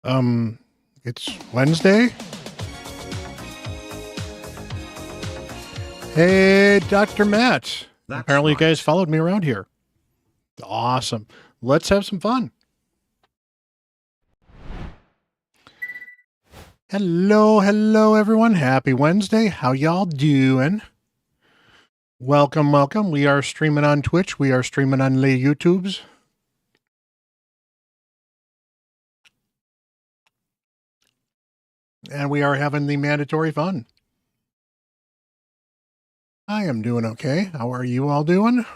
Um, it's Wednesday. Hey, Dr. Matt. That's Apparently, right. you guys followed me around here. Awesome. Let's have some fun. Hello, everyone. Happy Wednesday. How y'all doing? Welcome. We are streaming on Twitch. We are streaming on the YouTubes. And we are having the mandatory fun. I am doing okay. How are you all doing?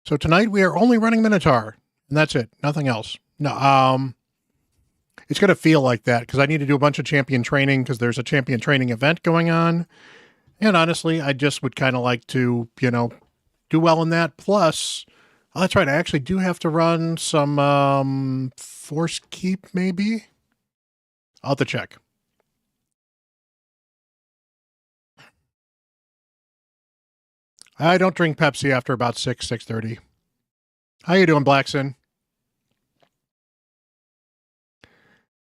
So tonight we are only running Minotaur, and that's it. Nothing else. No, it's going to feel like that because I need to do a bunch of champion training because there's a champion training event going on. And honestly, I just would kind of like to, do well in that. Plus, oh, that's right. I actually do have to run some force keep, maybe. I'll have to check. I don't drink Pepsi after about 6:30. How you doing, Blackson?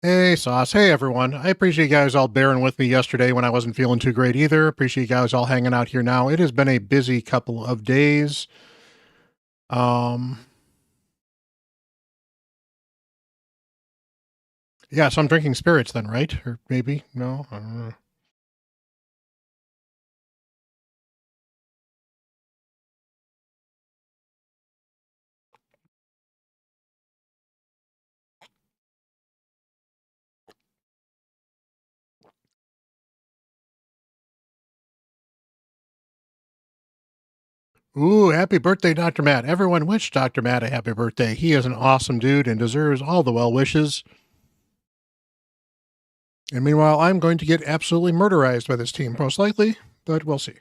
Hey, Sauce. Hey, everyone. I appreciate you guys all bearing with me yesterday when I wasn't feeling too great either. Appreciate you guys all hanging out here now. It has been a busy couple of days. Yeah, so I'm drinking spirits then, right? Or maybe? No? I don't know. Ooh, happy birthday, Dr. Matt. Everyone wish Dr. Matt a happy birthday. He is an awesome dude and deserves all the well wishes. And meanwhile, I'm going to get absolutely murderized by this team, most likely, but we'll see.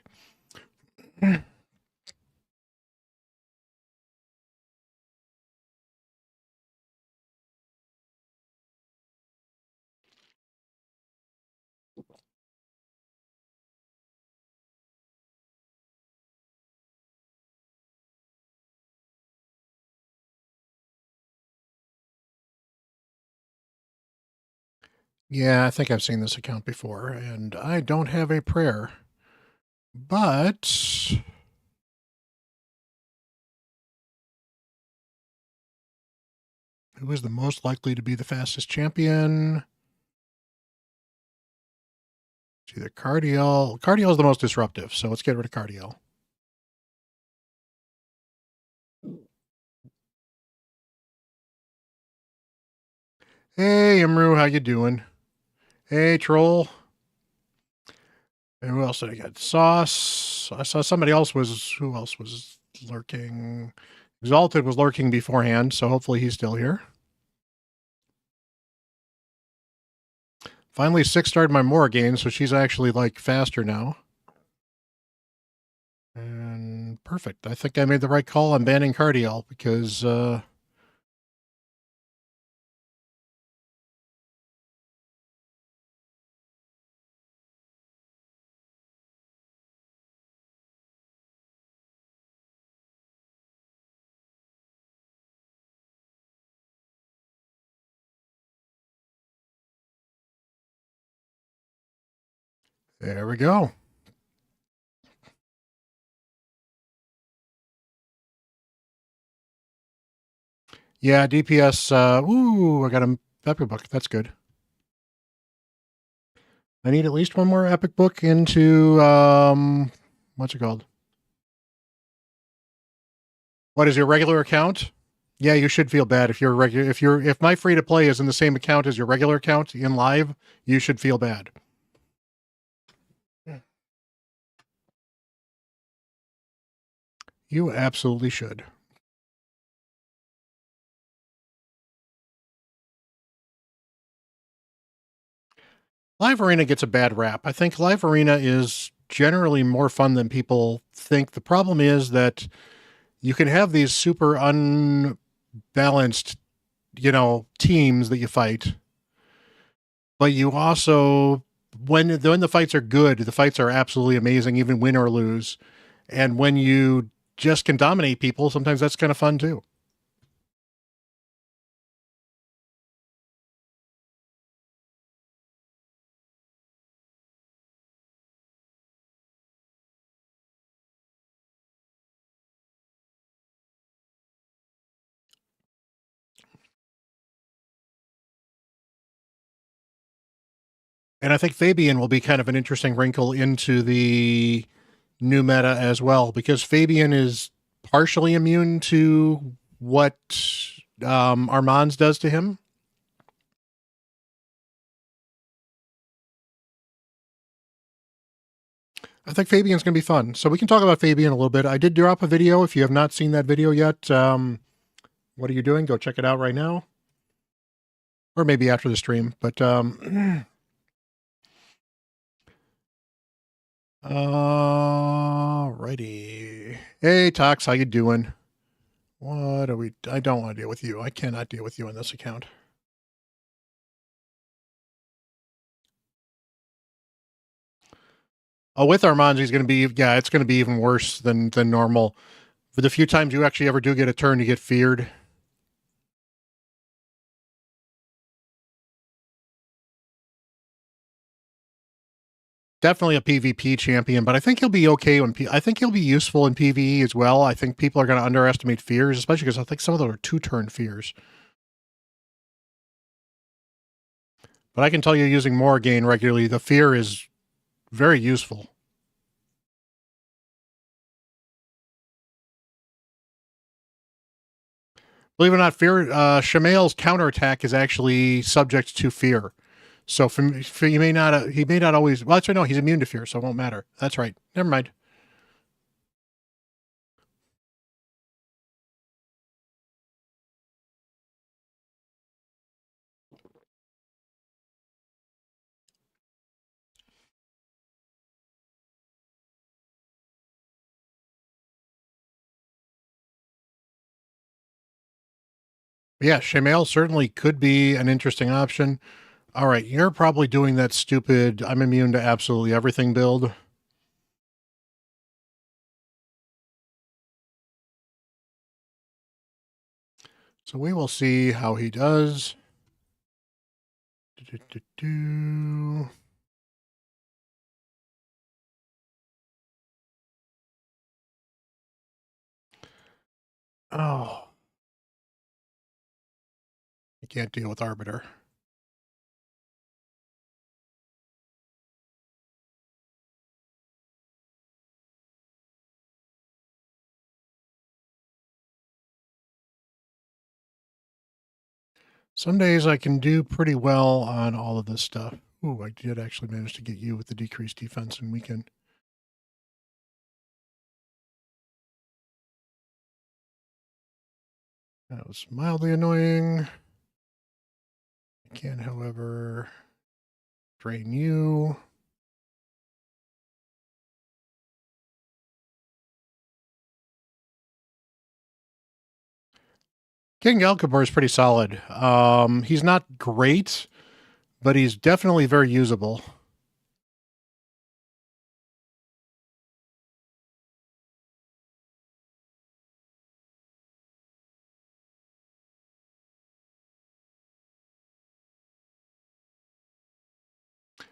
Yeah, I think I've seen this account before, and I don't have a prayer. But who is the most likely to be the fastest champion? It's either Cardiel. Cardiel is the most disruptive, so let's get rid of Cardiel. Hey, Imru, how you doing? Hey, Troll. And who else did I get? Sauce. I saw somebody else was... Who else was lurking? Exalted was lurking beforehand, so hopefully he's still here. Finally 6-starred my Mora game, so she's actually, faster now. And perfect. I think I made the right call on banning Cardiel, because, there we go. Yeah, DPS, ooh, I got a epic book. That's good. I need at least one more epic book into, what's it called? What is your regular account? Yeah, you should feel bad if if my free to play is in the same account as your regular account in live, you should feel bad. You absolutely should. Live Arena gets a bad rap. I think Live Arena is generally more fun than people think. The problem is that you can have these super unbalanced, teams that you fight. But you also, when the fights are good, the fights are absolutely amazing, even win or lose. And when you just can dominate people, sometimes that's kind of fun too. And I think Fabian will be kind of an interesting wrinkle into the new meta as well, because Fabian is partially immune to what Armand's does to him. I think Fabian's going to be fun. So we can talk about Fabian a little bit. I did drop a video. If you have not seen that video yet, what are you doing? Go check it out right now. Or maybe after the stream. But alrighty. Hey Tox, how you doing? What are we? I don't want to deal with you. I cannot deal with you on this account. Oh, with Armand, he's going to be, yeah, it's going to be even worse than normal. For the few times you actually ever do get a turn, you get feared. Definitely a PvP champion, but I think he'll be okay I think he'll be useful in PvE as well. I think people are going to underestimate fears, especially because I think some of them are 2-turn fears. But I can tell you, using Morrigan regularly, the fear is very useful. Believe it or not, fear Shamail's counterattack is actually subject to fear. So he may not always. Well, actually, no, he's immune to fear, so it won't matter. That's right. Never mind. Yeah, Shamail certainly could be an interesting option. All right, you're probably doing that stupid I'm immune to absolutely everything build. So we will see how he does. Oh. I can't deal with Arbiter. Some days I can do pretty well on all of this stuff. Ooh, I did actually manage to get you with the decreased defense and weaken. That was mildly annoying. I can, however, drain you. King Elkabor is pretty solid. He's not great, but he's definitely very usable.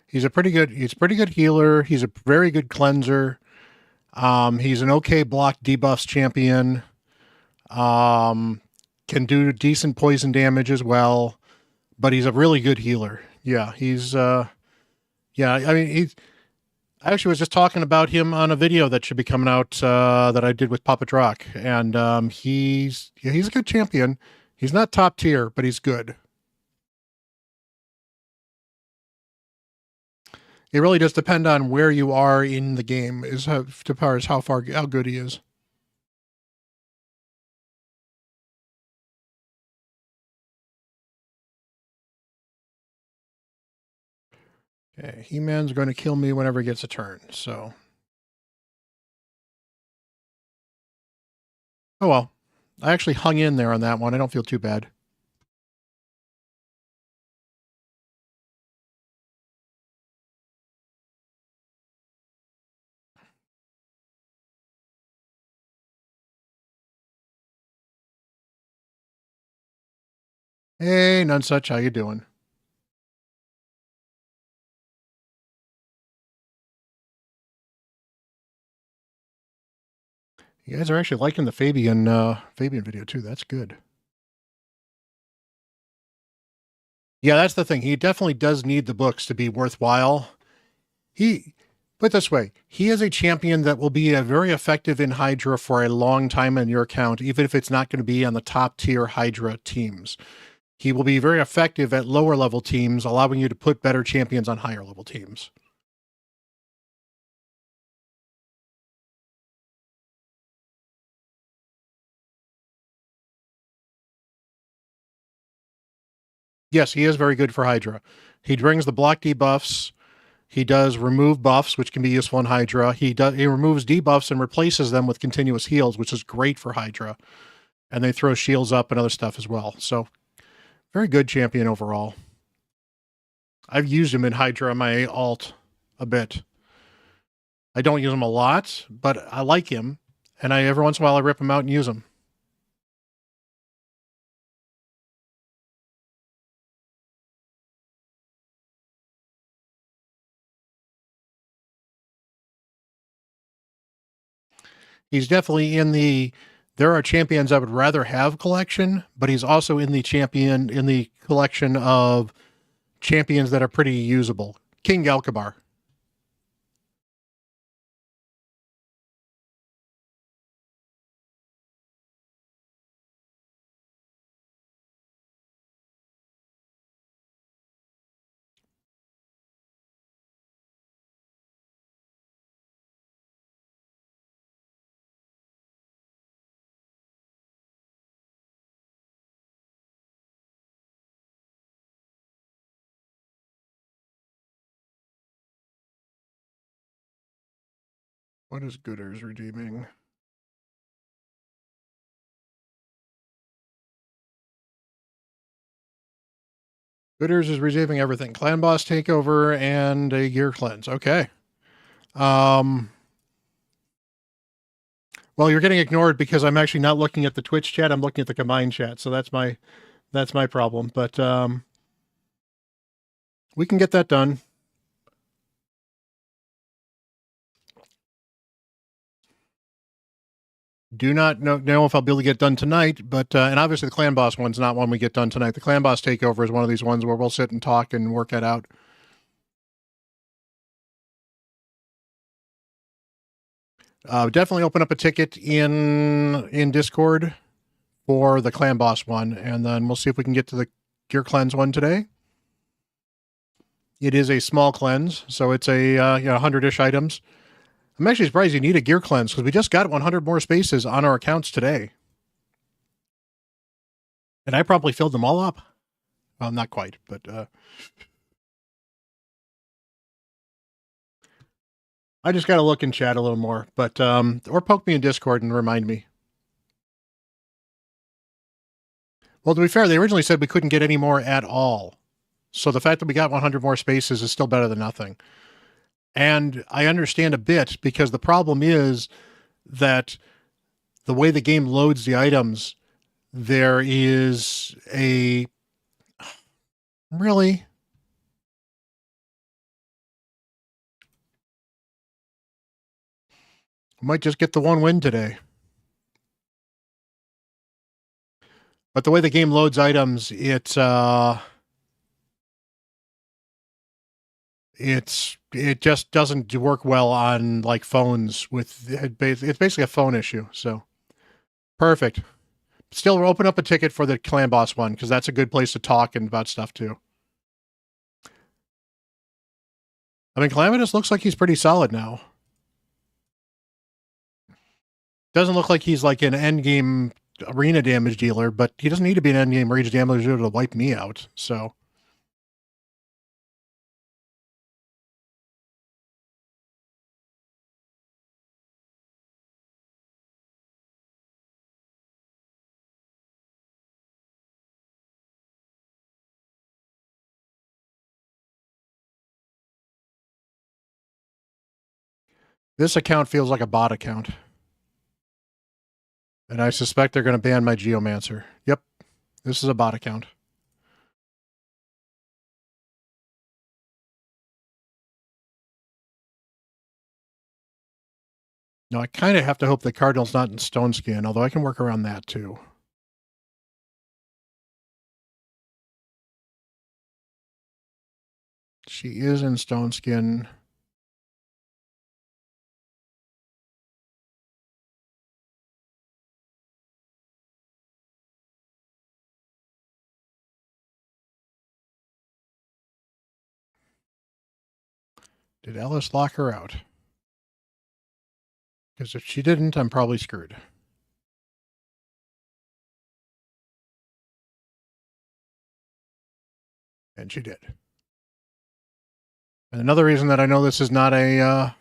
He's a pretty good healer. He's a very good cleanser. He's an okay block debuffs champion. Can do decent poison damage as well, but he's a really good healer. Yeah, he's I mean, I actually was just talking about him on a video that should be coming out that I did with Papa Drock, and he's a good champion. He's not top tier, but he's good. It really does depend on where you are in the game, as far as how good he is. Okay, He-Man's going to kill me whenever he gets a turn, so. Oh well. I actually hung in there on that one. I don't feel too bad. Hey, none such. How you doing? You guys are actually liking the Fabian video too. That's good. Yeah, that's the thing. He definitely does need the books to be worthwhile. He, put it this way, he is a champion that will be very effective in Hydra for a long time in your account, even if it's not going to be on the top tier Hydra teams. He will be very effective at lower level teams, allowing you to put better champions on higher level teams. Yes, he is very good for Hydra. He brings the block debuffs. He does remove buffs, which can be useful in Hydra. He removes debuffs and replaces them with continuous heals, which is great for Hydra. And they throw shields up and other stuff as well. So very good champion overall. I've used him in Hydra on my alt a bit. I don't use him a lot, but I like him. And every once in a while I rip him out and use him. He's definitely in the there are champions I would rather have collection, but he's also in the collection of champions that are pretty usable. King Galkabar. What is Gooders redeeming? Gooders is redeeming everything. Clan Boss Takeover and a Gear Cleanse. Okay. Well, you're getting ignored because I'm actually not looking at the Twitch chat. I'm looking at the combined chat. So that's my problem. But we can get that done. Do not know if I'll be able to get done tonight, but and obviously the Clan Boss one's not one we get done tonight. The Clan Boss Takeover is one of these ones where we'll sit and talk and work it out. Definitely open up a ticket in Discord for the Clan Boss one, and then we'll see if we can get to the Gear Cleanse one today. It is a small cleanse, so it's a 100-ish items. I'm actually surprised you need a Gear Cleanse because we just got 100 more spaces on our accounts today. And I probably filled them all up. Well, not quite, but I just got to look and chat a little more. But or poke me in Discord and remind me. Well, to be fair, they originally said we couldn't get any more at all. So the fact that we got 100 more spaces is still better than nothing. And I understand a bit because the problem is that the way the game loads the items, there is a really might just get the one win today. But the way the game loads items, it just doesn't work well on like phones with it's basically a phone issue. So perfect. Still open up a ticket for the Clan Boss one because that's a good place to talk and about stuff too. I mean, Calamitous looks like he's pretty solid now. Doesn't look like he's like an end game arena damage dealer, but he doesn't need to be an end game arena damage dealer to wipe me out. So this account feels like a bot account. And I suspect they're going to ban my Geomancer. Yep, this is a bot account. Now, I kind of have to hope the Cardinal's not in Stone Skin, although I can work around that too. she is in Stone Skin. Did Ellis lock her out? Because if she didn't, I'm probably screwed. And she did. And another reason that I know this is not a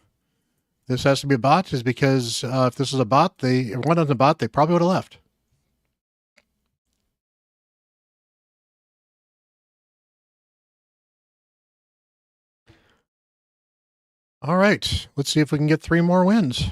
this has to be a bot is because if this was a bot, if it wasn't a bot, they probably would have left. All right, let's see if we can get 3 more wins.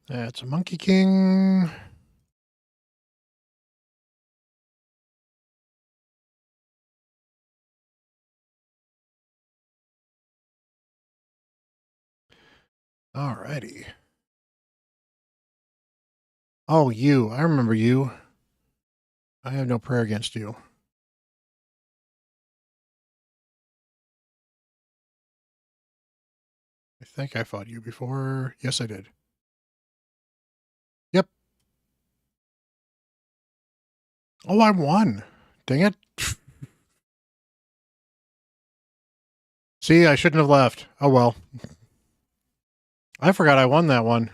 That's a Monkey King. All righty. Oh, you. I remember you. I have no prayer against you. I think I fought you before. Yes, I did. Yep. Oh, I won. Dang it. See, I shouldn't have left. Oh, well. I forgot I won that one.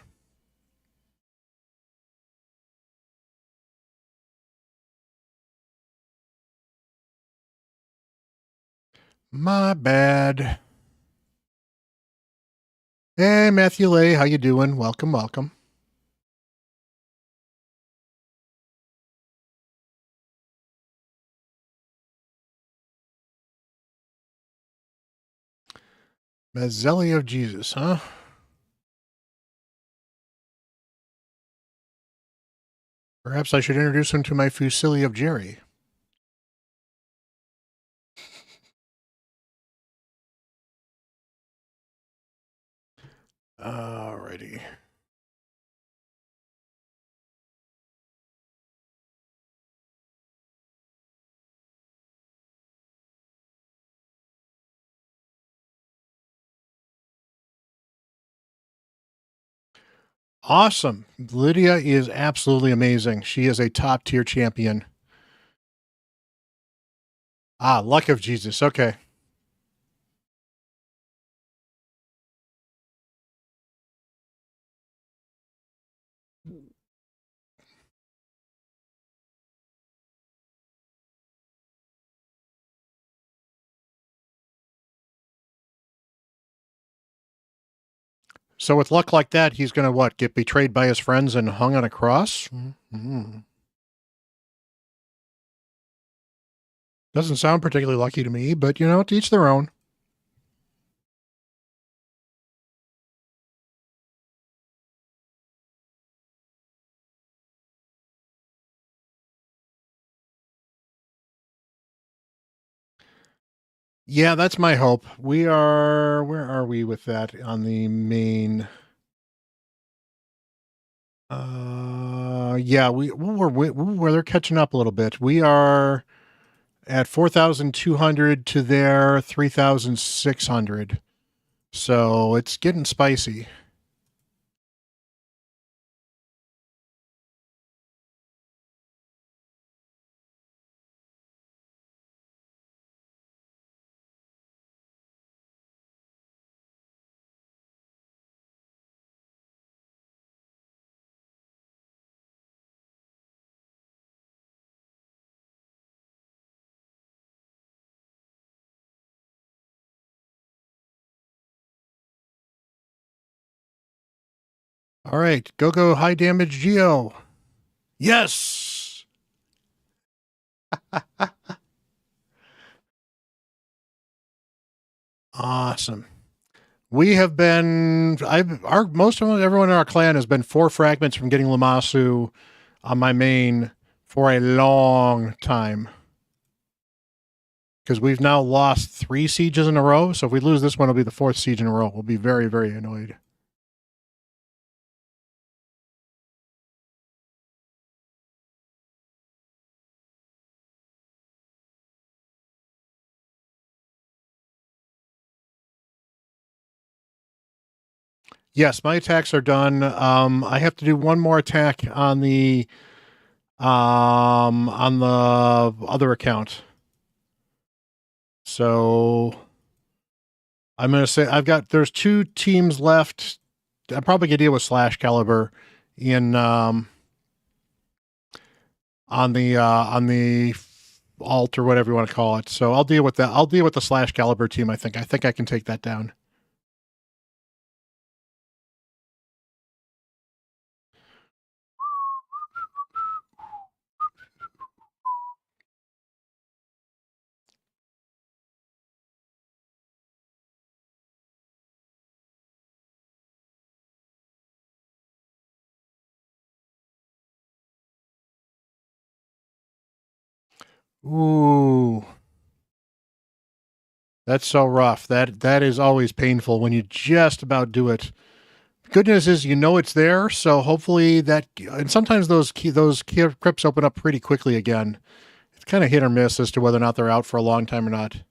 My bad. Hey, Matthew Lay, how you doing? Welcome, welcome. Mazzelli of Jesus, huh? Perhaps I should introduce him to my Fusilli of Jerry. Alrighty. Awesome. Lydia is absolutely amazing. She is a top tier champion. Ah, Luck of Jesus. Okay. So with luck like that, he's going to what? Get betrayed by his friends and hung on a cross? Mm-hmm. Doesn't sound particularly lucky to me, but to each their own. Yeah, that's my hope. Where are we with that on the main? Yeah, we're they're catching up a little bit. We are at 4,200 to their 3,600. So it's getting spicy. All right, go high damage Geo. Yes. Awesome. We have been. Most of everyone in our clan has been 4 fragments from getting Lamasu on my main for a long time. Because we've now lost 3 sieges in a row. So if we lose this one, it'll be the 4th siege in a row. We'll be very, very annoyed. Yes, my attacks are done. I have to do one more attack on the other account. So I'm gonna say there's 2 teams left. I'm probably gonna deal with Slash Caliber in on the alt or whatever you want to call it. So I'll deal with that. I'll deal with the Slash Caliber team. I think I can take that down. Ooh. That's so rough. That is always painful when you just about do it. Good news is you know it's there, so hopefully that. And sometimes those crypts open up pretty quickly again. It's kind of hit or miss as to whether or not they're out for a long time or not.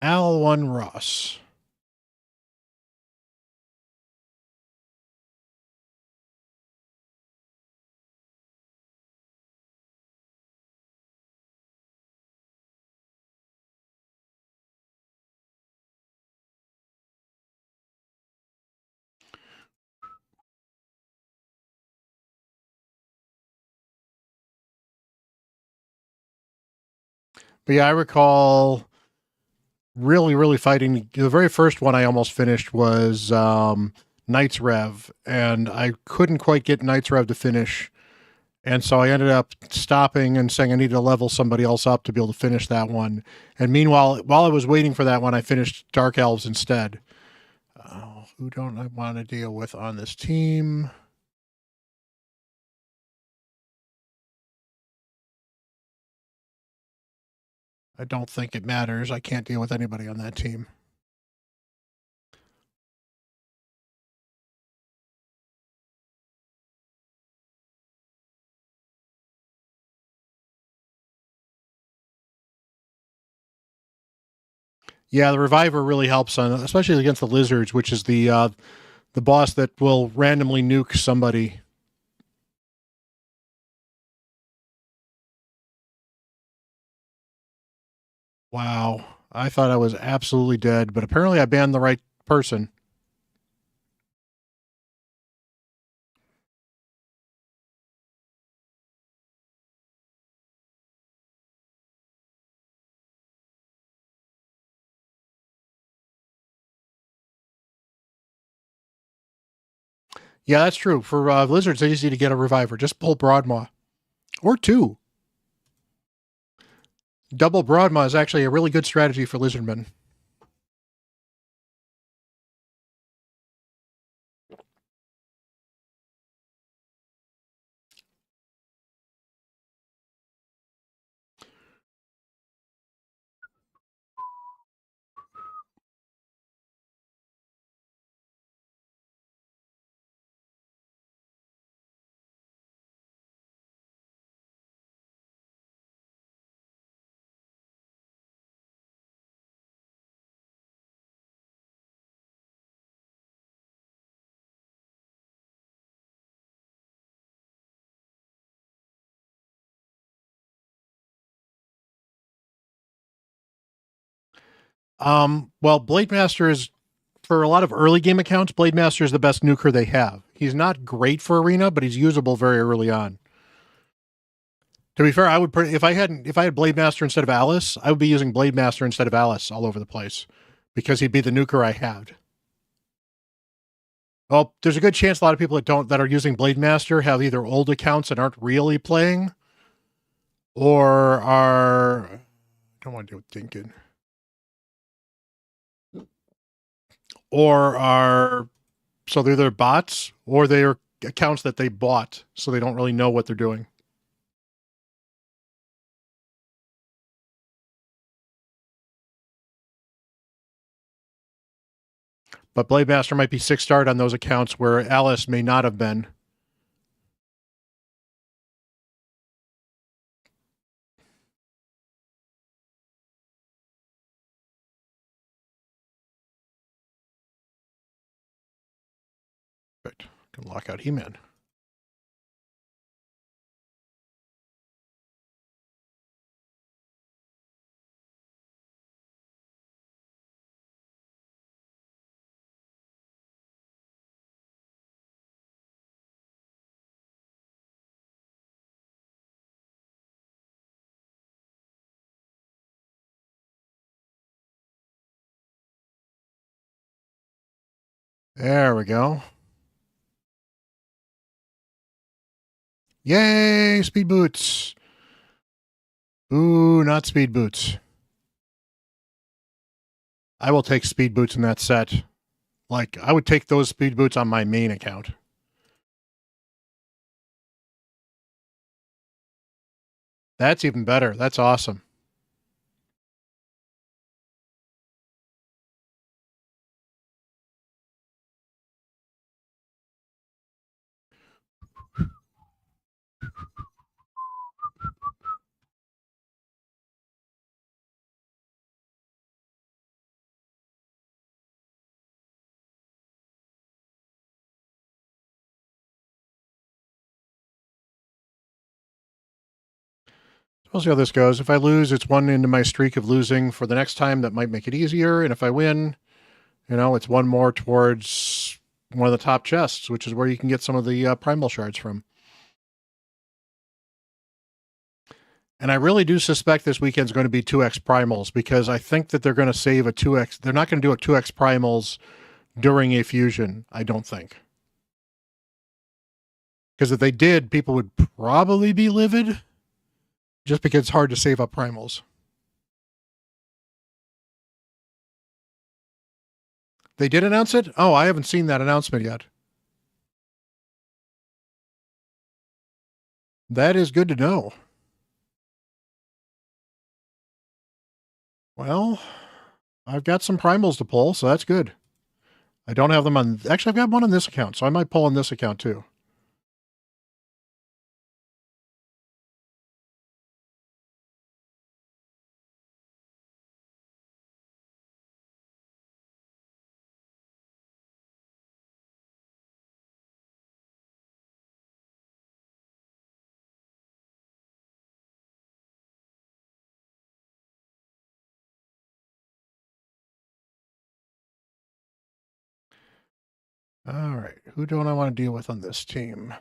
Al1 Ross. But yeah, I recall really, really fighting. The very first one I almost finished was Knight's Rev, and I couldn't quite get Knight's Rev to finish. And so I ended up stopping and saying I needed to level somebody else up to be able to finish that one. And meanwhile, while I was waiting for that one, I finished Dark Elves instead. Who don't I want to deal with on this team? I don't think it matters. I can't deal with anybody on that team. Yeah, the Reviver really helps on, especially against the Lizards, which is the boss that will randomly nuke somebody. Wow. I thought I was absolutely dead, but apparently I banned the right person. Yeah, that's true. For Lizards, it's easy to get a Reviver. Just pull Broadmaw. Or 2. Double Broadmaw is actually a really good strategy for Lizardmen. Well, Blade Master is, for a lot of early game accounts, Blade Master is the best nuker they have. He's not great for arena, but he's usable very early on. To be fair, I would if I had Blade Master instead of Alice, I would be using Blade Master instead of Alice all over the place because he'd be the nuker I had. Well, there's a good chance a lot of people that are using Blade Master have either old accounts and aren't really playing, or are I don't want to do it thinking, or are so they're either bots or they are accounts that they bought, so they don't really know what they're doing. But Blade Master might be 6-starred on those accounts where Alice may not have been. But can lock out He-Man. There we go. Yay, speed boots. Ooh, not speed boots. I will take speed boots in that set. Like, I would take those speed boots on my main account. That's even better. That's awesome. We'll see how this goes. If I lose, it's one into my streak of losing for the next time. That might make it easier. And if I win, it's one more towards one of the top chests, which is where you can get some of the primal shards from. And I really do suspect this weekend's going to be 2x primals, because I think that they're going to save a 2x. They're not going to do a 2x primals during a fusion, I don't think. Because if they did, people would probably be livid, just because it's hard to save up primals. They did announce it? Oh, I haven't seen that announcement yet. That is good to know. Well, I've got some primals to pull, so that's good. I don't have them on... Actually, I've got one on this account, so I might pull on this account too. All right. Who don't I want to deal with on this team?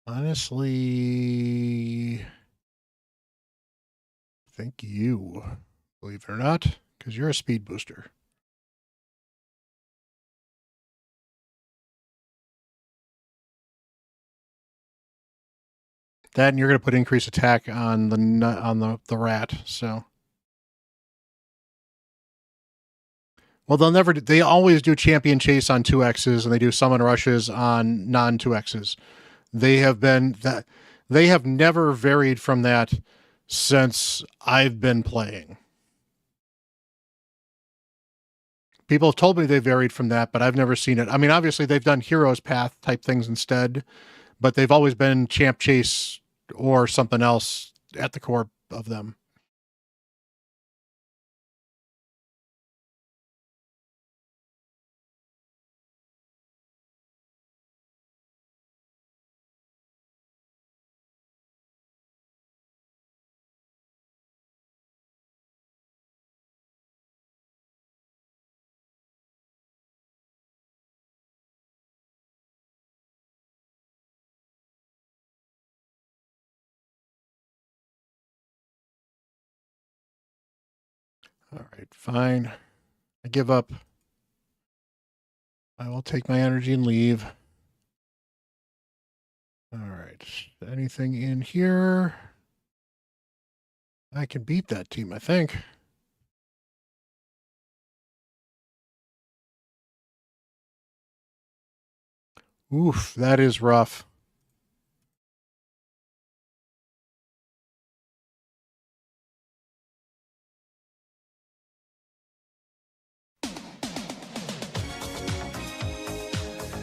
Honestly, I think you, believe it or not, because you're a speed booster. That, and you're going to put increased attack on the rat. So, well, they always do champion chase on 2Xs, and they do summon rushes on non 2Xs. They have never varied from that since I've been playing. People have told me they varied from that, but I've never seen it. I mean, obviously they've done Hero's Path type things instead, but they've always been champ chase or something else at the core of them. All right, fine. I give up. I will take my energy and leave. All right. Anything in here? I can beat that team, I think. Oof, that is rough.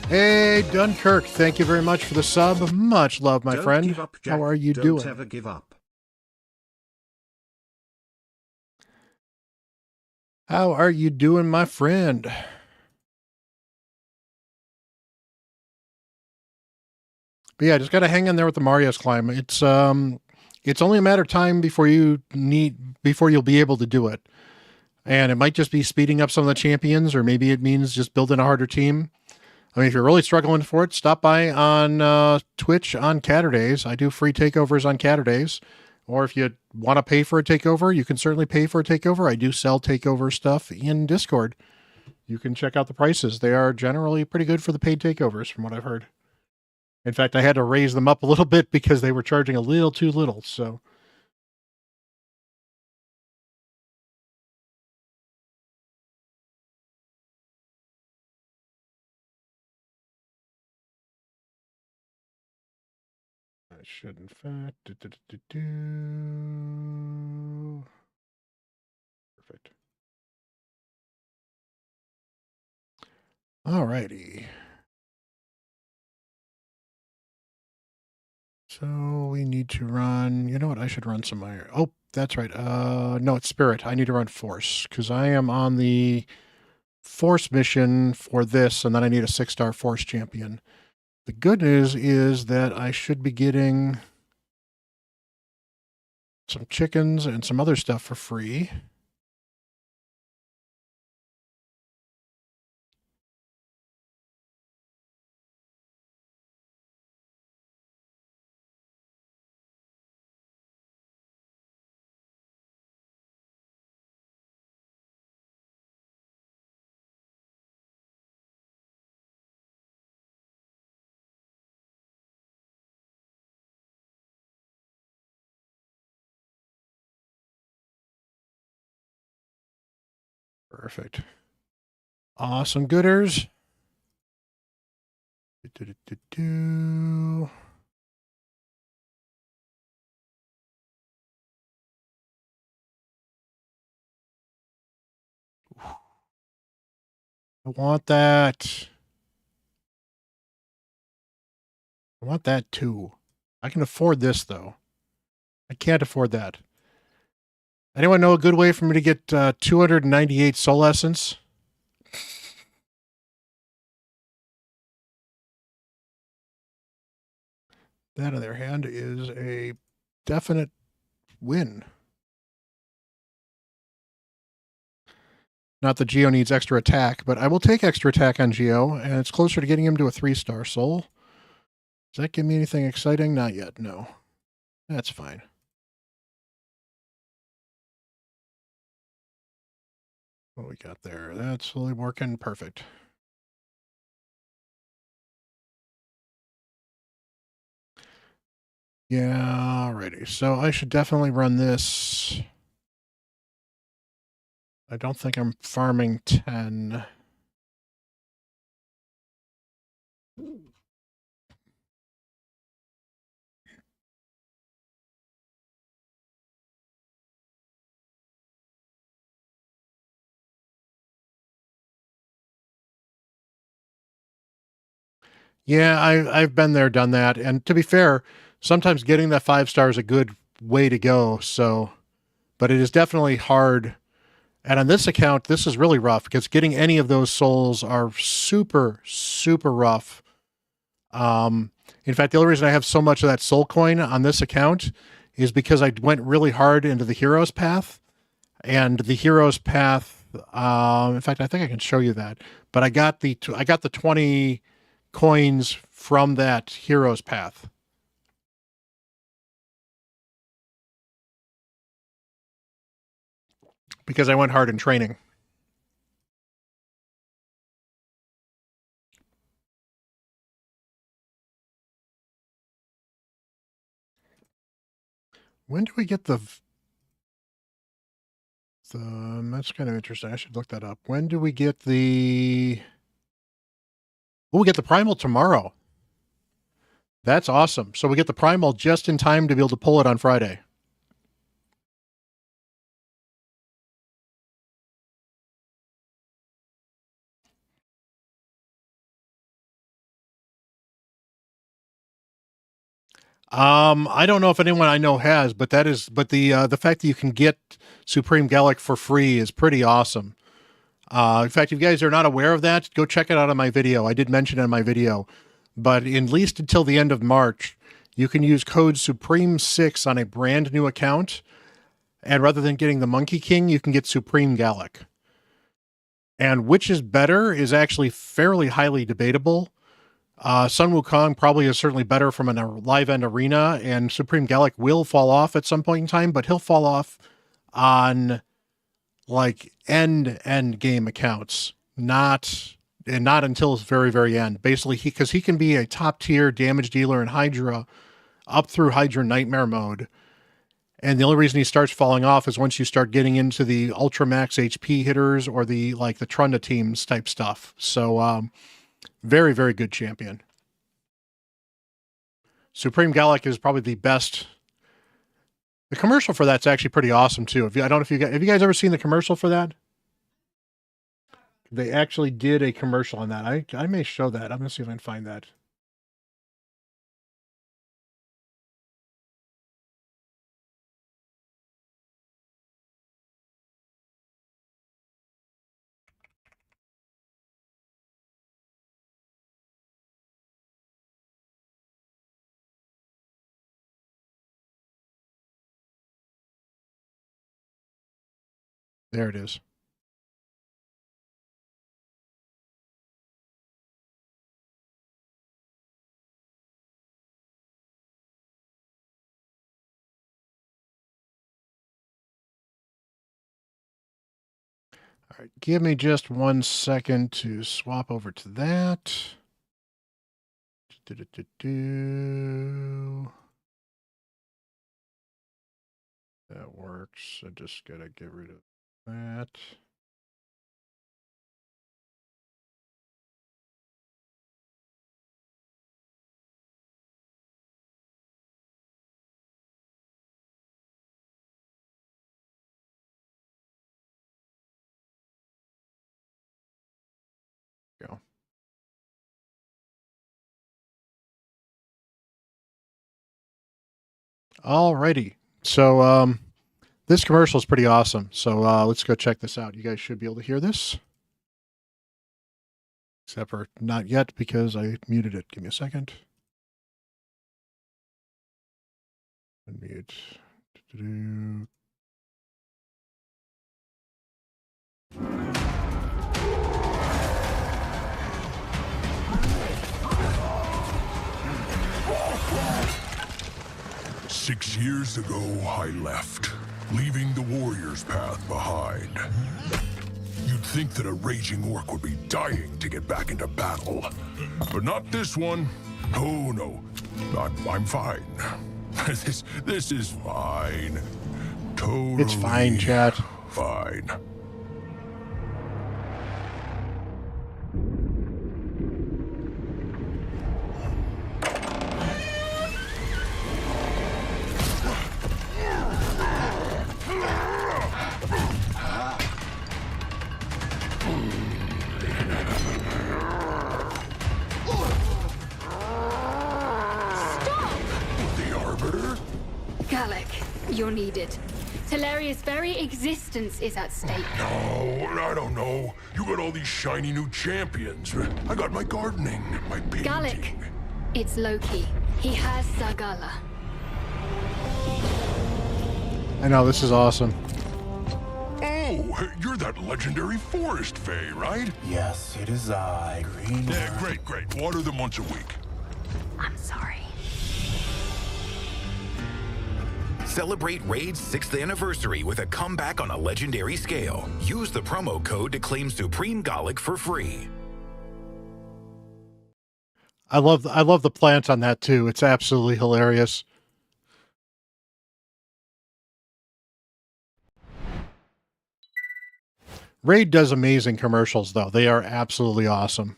Hey, Dunkirk, thank you very much for the sub. Much love, my friend. Give up, Jack. How are you doing? Don't ever give up. How are you doing, my friend? But yeah, just got to hang in there with the Mario's climb. It's only a matter of time before you'll be able to do it. And it might just be speeding up some of the champions, or maybe it means just building a harder team. I mean, if you're really struggling for it, stop by on Twitch on CatHerdays. I do free takeovers on CatHerdays. Or if you want to pay for a takeover, you can certainly pay for a takeover. I do sell takeover stuff in Discord. You can check out the prices. They are generally pretty good for the paid takeovers, from what I've heard. In fact, I had to raise them up a little bit because they were charging a little too little. So, I should, in fact, Perfect. All righty. So we need to run, you know what? I should run some iron. Oh, that's right. No, it's spirit. I need to run force because I am on the force mission for this, and then I need a 6-star force champion. The good news is that I should be getting some chickens and some other stuff for free. Perfect. Awesome gooders. I want that. I want that too. I can afford this though. I can't afford that. Anyone know a good way for me to get 298 soul essence? That, on the other hand, is a definite win. Not that Geo needs extra attack, but I will take extra attack on Geo, and it's closer to getting him to a 3-star soul. Does that give me anything exciting? Not yet, no. That's fine. What we got there? That's really working perfect. Yeah, alrighty. So I should definitely run this. I don't think I'm farming 10. Yeah, I've been there, done that. And to be fair, sometimes getting that 5-star is a good way to go. So, but it is definitely hard. And on this account, this is really rough because getting any of those souls are super, super rough. In fact, the only reason I have so much of that soul coin on this account is because I went really hard into the hero's path. And the hero's path, in fact, I think I can show you that. But I got the 20 coins from that hero's path. because I went hard in training. When do we get the that's kind of interesting. I should look that up. When do we get the... Oh, we get the Primal tomorrow. That's awesome. So we get the Primal just in time to be able to pull it on Friday. I don't know if anyone I know has, but the fact that you can get Supreme Gallic for free is pretty awesome. In fact, if you guys are not aware of that, go check it out on my video. I did mention it in my video, but at least until the end of March, you can use code Supreme6 on a brand new account, and rather than getting the Monkey King, you can get Supreme Gallic. And which is better is actually fairly highly debatable. Sun Wukong probably is certainly better from a live end arena, and Supreme Gallic will fall off at some point in time, but he'll fall off on like end game accounts, not until his very, very end. Basically, because he can be a top tier damage dealer in Hydra up through Hydra Nightmare mode. And the only reason he starts falling off is once you start getting into the Ultra Max HP hitters or the Trunda teams type stuff. So, very, very good champion. Supreme Gallic is probably the best. The commercial for that's actually pretty awesome too. I don't know if have you guys ever seen the commercial for that? They actually did a commercial on that. I may show that. I'm gonna see if I can find that. There it is. All right, give me just 1 second to swap over to that. That works. I just gotta get rid of that. Go. Alrighty. So this commercial is pretty awesome. So let's go check this out. You guys should be able to hear this. Except for not yet because I muted it. Give me a second. Unmute. 6 years ago, I left, leaving the warrior's path behind. You'd think that a raging orc would be dying to get back into battle. But not this one. Oh, no. I'm fine. This is fine. Totally. It's fine, chat. Fine. You're needed. Teleria's very existence is at stake. No, I don't know. You got all these shiny new champions. I got my gardening, my painting. Gallic. It's Loki. He has Zagala. I know, this is awesome. Oh, you're that legendary forest fae, right? Yes, it is I, Green. Yeah, great. Water them once a week. I'm sorry. Celebrate Raid's 6th anniversary with a comeback on a legendary scale. Use the promo code to claim Supreme Gallic for free. I love the plant on that too. It's absolutely hilarious. Raid does amazing commercials though. They are absolutely awesome.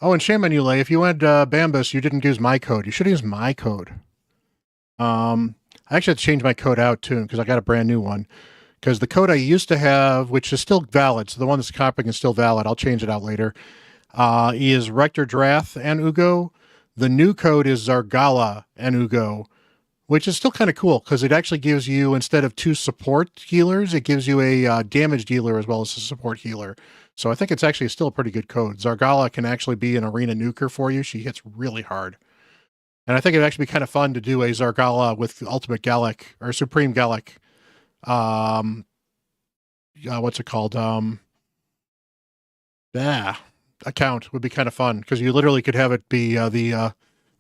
Oh, and shame on you, Lay. If you went Bambus, you didn't use my code. You should have used my code. I actually had to change my code out too because I got a brand new one. Because the code I used to have, which is still valid, so the one that's copying is still valid. I'll change it out later. Is Rector Drath and Ugo. The new code is Zargala and Ugo, which is still kind of cool because it actually gives you, instead of 2 support healers, it gives you a damage dealer as well as a support healer. So I think it's actually still a pretty good code. Zargala can actually be an arena nuker for you. She hits really hard. And I think it'd actually be kind of fun to do a Zargala with Ultimate Gallic or Supreme Gallic. What's it called? Account would be kind of fun because you literally could have it be the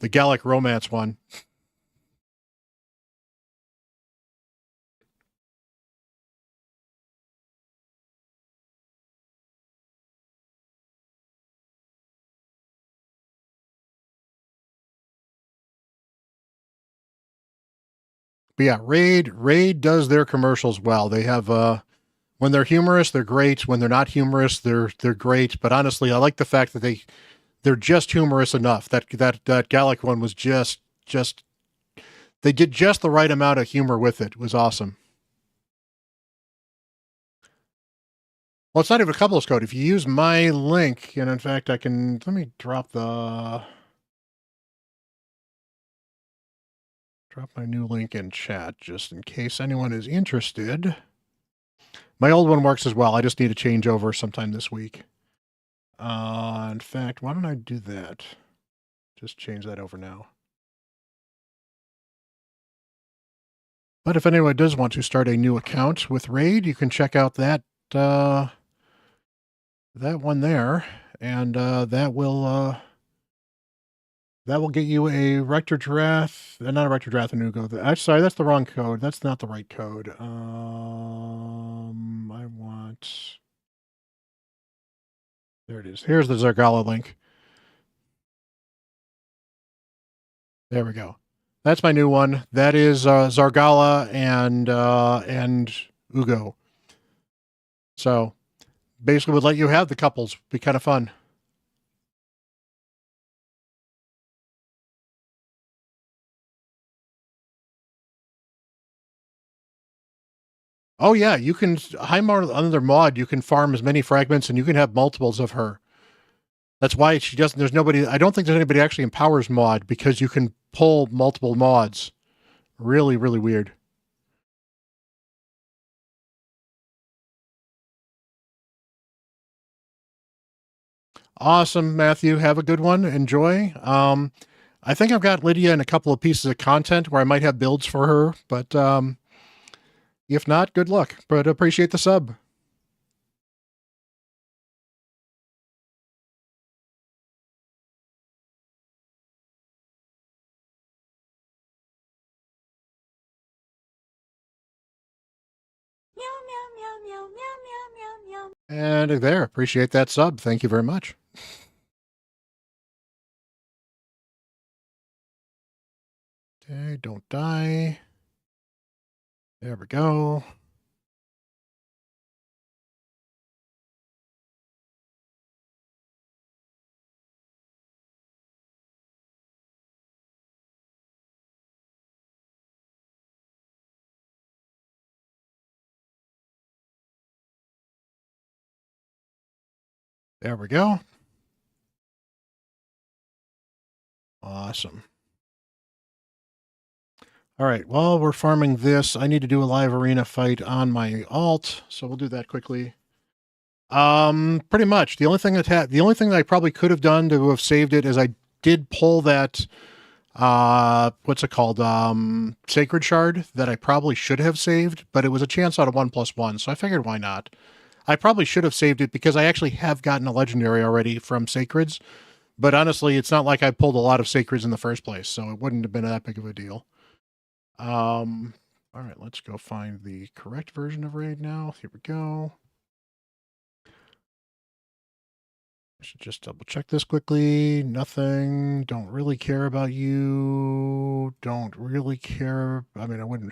Gallic romance one. But yeah, Raid does their commercials well. They have when they're humorous, they're great. When they're not humorous, they're great. But honestly, I like the fact that they're just humorous enough. That Gallic one was just they did just the right amount of humor with it. It was awesome. Well, it's not even a couples code. If you use my link, and in fact, let me drop my new link in chat just in case anyone is interested. My old one works as well. I just need to change over sometime this week. In fact, why don't I do that? Just change that over now. But if anyone does want to start a new account with Raid, you can check out that one there, and that will get you a Rector Drath, not a Rector Drath and Ugo. Sorry, that's the wrong code. That's not the right code. I want... There it is. Here's the Zargala link. There we go. That's my new one. That is Zargala and Ugo. So basically would let you have the couples. Be kind of fun. Oh yeah, you can under mod, you can farm as many fragments and you can have multiples of her. That's why she doesn't, there's nobody, I don't think there's anybody actually empowers mod because you can pull multiple mods. Really, really weird. Awesome, Matthew. Have a good one. Enjoy. I think I've got Lydia in a couple of pieces of content where I might have builds for her, but if not, good luck. But appreciate the sub. And there, appreciate that sub. Thank you very much. Okay, don't die. There we go. There we go. Awesome. All right, while we're farming this, I need to do a live arena fight on my alt, so we'll do that quickly. Pretty much. The only thing that I probably could have done to have saved it is I did pull that what's it called? Sacred Shard that I probably should have saved, but it was a chance out of 1+1, so I figured why not. I probably should have saved it because I actually have gotten a legendary already from Sacreds. But honestly, it's not like I pulled a lot of Sacreds in the first place, so it wouldn't have been that big of a deal. All right, let's go find the correct version of raid now. Here we go. I should just double check this quickly. Nothing. Don't really care about you. Don't really care. I mean, I wouldn't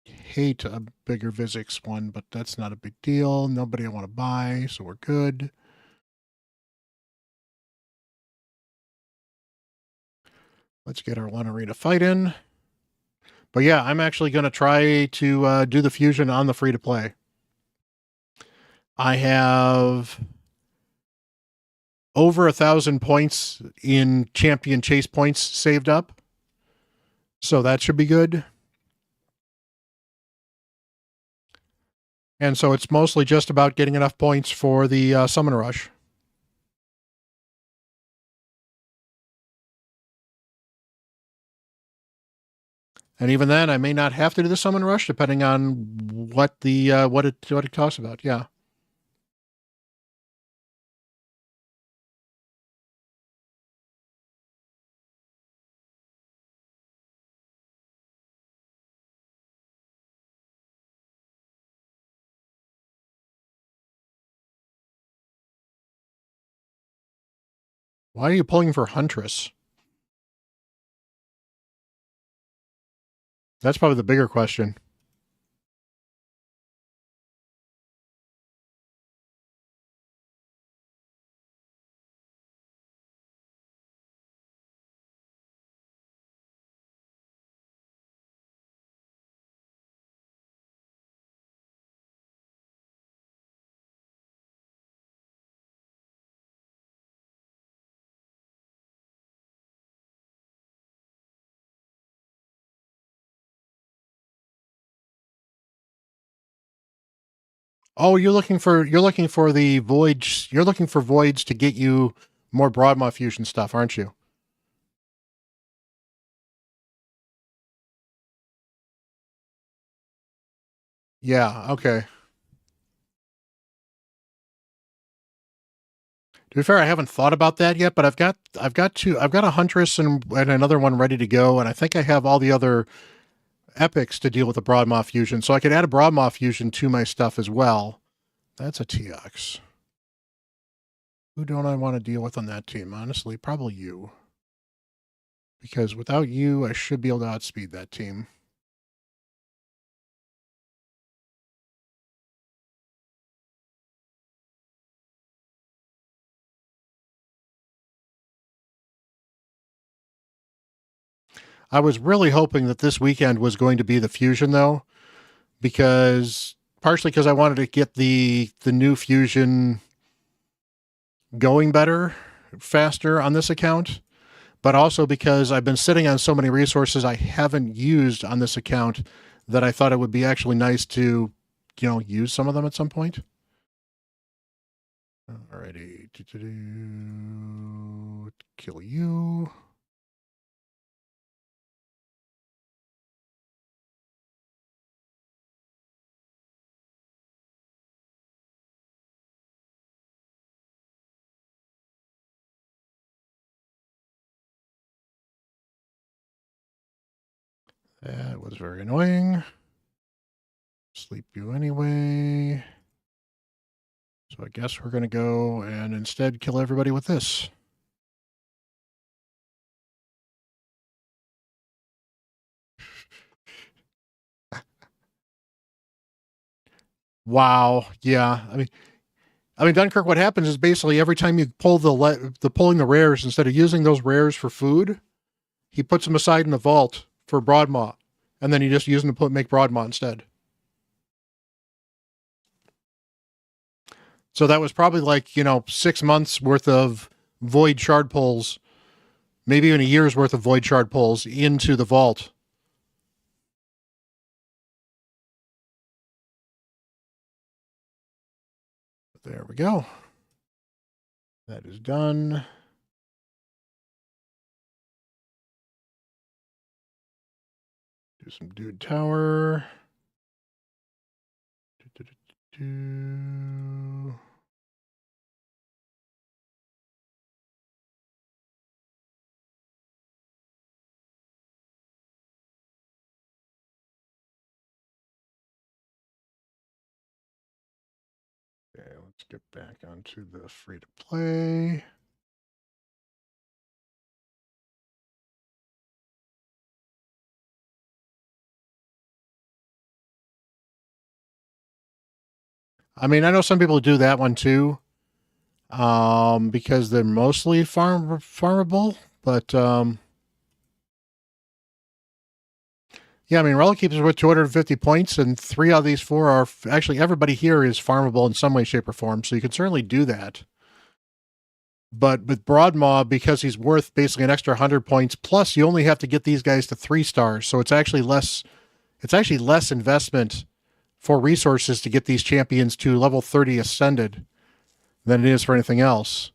hate a bigger Vizix one, but that's not a big deal. Nobody I want to buy, so we're good. Let's get our one arena fight in. But yeah, I'm actually going to try to do the fusion on the free-to-play. I have over 1,000 points in champion chase points saved up. So that should be good. And so it's mostly just about getting enough points for the summon rush. And even then, I may not have to do the summon rush, depending on what it talks about. Yeah. Why are you pulling for Huntress? That's probably the bigger question. Oh, you're looking for the voids. You're looking for voids to get you more Broadmaw fusion stuff, aren't you? Yeah. Okay. To be fair, I haven't thought about that yet, but I've got a Huntress and another one ready to go, and I think I have all the other epics to deal with the Broadmaw fusion, so I could add a Broadmaw fusion to my stuff as well. That's a TX. Who don't I want to deal with on that team? Honestly, probably you. Because without you, I should be able to outspeed that team. I was really hoping that this weekend was going to be the fusion, though, because partially because I wanted to get the new fusion going better, faster on this account, but also because I've been sitting on so many resources I haven't used on this account that I thought it would be actually nice to, use some of them at some point. Alrighty. Kill you. That was very annoying. Sleep you anyway. So I guess we're going to go and instead kill everybody with this. Wow. Yeah. I mean, Dunkirk, what happens is basically every time you pull pulling the rares, instead of using those rares for food, he puts them aside in the vault for Broadmaw. And then you just use them to make Broadmaw instead. So that was probably like, 6 months worth of Void Shard pulls, maybe even a year's worth of Void Shard pulls into the vault. There we go. That is done. Do some dude tower. Let's get back onto the free-to-play. I mean, I know some people do that one too, because they're mostly farmable, but yeah, I mean, Relic Keepers with 250 points, and 3 out of these 4 are actually everybody here is farmable in some way, shape, or form. So you can certainly do that. But with Broadmaw, because he's worth basically an extra 100 points, plus you only have to get these guys to 3 stars, so it's actually less. It's actually less investment for resources to get these champions to level 30 ascended than it is for anything else.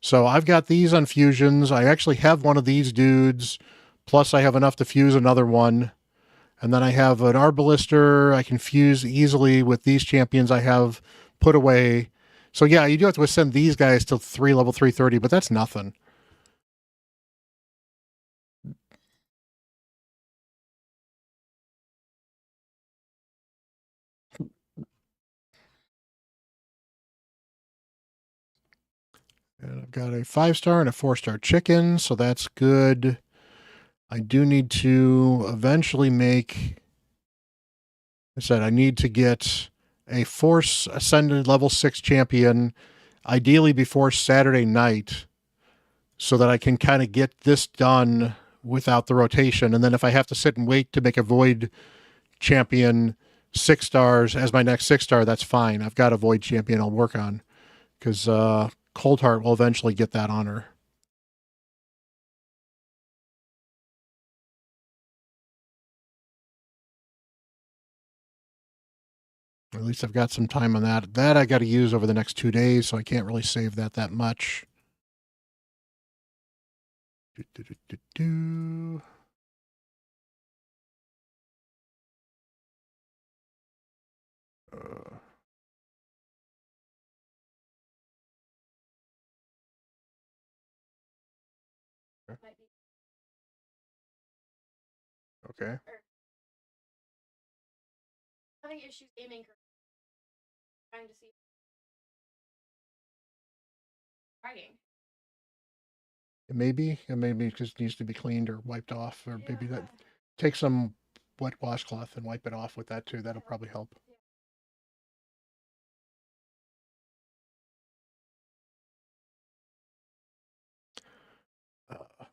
So I've got these on fusions. I actually have one of these dudes, plus I have enough to fuse another one. And then I have an Arbalister I can fuse easily with these champions I have put away. So yeah, you do have to ascend these guys to level 330, but that's nothing. And I've got a 5-star and a 4-star chicken, so that's good. I do need to eventually make... I said I need to get a Force Ascended level 6 champion, ideally before Saturday night, so that I can kind of get this done without the rotation. And then if I have to sit and wait to make a Void champion 6 stars as my next 6-star, that's fine. I've got a Void champion I'll work on, because Coldheart will eventually get that honor. At least I've got some time on that. That I got to use over the next 2 days, so I can't really save that much. Okay. Having issues aiming. Trying to see. Trying. It just needs to be cleaned or wiped off, or maybe that take some wet washcloth and wipe it off with that too. That'll probably help.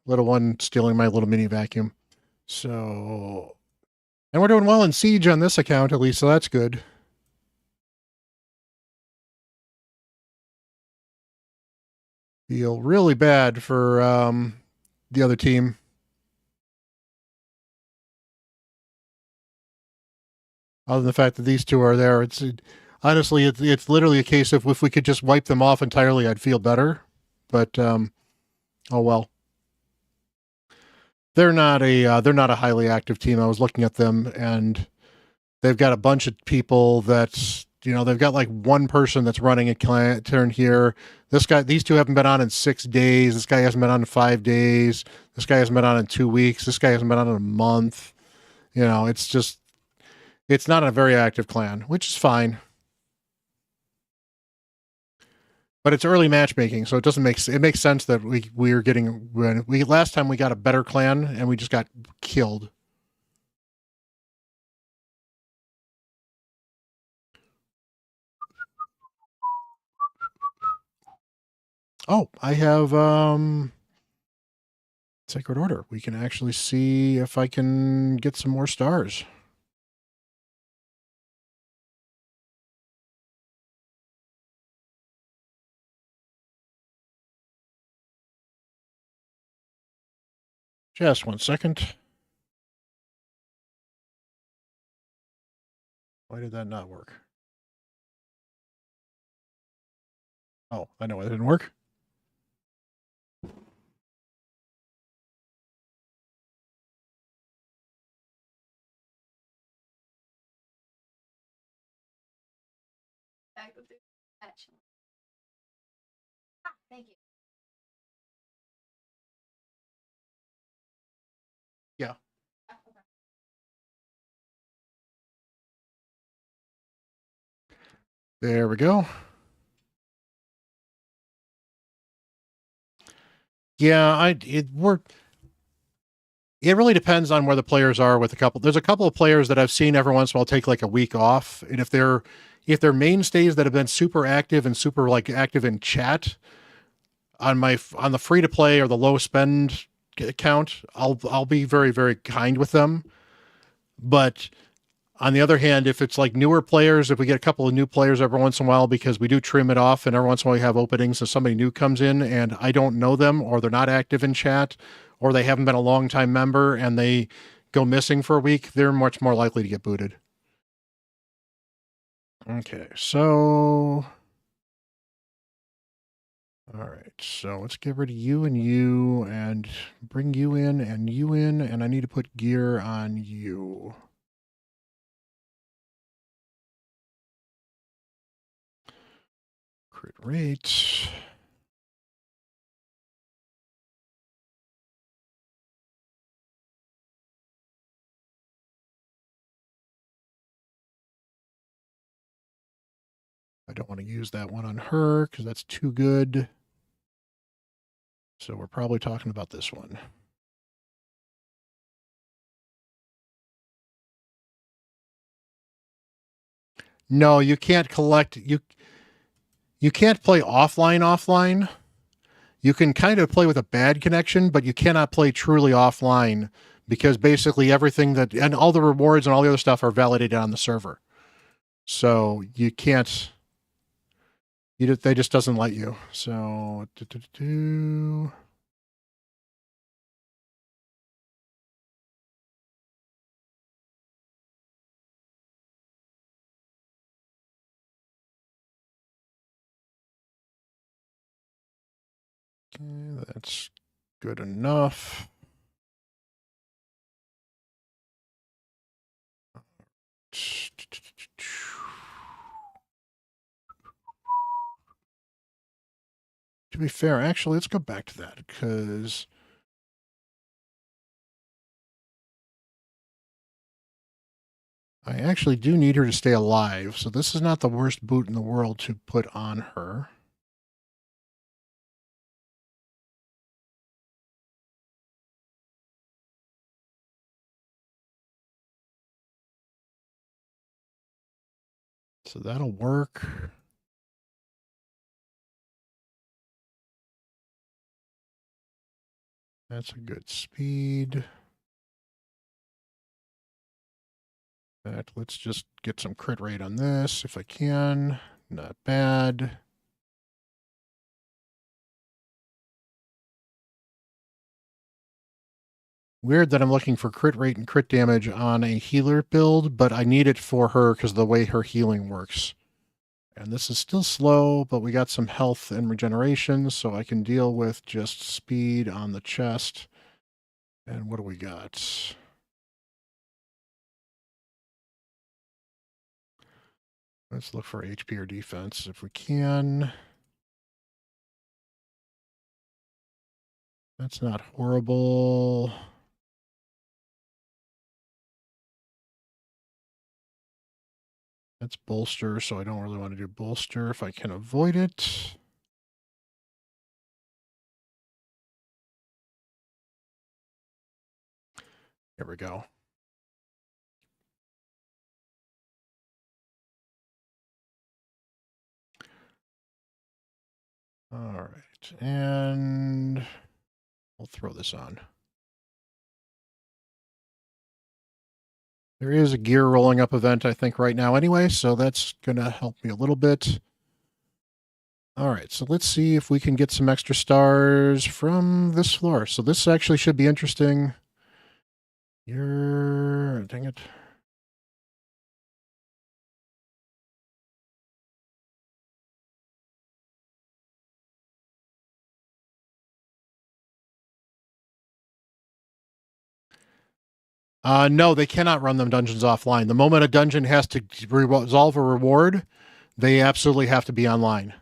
Little one stealing my little mini vacuum. So, and we're doing well in Siege on this account at least, so that's good. Feel really bad for the other team. Other than the fact that these two are there, honestly it's literally a case of if we could just wipe them off entirely, I'd feel better. But oh well. They're not a highly active team. I was looking at them, and they've got a bunch of people that's, they've got like one person that's running a turn here. These two haven't been on in 6 days. This guy hasn't been on in 5 days. This guy hasn't been on in 2 weeks. This guy hasn't been on in a month. It's not a very active clan, which is fine. But it's early matchmaking, so it makes sense that we're getting last time we got a better clan and we just got killed. Oh, I have Sacred Order. We can actually see if I can get some more stars. Just 1 second. Why did that not work? Oh, I know why it didn't work. Thank you. Yeah. There we go. Yeah, it really depends on where the players are with a couple. There's a couple of players that I've seen every once in a while take like a week off. And if they're mainstays that have been super active and super like active in chat on the free to play or the low spend account, I'll be very, very kind with them. But on the other hand, if it's like newer players, if we get a couple of new players every once in a while, because we do trim it off and every once in a while we have openings and somebody new comes in and I don't know them or they're not active in chat or they haven't been a long time member and they go missing for a week, they're much more likely to get booted. Okay, so... All right, so let's get rid of you and bring you in, and I need to put gear on you. Crit rate. I don't want to use that one on her because that's too good. So we're probably talking about this one. No, you can't collect. You can't play offline. You can kind of play with a bad connection, but you cannot play truly offline because basically everything and all the rewards and all the other stuff are validated on the server. So you can't. They just doesn't let you. So. Okay, that's good enough. To be fair, actually, let's go back to that because I actually do need her to stay alive. So this is not the worst boot in the world to put on her. So that'll work. That's a good speed. Let's just get some crit rate on this if I can. Not bad. Weird that I'm looking for crit rate and crit damage on a healer build, but I need it for her because of the way her healing works. And this is still slow, but we got some health and regeneration, so I can deal with just speed on the chest. And what do we got? Let's look for HP or defense if we can. That's not horrible. That's bolster, so I don't really want to do bolster if I can avoid it. Here we go. All right, and I'll throw this on. There is a gear rolling up event, I think, right now anyway, so that's going to help me a little bit. All right, so let's see if we can get some extra stars from this floor. So this actually should be interesting. Dang it. No, they cannot run them dungeons offline. The moment a dungeon has to resolve a reward, they absolutely have to be online.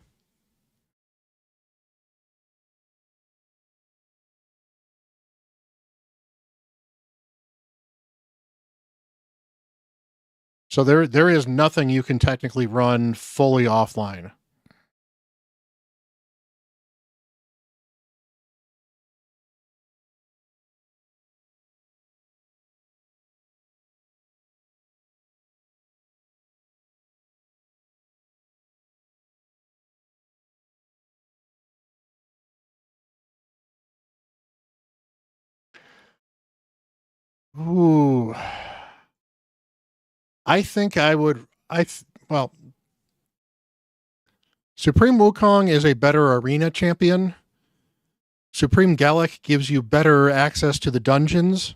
So there is nothing you can technically run fully offline. Ooh. I think I would. Well, Supreme Wukong is a better arena champion. Supreme Gallic gives you better access to the dungeons.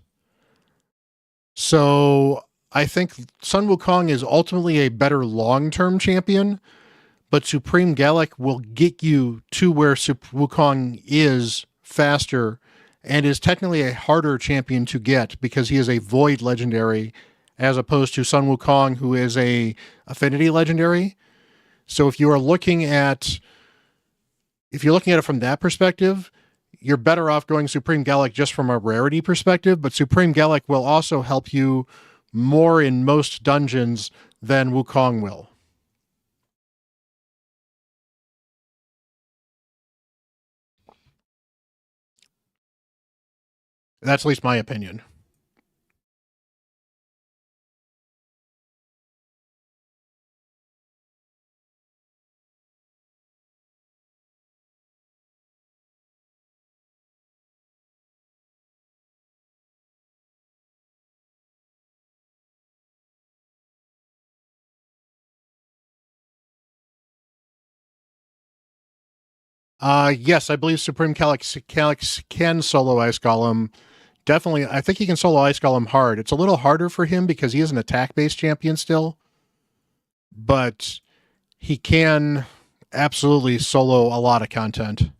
So I think Sun Wukong is ultimately a better long-term champion, but Supreme Gallic will get you to where Wukong is faster and is technically a harder champion to get because he is a void legendary as opposed to Sun Wukong, who is a affinity legendary. So if you're looking at it from that perspective, you're better off going Supreme Gallic just from a rarity perspective, but Supreme Gallic will also help you more in most dungeons than Wukong will. That's at least my opinion. Yes, I believe Supreme Calyx can solo Ice Golem. Definitely, I think he can solo Ice Golem hard. It's a little harder for him because he is an attack-based champion still, but he can absolutely solo a lot of content.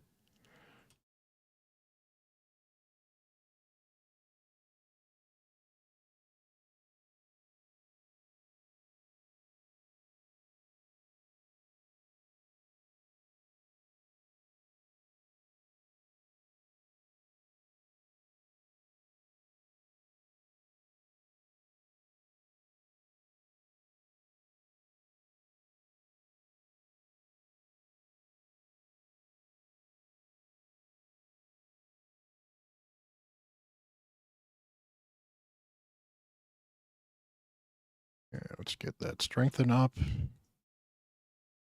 Yeah, let's get that strengthen up.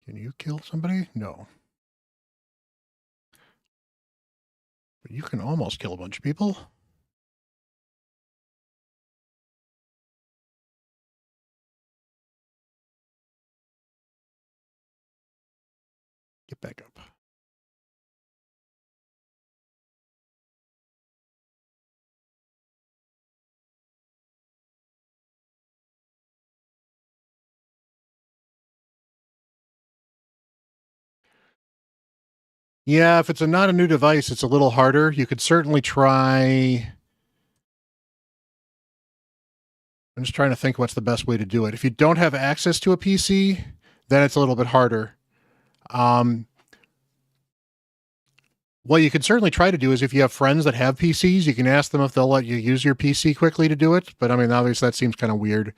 Can you kill somebody? No. But you can almost kill a bunch of people. Get back up. Yeah, if it's not a new device, it's a little harder. You could certainly try. I'm just trying to think what's the best way to do it. If you don't have access to a PC, then it's a little bit harder. What you could certainly try to do is if you have friends that have PCs, you can ask them if they'll let you use your PC quickly to do it. But I mean, obviously that seems kind of weird.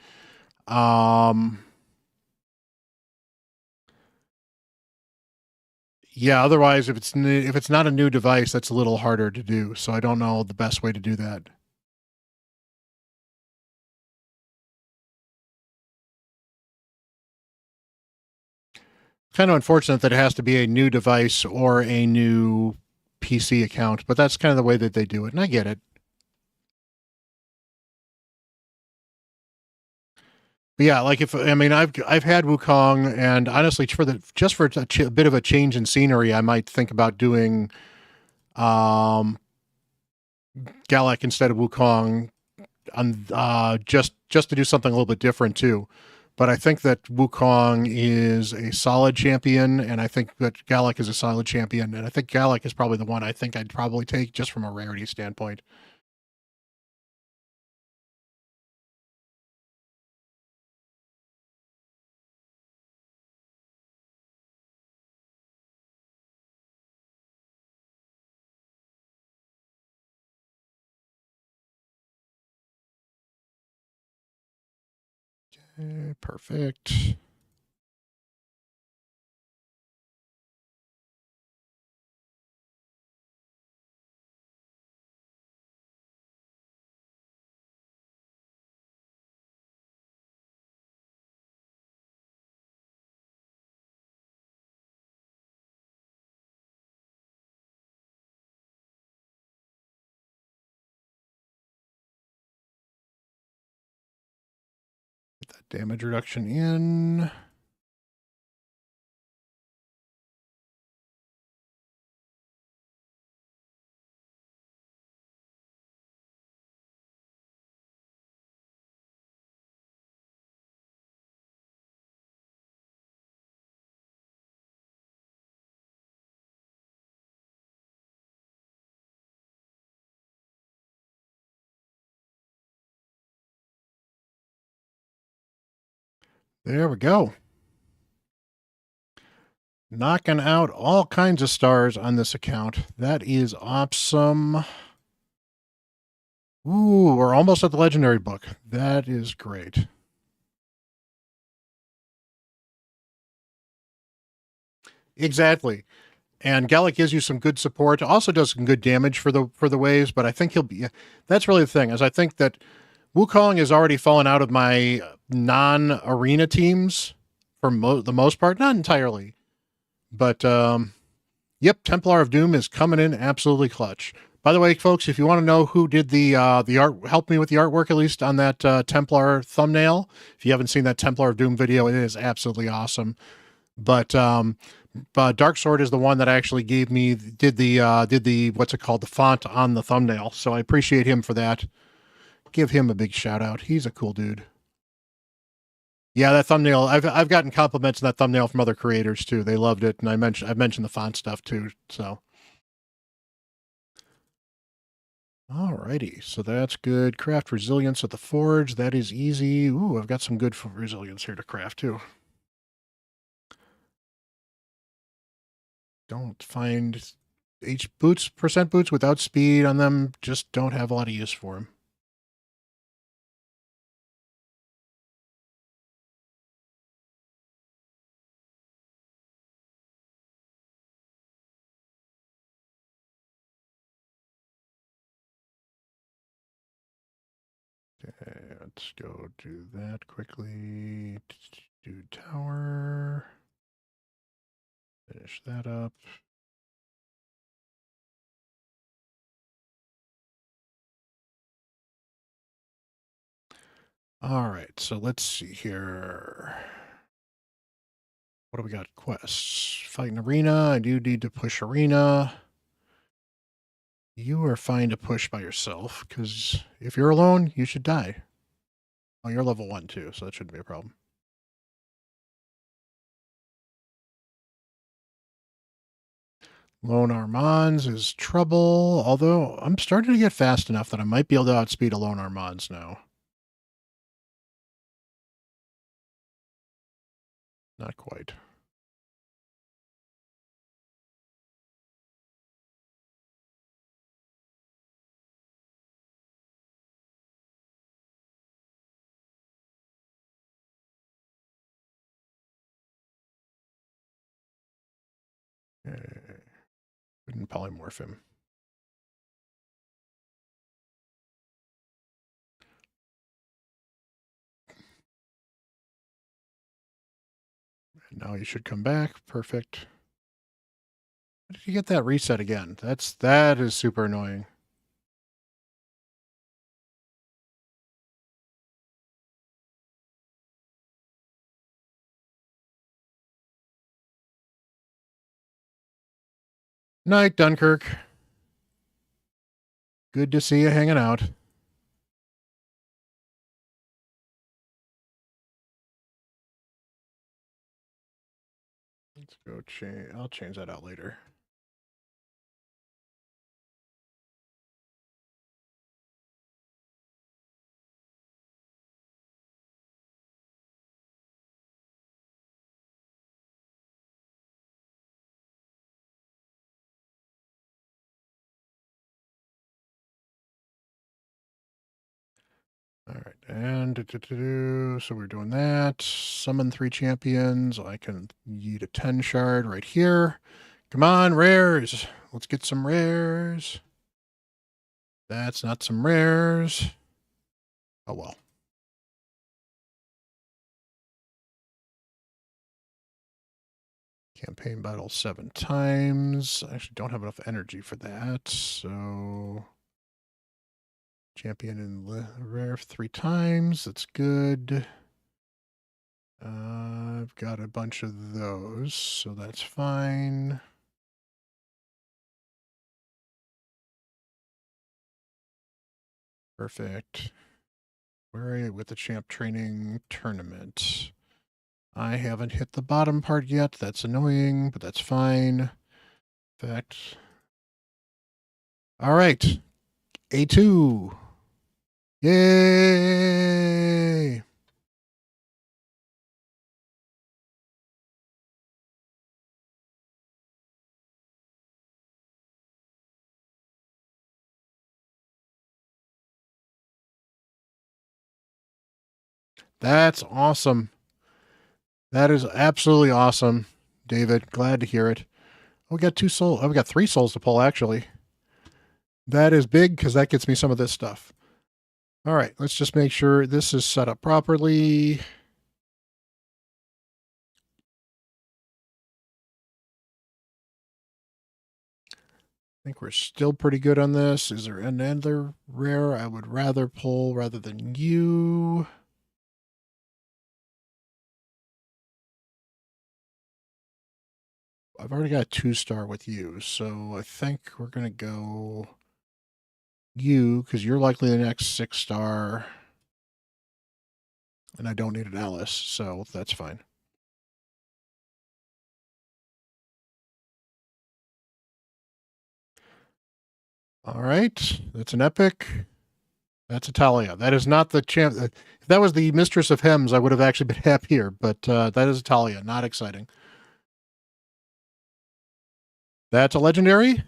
Yeah, otherwise if it's not a new device, that's a little harder to do. So I don't know the best way to do that. Kind of unfortunate that it has to be a new device or a new PC account, but that's kind of the way that they do it, and I get it. But yeah, like if I mean I've had Wukong, and honestly, for a bit of a change in scenery, I might think about doing Galak instead of Wukong, on just to do something a little bit different too. But I think that Wukong is a solid champion, and I think that Galak is a solid champion, and I think Galak is probably the one I think I'd probably take just from a rarity standpoint. Perfect. Damage reduction in. There we go. Knocking out all kinds of stars on this account. That is awesome. Ooh, we're almost at the legendary book. That is great. Exactly. And Gallic gives you some good support. Also does some good damage for the waves, but I think he'll be. That's really the thing, is I think that Wukong has already fallen out of my non-arena teams for the most part, not entirely, but yep, Templar of Doom is coming in absolutely clutch. By the way, folks, if you want to know who did the art, help me with the artwork at least on that Templar thumbnail. If you haven't seen that Templar of Doom video, it is absolutely awesome. But Dark Sword is the one that actually did the what's it called, the font on the thumbnail. So I appreciate him for that. Give him a big shout out. He's a cool dude. Yeah, that thumbnail. I've gotten compliments on that thumbnail from other creators too. They loved it, and I've mentioned the font stuff too. So, alrighty, so that's good. Craft resilience at the forge. That is easy. Ooh, I've got some good resilience here to craft too. Don't find percent boots without speed on them. Just don't have a lot of use for them. Okay, let's go do that quickly. Do tower. Finish that up. All right, so let's see here. What do we got? Quests. Fight an arena. I do need to push arena. You are fine to push by yourself, because if you're alone, you should die. Oh, you're level 1 too, so that shouldn't be a problem. Lone Armands is trouble, although I'm starting to get fast enough that I might be able to outspeed a Lone Armands now. Not quite. Couldn't polymorph him. And now he should come back. Perfect. How did you get that reset again? That is super annoying. Night, Dunkirk. Good to see you hanging out. Let's go change. I'll change that out later. All right, and so we're doing that. Summon 3 champions. I can yeet a 10 shard right here. Come on, rares. Let's get some rares. That's not some rares. Oh well. Campaign battle 7 times. I actually don't have enough energy for that, so champion in rare 3 times. That's good. I've got a bunch of those, so that's fine. Perfect. Where are you with the champ training tournament? I haven't hit the bottom part yet. That's annoying, but that's fine. In fact, all right. A2. Yay! That's awesome. That is absolutely awesome, David. Glad to hear it. Oh, we got 2 souls. Oh, we got 3 souls to pull, actually. That is big because that gets me some of this stuff. All right, let's just make sure this is set up properly. I think we're still pretty good on this. Is there another rare I would rather pull rather than you? I've already got a 2-star with you, so I think we're going to go you because you're likely the next 6-star. And I don't need an Alice, so that's fine. All right, that's an epic. That's Italia. That is not the champ. If that was the Mistress of Hems, I would have actually been happier, but that is Italia. Not exciting. That's a legendary.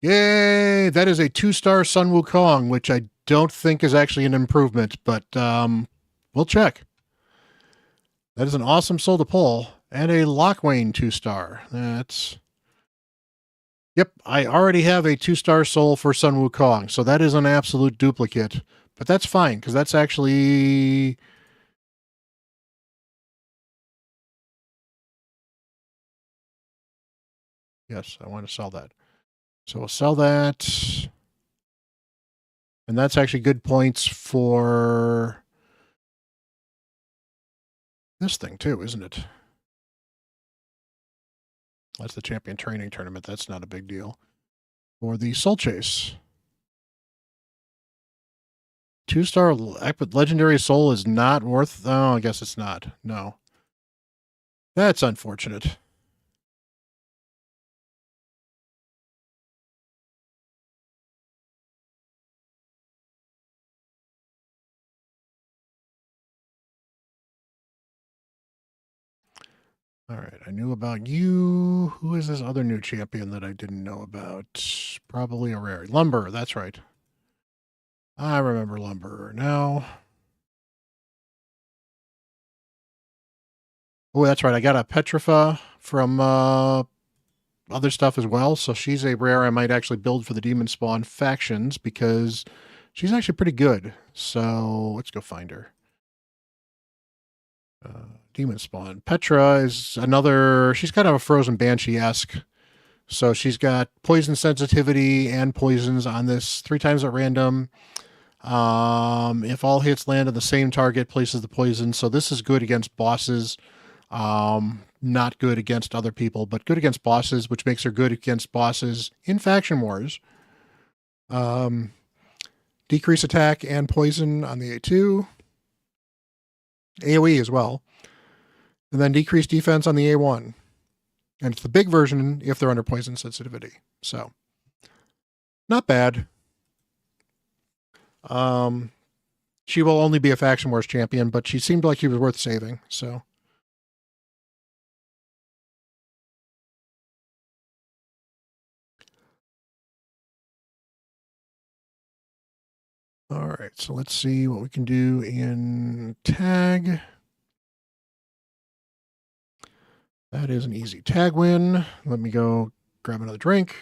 Yay! That is a 2-star Sun Wukong, which I don't think is actually an improvement, but we'll check. That is an awesome soul to pull. And a Lockwane 2-star. That's... Yep, I already have a 2-star soul for Sun Wukong, so that is an absolute duplicate. But that's fine, because that's actually... Yes, I want to sell that. So we'll sell that. And that's actually good points for this thing too, isn't it? That's the champion training tournament. That's not a big deal. For the Soul Chase. 2-star legendary soul is not worth... Oh, I guess it's not. No. That's unfortunate. All right, I knew about you. Who is this other new champion that I didn't know about? Probably a rare. Lumber, that's right. I remember Lumber now. Oh, that's right. I got a Petrifa from other stuff as well. So she's a rare I might actually build for the Demon Spawn factions because she's actually pretty good. So let's go find her. Demon Spawn. Petra is another... She's kind of a Frozen Banshee-esque. So she's got poison sensitivity and poisons on this 3 times at random. If all hits land on the same target, places the poison. So this is good against bosses. Not good against other people, but good against bosses, which makes her good against bosses in Faction Wars. Decrease attack and poison on the A2. AoE as well. And then decrease defense on the A1. And it's the big version if they're under poison sensitivity. So, not bad. She will only be a Faction Wars champion, but she seemed like she was worth saving, so... All right, so let's see what we can do in tag. That is an easy tag win. Let me go grab another drink.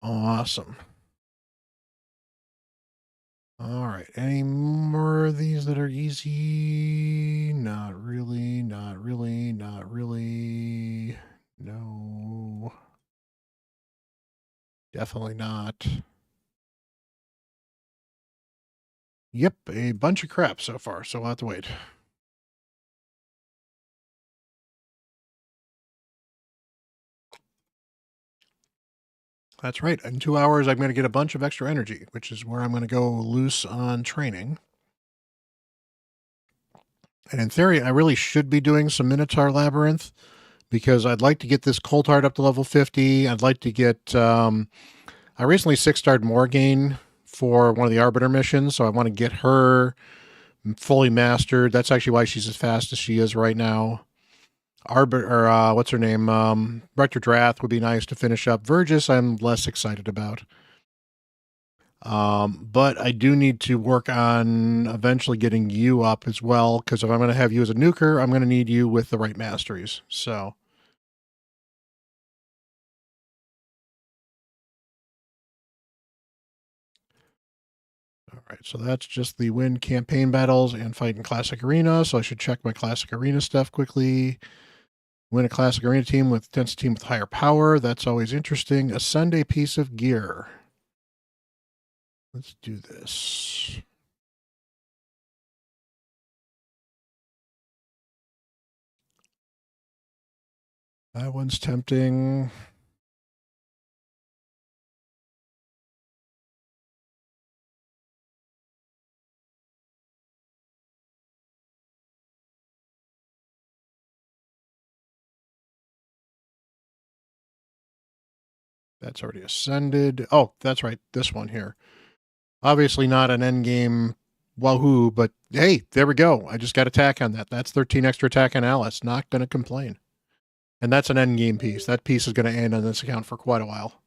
Awesome. All right. Any more of these that are easy? Not really. Not really. Not really. No. Definitely not. Yep, a bunch of crap so far, so we'll have to wait. That's right. In 2 hours, I'm going to get a bunch of extra energy, which is where I'm going to go loose on training. And in theory, I really should be doing some Minotaur Labyrinth because I'd like to get this Cold Heart up to level 50. I'd like to get... I recently 6-starred Morgaine for one of the Arbiter missions, so I want to get her fully mastered. That's actually why she's as fast as she is right now. What's her name? Rector Drath would be nice to finish up. Vergis, I'm less excited about. But I do need to work on eventually getting you up as well, because if I'm going to have you as a nuker, I'm going to need you with the right masteries. So... all right, so that's just the win campaign battles and fight in Classic Arena. So I should check my Classic Arena stuff quickly. Win a Classic Arena team with dense team with higher power. That's always interesting. Ascend a piece of gear. Let's do this. That one's tempting. That's already ascended. Oh, that's right. This one here. Obviously not an endgame wahoo, but hey, there we go. I just got attack on that. That's 13 extra attack on Alice. Not going to complain. And that's an endgame piece. That piece is going to end on this account for quite a while.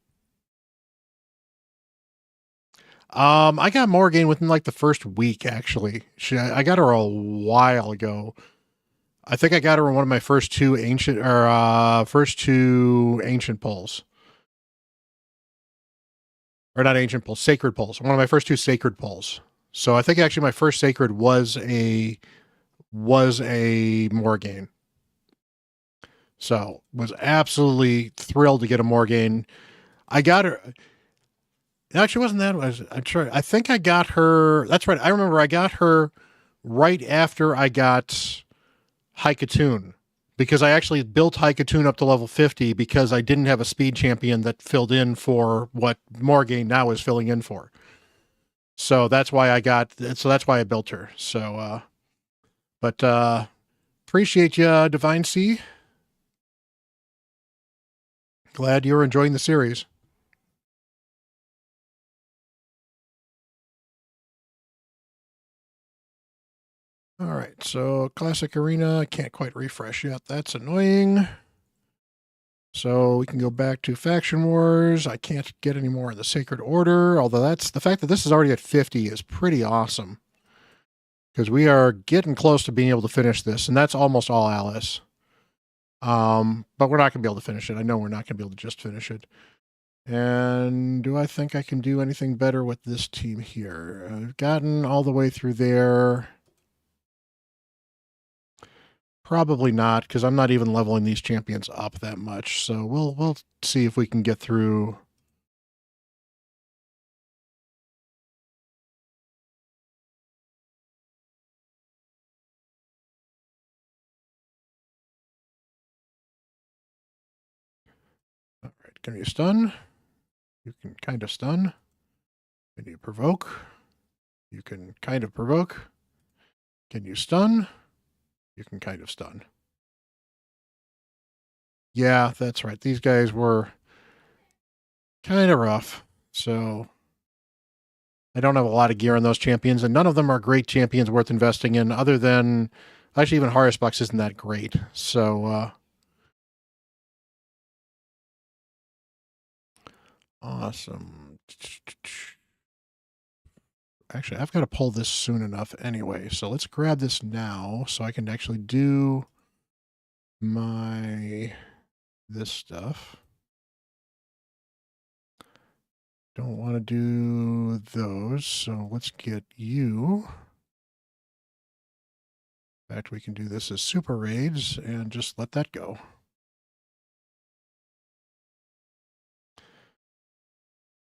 I got Morgaine within like the first week, actually. I got her a while ago. I think I got her in one of my first two ancient pulls. Or not ancient pulls, sacred pulls. One of my first two sacred pulls. So I think actually my first sacred was a Morgaine. So was absolutely thrilled to get a Morgaine. I got her. Actually, wasn't that? I'm sure. I think I got her. That's right. I remember I got her right after I got Haikatoon, because I actually built Haikatoon up to level 50 because I didn't have a speed champion that filled in for what Morgaine now is filling in for. So that's why I built her. So, but appreciate you, Divine C. Glad you're enjoying the series. All right, so Classic Arena, I can't quite refresh yet. That's annoying. So we can go back to Faction Wars. I can't get any more in the Sacred Order, although that's the fact that this is already at 50 is pretty awesome. Because we are getting close to being able to finish this, and that's almost all Alice. But we're not going to be able to finish it. I know we're not going to be able to just finish it. And do I think I can do anything better with this team here? I've gotten all the way through there. Probably not, because I'm not even leveling these champions up that much. So we'll see if we can get through. All right, can you stun? You can kind of stun. Can you provoke? You can kind of provoke. Can you stun? You can kind of stun. Yeah, that's right. These guys were kind of rough. So I don't have a lot of gear on those champions, and none of them are great champions worth investing in, other than actually even Horusbox isn't that great. So awesome. Actually, I've got to pull this soon enough anyway. So let's grab this now so I can actually do this stuff. Don't want to do those, so let's get you. In fact, we can do this as super raids and just let that go.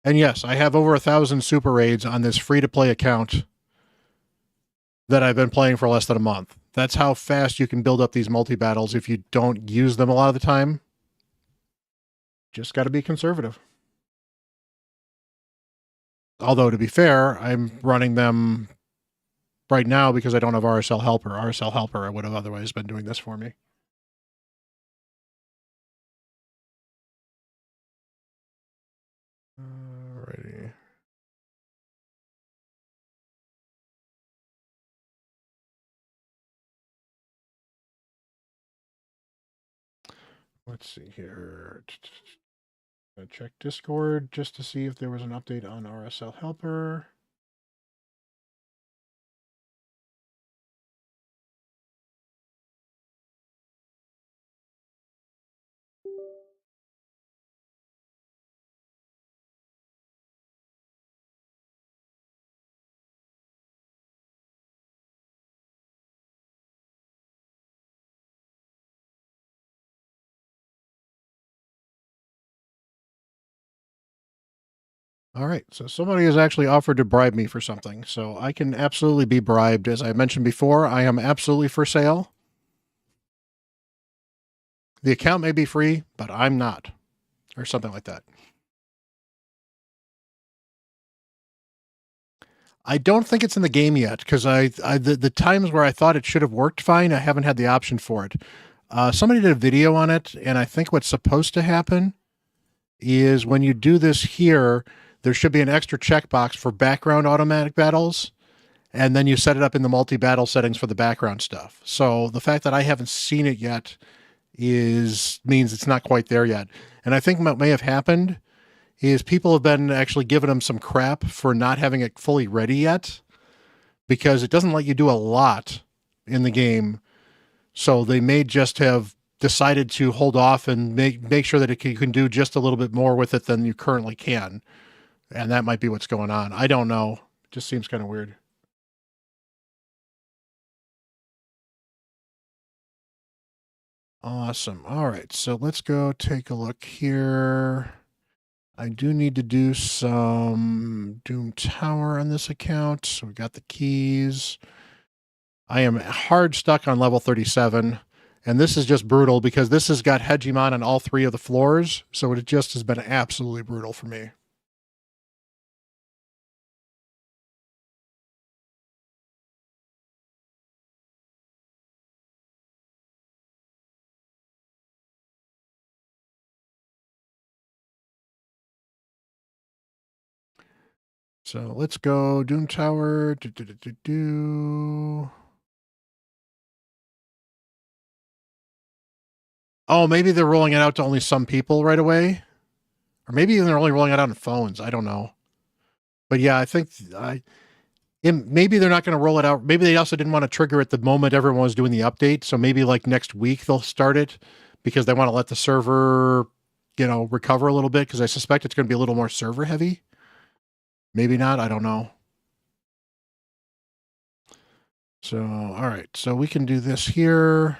And yes, I have over 1,000 super raids on this free-to-play account that I've been playing for less than a month. That's how fast you can build up these multi-battles if you don't use them a lot of the time. Just got to be conservative. Although, to be fair, I'm running them right now because I don't have RSL Helper. RSL Helper would have otherwise been doing this for me. Alrighty. Let's see here. Check Discord just to see if there was an update on RSL Helper. All right, so somebody has actually offered to bribe me for something, so I can absolutely be bribed. As I mentioned before, I am absolutely for sale. The account may be free, but I'm not, or something like that. I don't think it's in the game yet because the times where I thought it should have worked fine, I haven't had the option for it. Somebody did a video on it, and I think what's supposed to happen is when you do this here, there should be an extra checkbox for background automatic battles, and then you set it up in the multi-battle settings for the background stuff. So the fact that I haven't seen it yet means it's not quite there yet. And I think what may have happened is people have been actually giving them some crap for not having it fully ready yet, because it doesn't let you do a lot in the game. So they may just have decided to hold off and make sure that you can do just a little bit more with it than you currently can. And that might be what's going on. I don't know. It just seems kind of weird. Awesome. All right. So let's go take a look here. I do need to do some Doom Tower on this account. So we got the keys. I am hard stuck on level 37. And this is just brutal because this has got Hegemon on all 3 of the floors. So it just has been absolutely brutal for me. So let's go Doom Tower. Oh, maybe they're rolling it out to only some people right away. Or maybe they're only rolling it out on phones. I don't know. But yeah, I think maybe they're not going to roll it out. Maybe they also didn't want to trigger it the moment everyone was doing the update. So maybe like next week they'll start it because they want to let the server, recover a little bit, because I suspect it's going to be a little more server heavy. Maybe not. I don't know. So, all right. So we can do this here.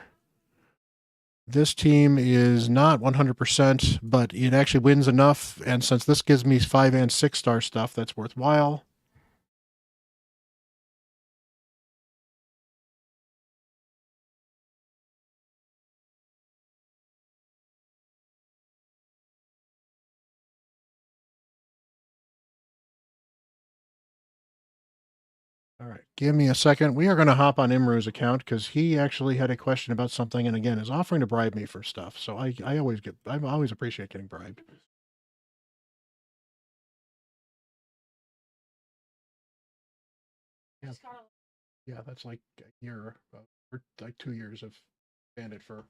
This team is not 100%, but it actually wins enough. And since this gives me 5 and 6 star stuff, that's worthwhile. All right, give me a second. We are going to hop on Imru's account because he actually had a question about something, and again is offering to bribe me for stuff. So I always appreciate getting bribed. Yeah, yeah, that's like a year, or like 2 years of bandit fur.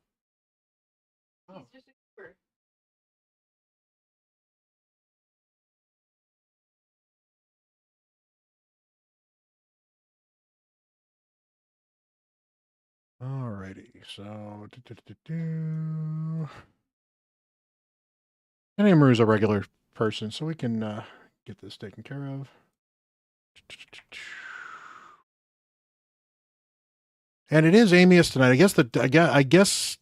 Oh, alrighty. So, and Imru's a regular person, so we can get this taken care of. And it is Amius tonight. I guess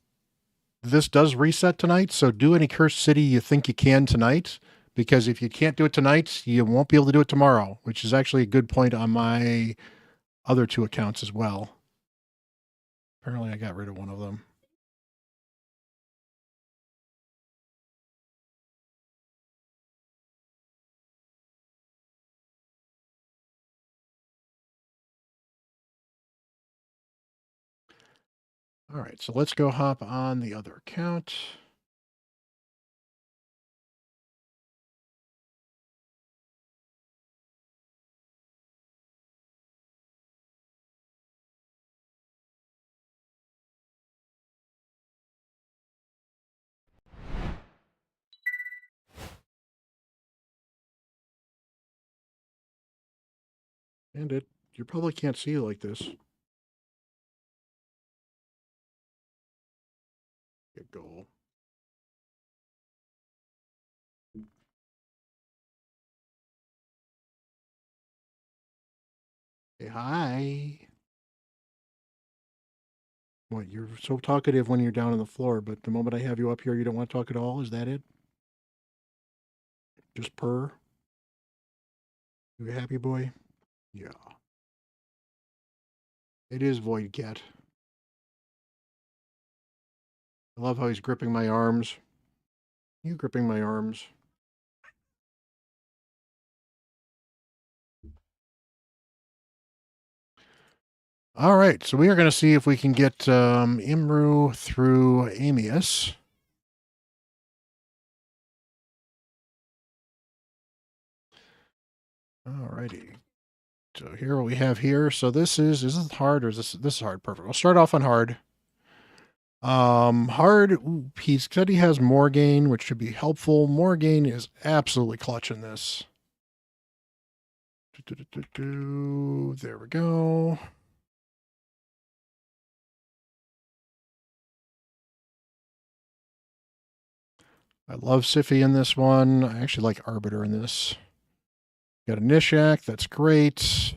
this does reset tonight. So do any Cursed City you think you can tonight, because if you can't do it tonight, you won't be able to do it tomorrow, which is actually a good point on my other 2 accounts as well. Apparently, I got rid of one of them. All right, so let's go hop on the other account. And you probably can't see it like this. Good goal. Hey, hi. What, you're so talkative when you're down on the floor, but the moment I have you up here, you don't want to talk at all? Is that it? Just purr? You a happy boy? Yeah. It is Void Cat. I love how he's gripping my arms. You gripping my arms. All right, so we are going to see if we can get Imru through Amius. All righty. So here what we have here. So is this hard or is this is hard? Perfect. We'll start off on hard. Hard, ooh, he said he has Morgaine, which should be helpful. Morgaine is absolutely clutching this. There we go. I love Sify in this one. I actually like Arbiter in this. Got a Nishak, that's great.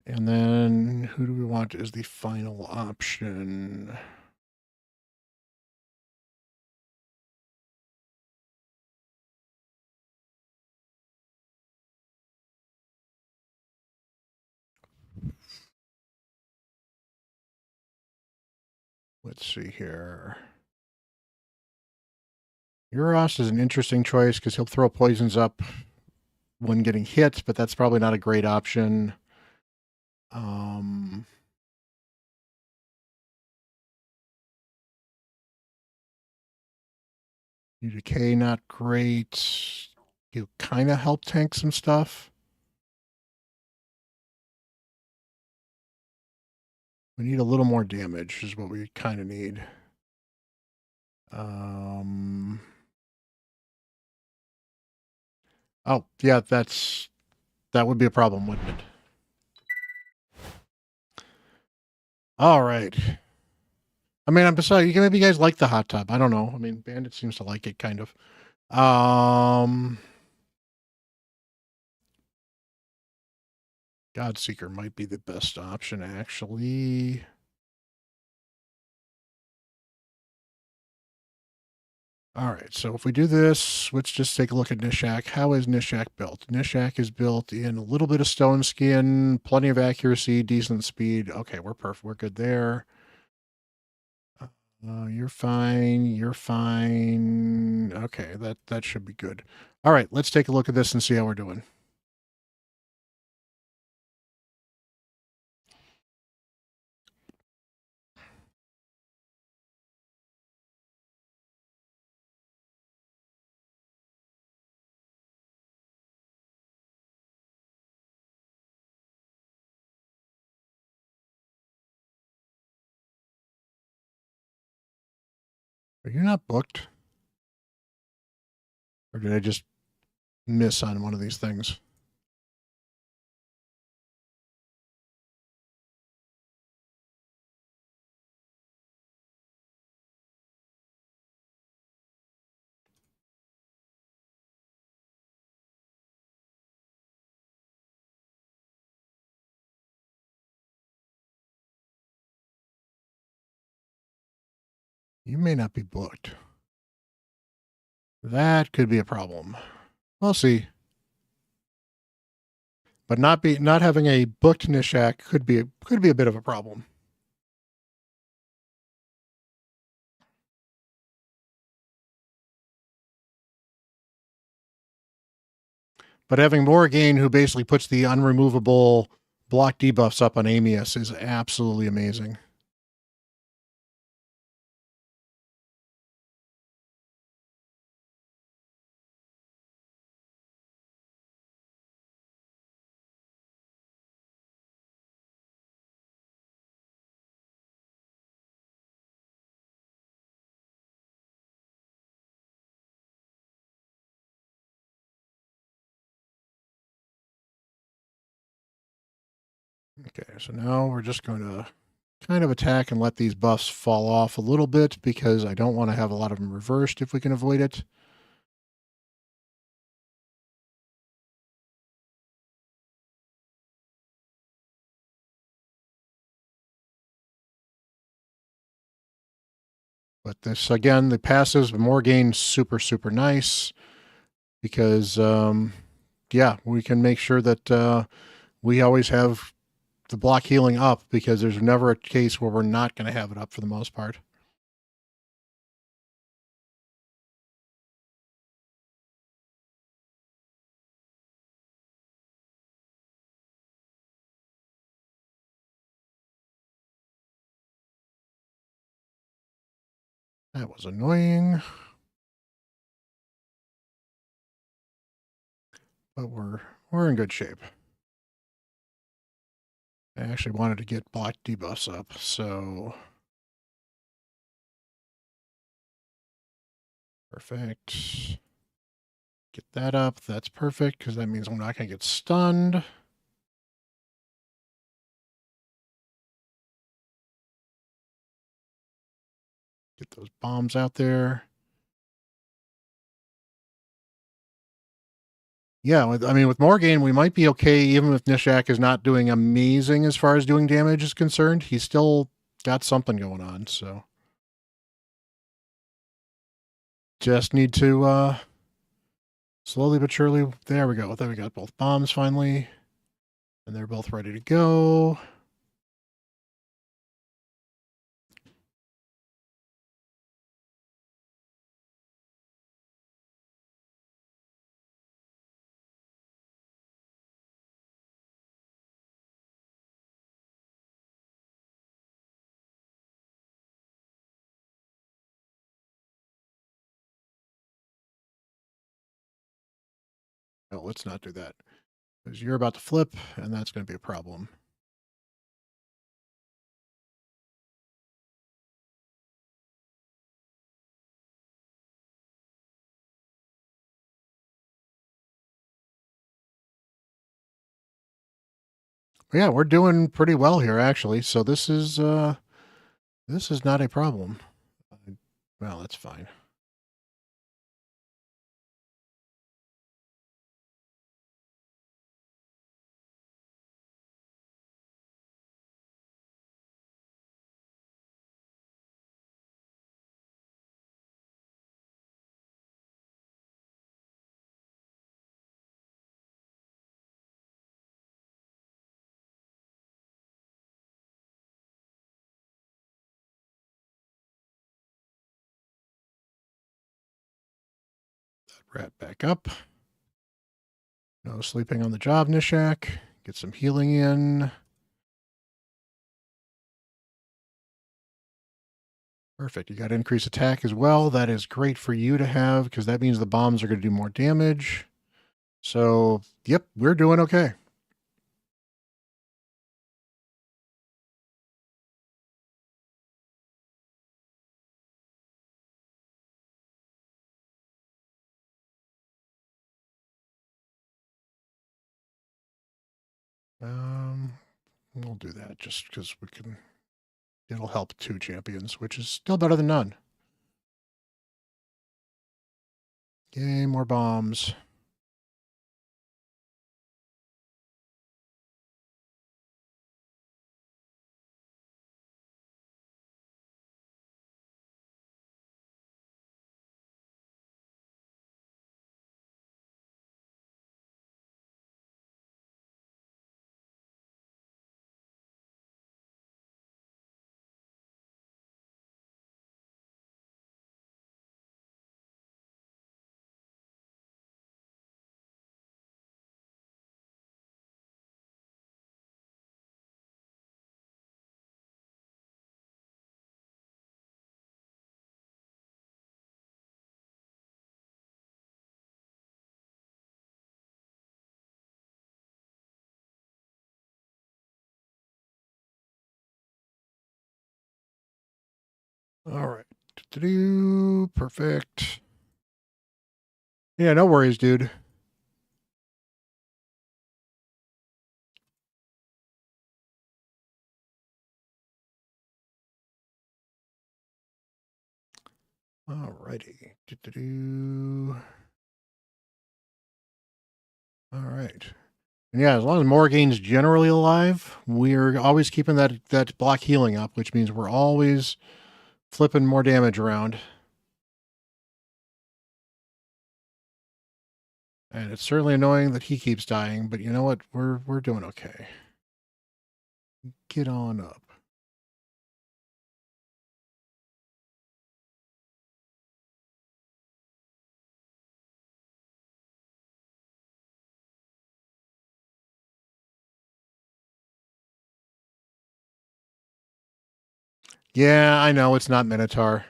And then who do we want as the final option? Let's see here. Euros is an interesting choice because he'll throw poisons up when getting hit, but that's probably not a great option. Decay, not great. You kind of help tank some stuff. We need a little more damage is what we kind of need. Oh, yeah, that would be a problem, wouldn't it? All right. I mean, I'm sorry, maybe you guys like the hot tub. I don't know. I mean, Bandit seems to like it, kind of. Godseeker might be the best option, actually. All right, so if we do this, let's just take a look at Nishak. How is Nishak built? Nishak is built in a little bit of stone skin, plenty of accuracy, decent speed. Okay, we're perfect. We're good there. You're fine. You're fine. Okay, that should be good. All right, let's take a look at this and see how we're doing. Are you not booked? Or did I just miss on one of these things? You may not be booked. That could be a problem. We'll see. But not having a booked Nishak could be a bit of a problem. But having Morrigan, who basically puts the unremovable block debuffs up on Amius, is absolutely amazing. Okay, so now we're just going to kind of attack and let these buffs fall off a little bit because I don't want to have a lot of them reversed if we can avoid it. But this, again, the passives, Morrigan, super, super nice because, yeah, we can make sure that we always have the block healing up because there's never a case where we're not going to have it up for the most part. That was annoying. But we're in good shape. I actually wanted to get block debuffs up, so perfect. Get that up. That's perfect because that means I'm not going to get stunned. Get those bombs out there. Yeah, I mean, with Morrigan, we might be okay even if Nishak is not doing amazing as far as doing damage is concerned. He's still got something going on, so. Just need to slowly but surely. There we go. There we got both bombs finally. And they're both ready to go. No, let's not do that. Because you're about to flip, and that's going to be a problem. But yeah, we're doing pretty well here, actually. So this is not a problem. Well, that's fine. Rat back up. No sleeping on the job, Nishak. Get some healing in. Perfect. You got increased attack as well. That is great for you to have because that means the bombs are going to do more damage. So, yep, we're doing okay. We'll do that just because we can. It'll help 2 champions, which is still better than none. Yay, more bombs. All right. Perfect. Yeah, no worries, dude. Alrighty. All right. And yeah, as long as Morrigane's generally alive, we're always keeping that block healing up, which means we're always flipping more damage around. And it's certainly annoying that he keeps dying, but you know what? We're doing okay. Get on up. Yeah, I know it's not Minotaur.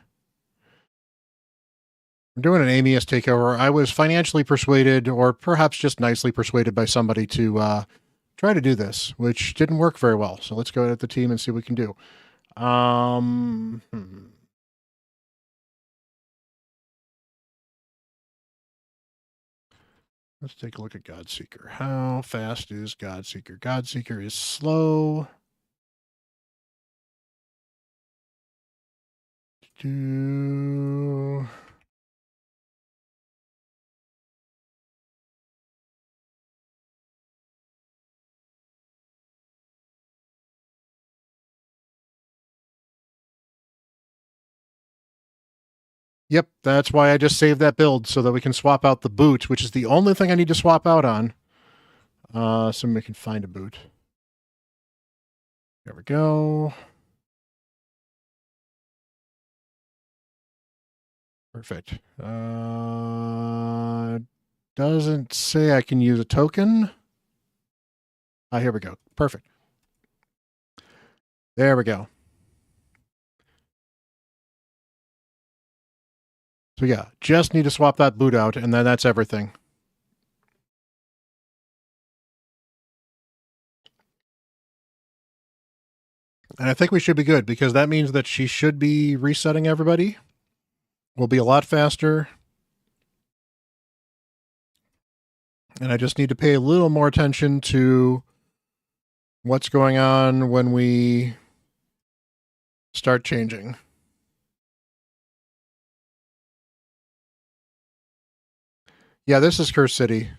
We're doing an Amius takeover. I was financially persuaded, or perhaps just nicely persuaded by somebody to try to do this, which didn't work very well. So let's go at the team and see what we can do. Let's take a look at Godseeker. How fast is Godseeker? Godseeker is slow. Yep, that's why I just saved that build so that we can swap out the boot, which is the only thing I need to swap out on. So we can find a boot. There we go. Perfect. Doesn't say I can use a token. Here we go. Perfect. There we go. So yeah, just need to swap that boot out, and then that's everything. And I think we should be good, because that means that she should be resetting everybody. We'll be a lot faster. And I just need to pay a little more attention to what's going on when we start changing. Yeah, this is Curse City.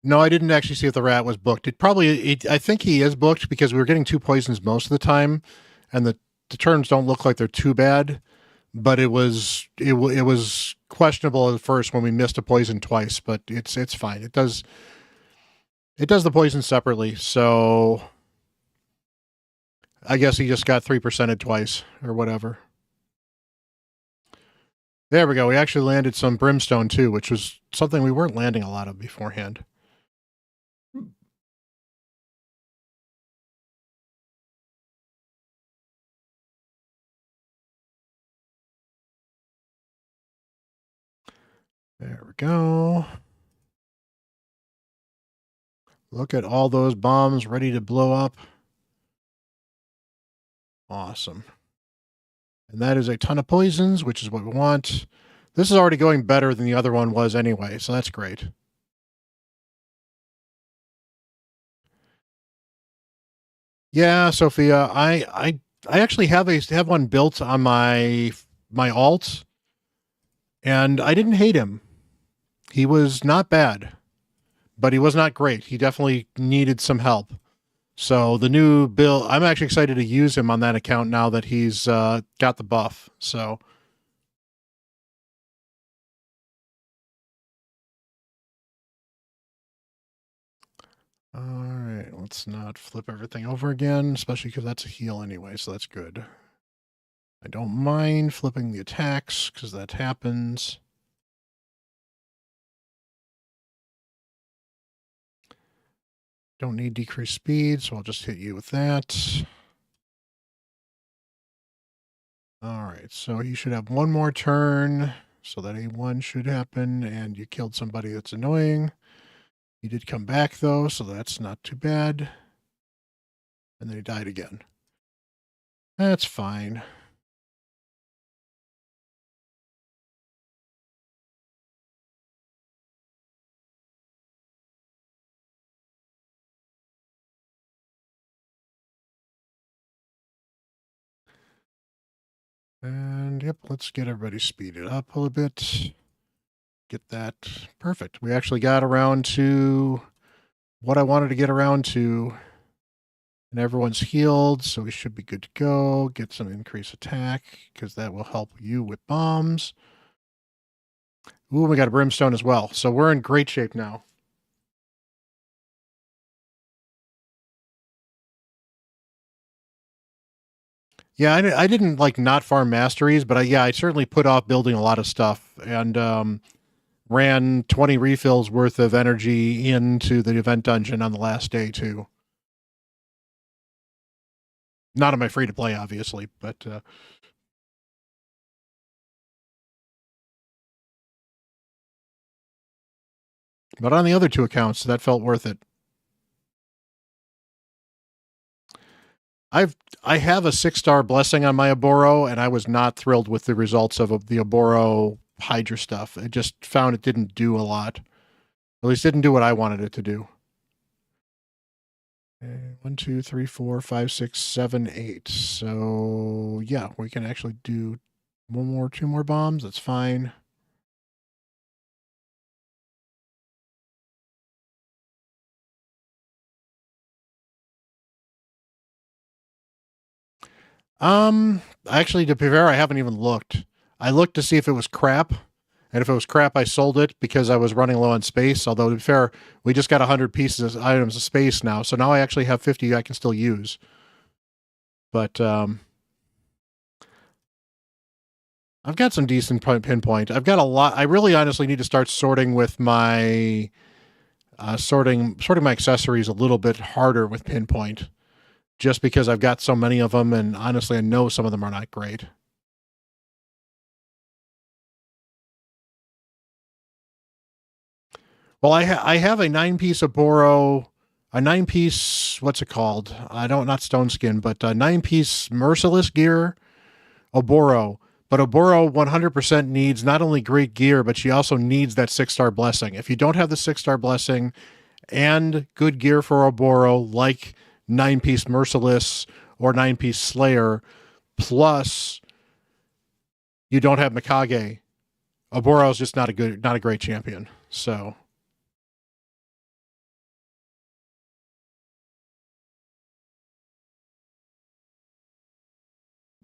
No, I didn't actually see if the rat was booked. I think he is booked because we were getting 2 poisons most of the time, and the turns don't look like they're too bad. But it was questionable at first when we missed a poison twice, but it's fine. It does the poison separately, so I guess he just got 3%ed twice or whatever. There we go. We actually landed some brimstone too, which was something we weren't landing a lot of beforehand. There we go. Look at all those bombs ready to blow up. Awesome. And that is a ton of poisons, which is what we want. This is already going better than the other one was anyway, so that's great. Yeah, Sophia, I actually have one built on my alt, and I didn't hate him. He was not bad, but he was not great. He definitely needed some help. So the new build, I'm actually excited to use him on that account now that he's got the buff. So all right, let's not flip everything over again, especially because that's a heal anyway, so that's good. I don't mind flipping the attacks because that happens. Don't need decreased speed, so I'll just hit you with that. All right, so you should have one more turn, so that A1 should happen, and you killed somebody that's annoying. He did come back, though, so that's not too bad. And then he died again. That's fine. And, yep, let's get everybody speeded up a little bit. Get that. Perfect. We actually got around to what I wanted to get around to. And everyone's healed, so we should be good to go. Get some increased attack, because that will help you with bombs. Ooh, we got a brimstone as well. So we're in great shape now. Yeah, I didn't like not farm masteries, but I certainly put off building a lot of stuff and ran 20 refills worth of energy into the event dungeon on the last day too. Not on my free to play, obviously, but on the other two accounts, that felt worth it. I have a 6-star blessing on my Oboro, and I was not thrilled with the results of the Oboro Hydra stuff. I just found it didn't do a lot. At least didn't do what I wanted it to do. 1, 2, 3, 4, 5, 6, 7, 8. So yeah, we can actually do 2 more bombs. That's fine. Actually, to be fair, I haven't even looked. I looked to see if it was crap, and if it was crap, I sold it because I was running low on space. Although, to be fair, we just got 100 pieces of items of space now, so now I actually have 50 I can still use. But I've got some decent pinpoint. I've got a lot. I really honestly need to start sorting with my sorting my accessories a little bit harder with pinpoint, just because I've got so many of them, and honestly, I know some of them are not great. Well, I have a 9-piece Oboro, a 9-piece, what's it called? I don't, not stone skin, but a 9-piece merciless gear Oboro. But Oboro 100% needs not only great gear, but she also needs that 6-star blessing. If you don't have the 6-star blessing and good gear for Oboro, like 9-piece merciless or 9-piece slayer, plus you don't have Mikage, Oboro is just not a great champion. So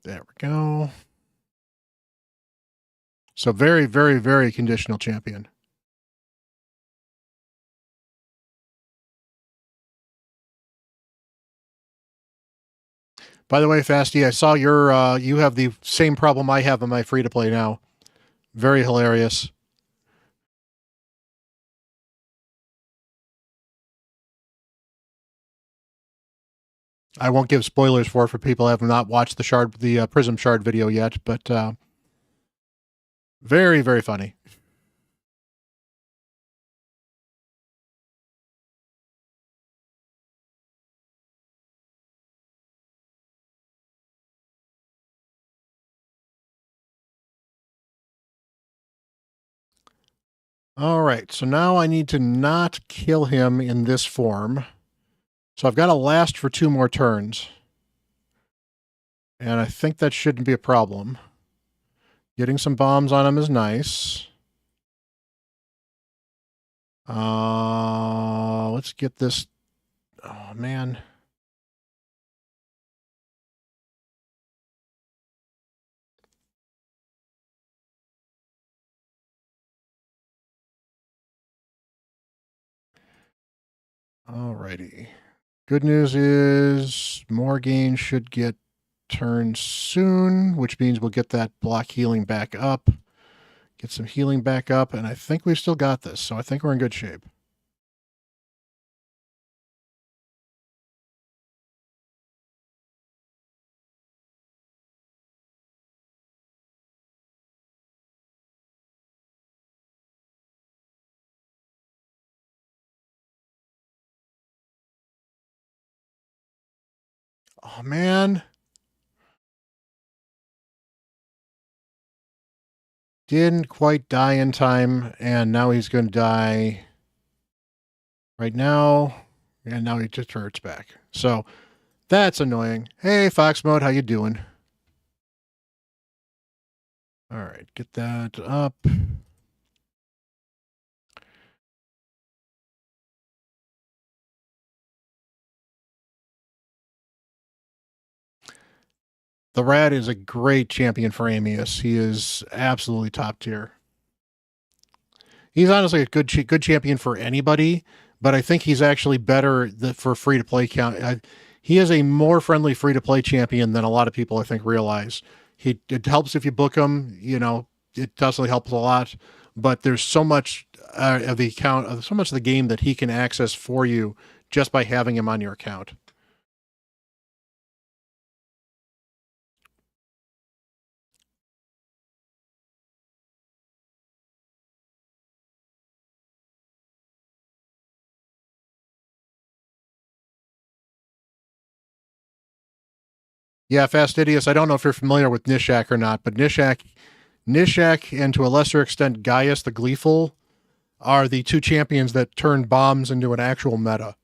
there we go. So very, very, very conditional champion. By the way, Fasty, I saw you have the same problem I have on my free to play now. Very hilarious. I won't give spoilers for people who have not watched the Prism Shard video yet, but very, very funny. All right, so now I need to not kill him in this form. So I've got to last for 2 more turns. And I think that shouldn't be a problem. Getting some bombs on him is nice. Let's get this. Oh, man. Alrighty. Good news is Morgaine should get turned soon, which means we'll get that block healing back up. Get some healing back up, and I think we've still got this, so I think we're in good shape. Oh, man. Didn't quite die in time, and now he's going to die right now, and now he just hurts back. So that's annoying. Hey, Fox Mode, how you doing? All right, get that up. The Rat is a great champion for Amius. He is absolutely top tier. He's honestly a good champion for anybody, but I think he's actually better for free to play count. He is a more friendly free to play champion than a lot of people I think realize. It helps if you book him. You know, it definitely helps a lot. But there's so much of the account, so much of the game that he can access for you just by having him on your account. Yeah, Fastidious. I don't know if you're familiar with Nishak or not, but Nishak, and to a lesser extent Gaius the Gleeful are the two champions that turn bombs into an actual meta.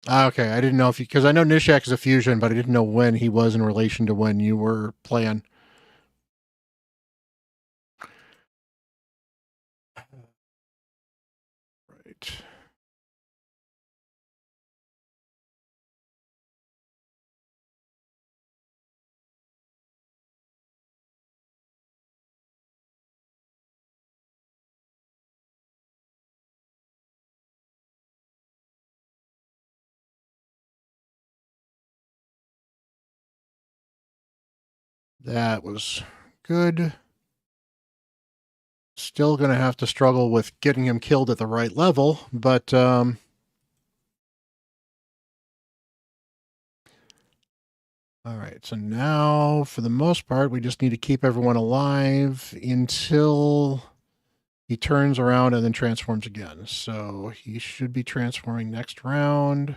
Okay, I didn't know if because I know Nishak is a fusion, but I didn't know when he was in relation to when you were playing. Right. That was good. Still going to have to struggle with getting him killed at the right level, but all right. So now, for the most part, we just need to keep everyone alive until he turns around and then transforms again. So he should be transforming next round.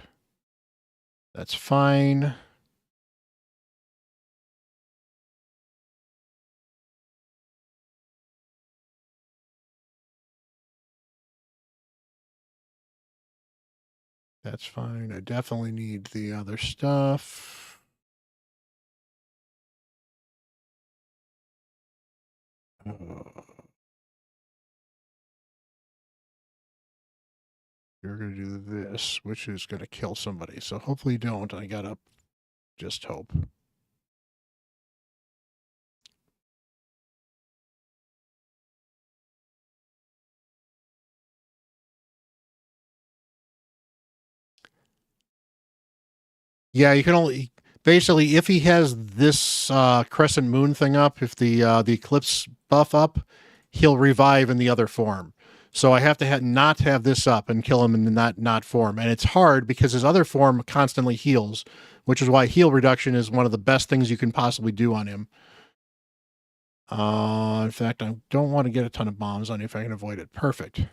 That's fine. That's fine. I definitely need the other stuff. You're going to do this, which is going to kill somebody. So hopefully you don't. I got to just hope. Yeah, you can only basically if he has this crescent moon thing up, if the eclipse buff up, he'll revive in the other form. So I have to not have this up and kill him in the not form, and it's hard because his other form constantly heals, which is why heal reduction is one of the best things you can possibly do on him. In fact, I don't want to get a ton of bombs on you if I can avoid it. Perfect.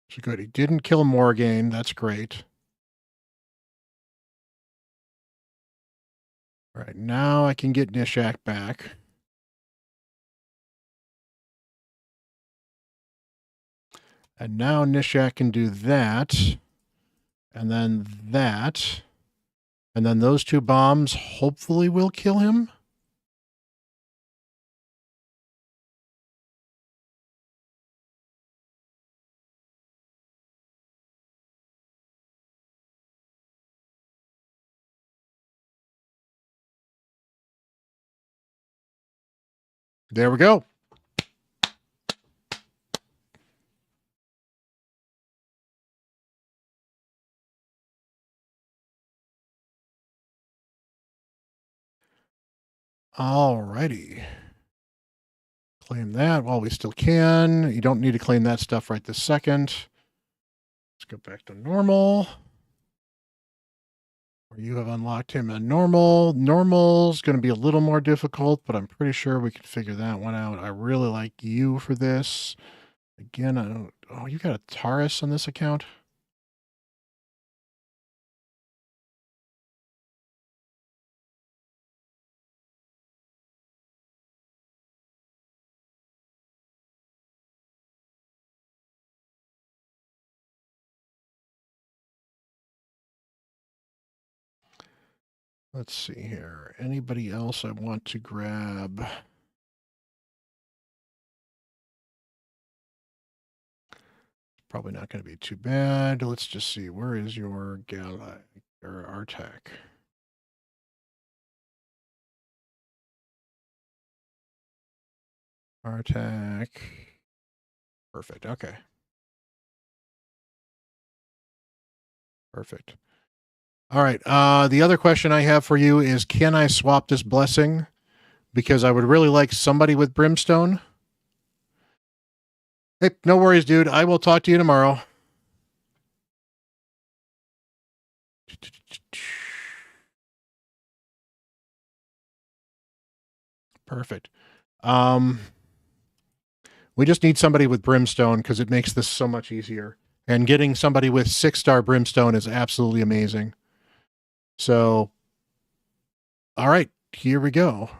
So good. He didn't kill Morgaine. That's great. All right, now I can get Nishak back. And now Nishak can do that. And then that. And then those two bombs hopefully will kill him. There we go. Alrighty. Claim that while we still can. You don't need to claim that stuff right this second. Let's go back to normal. You have unlocked him at normal. Normal's going to be a little more difficult, but I'm pretty sure we can figure that one out. I really like you for this. Again, I don't... Oh, you got a Taurus on this account? Let's see here. Anybody else I want to grab? Probably not going to be too bad. Let's just see. Where is your Gala or Artak? Artak. Perfect. Okay. Perfect. All right. The other question I have for you is, can I swap this blessing? Because I would really like somebody with brimstone. Hey, no worries, dude. I will talk to you tomorrow. Perfect. We just need somebody with brimstone because it makes this so much easier. And getting somebody with 6-star brimstone is absolutely amazing. So, all right, here we go.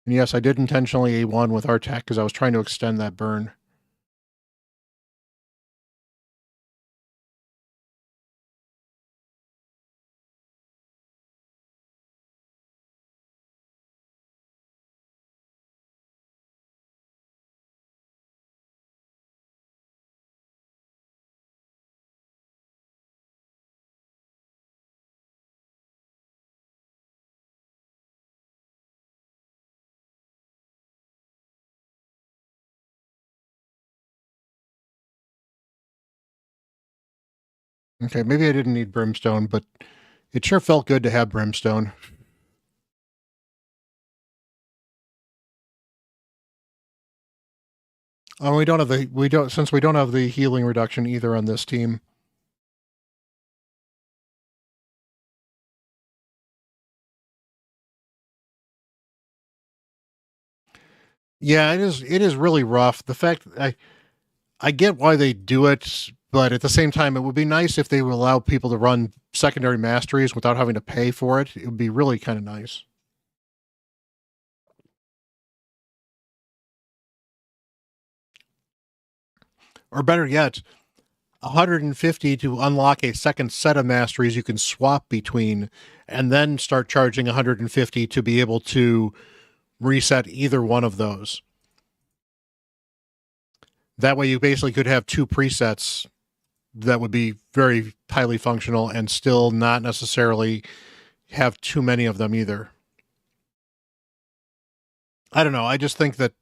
And yes, I did intentionally A1 with Artak because I was trying to extend that burn. Okay, maybe I didn't need brimstone, but it sure felt good to have brimstone. Oh, since we don't have the healing reduction either on this team. Yeah, it is really rough. The fact I get why they do it, but at the same time, it would be nice if they would allow people to run secondary masteries without having to pay for it. It would be really kind of nice. Or better yet, 150 to unlock a second set of masteries you can swap between, and then start charging 150 to be able to reset either one of those. That way you basically could have 2 presets that would be very highly functional and still not necessarily have too many of them either. I don't know. I just think that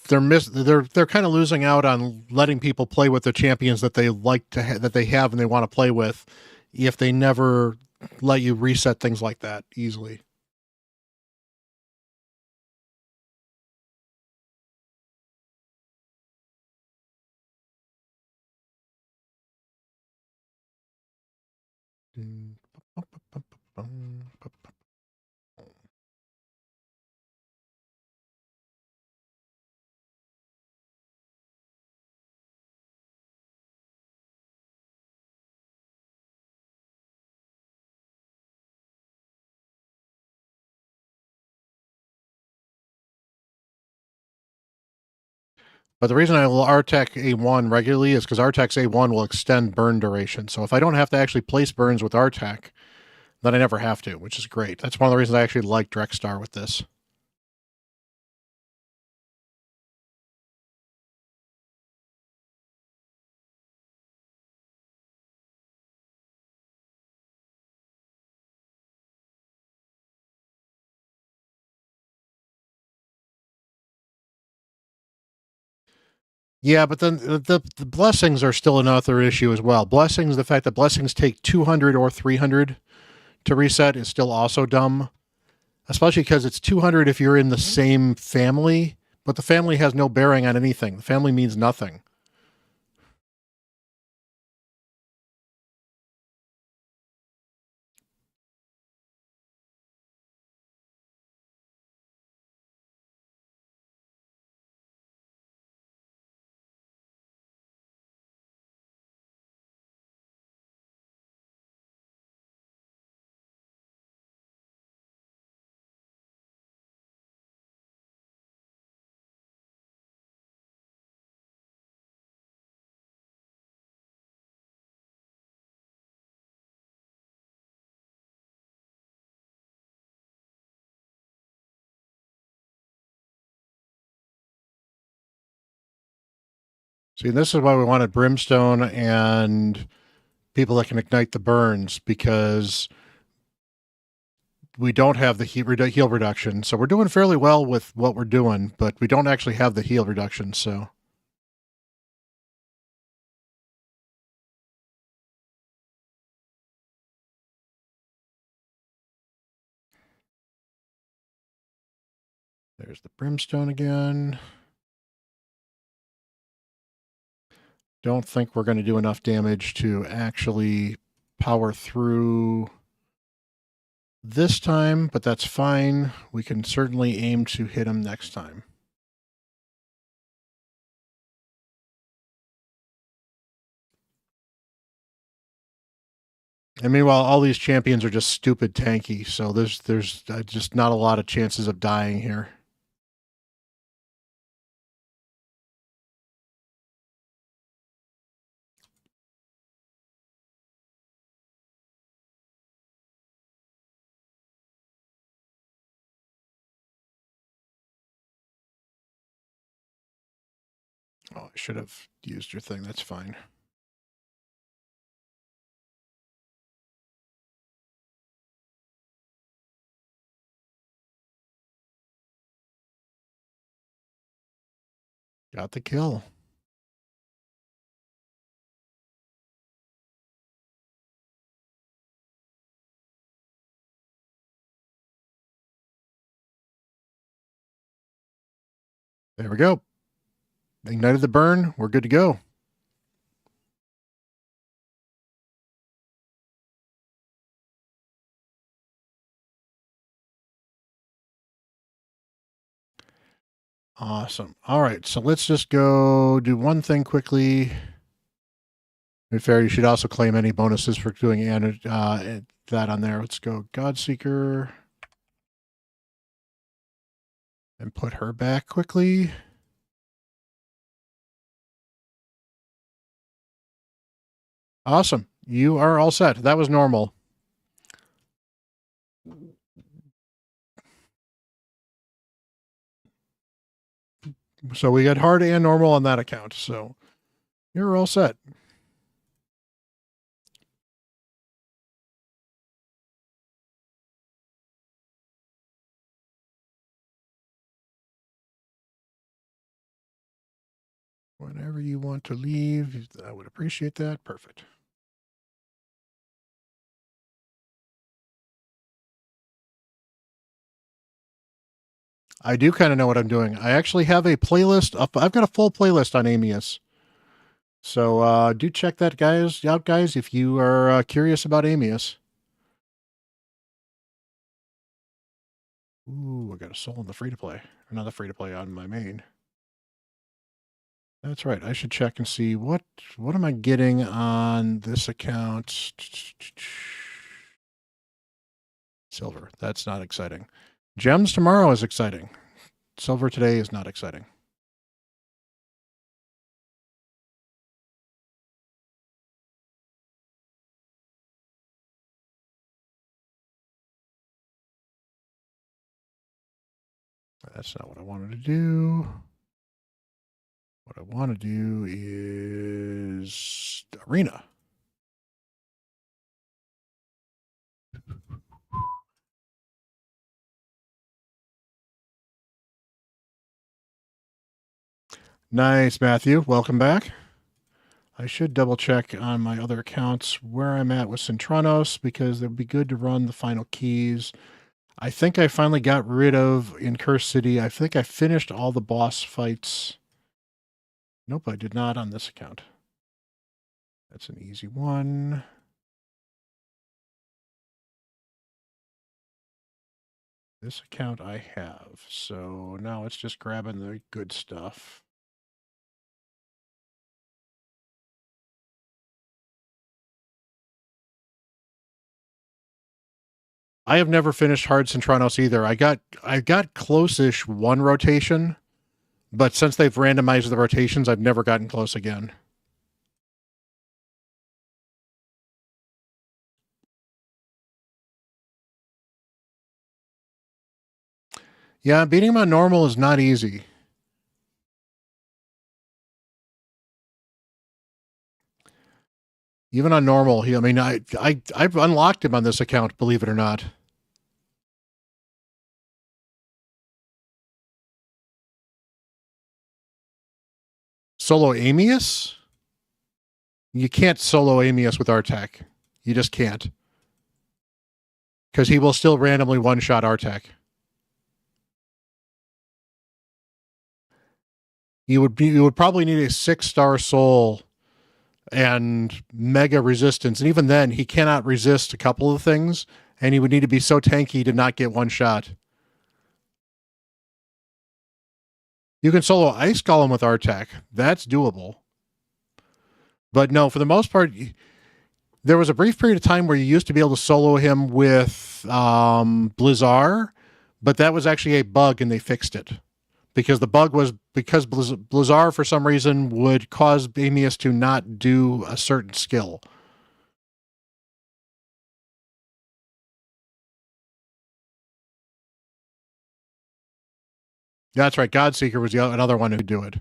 they're kind of losing out on letting people play with the champions that they like to that they have and they want to play with, if they never let you reset things like that easily. But the reason I will Artec A1 regularly is because Artec's A1 will extend burn duration. So if I don't have to actually place burns with Artec, Then I never have to, which is great. That's one of the reasons I actually like Drexstar with this. Yeah, but then the blessings are still another issue as well. Blessings, the fact that blessings take 200 or 300 to reset is still also dumb, especially because it's 200 if you're in the same family, but the family has no bearing on anything. The family means nothing. See, this is why we wanted Brimstone and people that can ignite the burns, because we don't have the heal reduction. So we're doing fairly well with what we're doing, but we don't actually have the heal reduction, so... There's the Brimstone again. Don't think we're going to do enough damage to actually power through this time, but that's fine. We can certainly aim to hit him next time. And meanwhile, all these champions are just stupid tanky, so there's just not a lot of chances of dying here. Oh, I should have used your thing. That's fine. Got the kill. There we go. Ignited the burn. We're good to go. Awesome. All right, so let's just go do one thing quickly. To be fair, you should also claim any bonuses for doing that on there. Let's go Godseeker and put her back quickly. Awesome. You are all set. That was normal. So we got hard and normal on that account. So you're all set. Whenever you want to leave, I would appreciate that. Perfect. I do kind of know what I'm doing. I actually have a playlist up. I've got a full playlist on Amius. So do check that out, guys, if you are curious about Amius. Ooh, I got a soul in the free-to-play. Another free-to-play on my main. That's right. I should check and see what am I getting on this account. Silver. That's not exciting. Gems tomorrow is exciting. Silver today is not exciting. That's not what I wanted to do. What I want to do is arena. Nice, Matthew. Welcome back. I should double check on my other accounts where I'm at with Centranos because it would be good to run the final keys. I think I finally got rid of in Curse City. I think I finished all the boss fights. Nope, I did not on this account. That's an easy one. This account I have. So now it's just grabbing the good stuff. I have never finished Hard Centranos either. I got close-ish one rotation, but since they've randomized the rotations, I've never gotten close again. Yeah, beating him on normal is not easy. Even on normal, I've unlocked him on this account, believe it or not. Solo Amius? You can't solo Amius with Artec. You just can't. Because he will still randomly one-shot Artec. You would probably need a 6-star soul and mega resistance. And even then, he cannot resist a couple of things, and he would need to be so tanky to not get one shot. You can solo Ice Golem with Artec. That's doable. But no, for the most part, there was a brief period of time where you used to be able to solo him with Blizzar, but that was actually a bug, and they fixed it. Because the bug was because Blizzar, for some reason, would cause Amius to not do a certain skill. That's right. Godseeker was another one who could do it.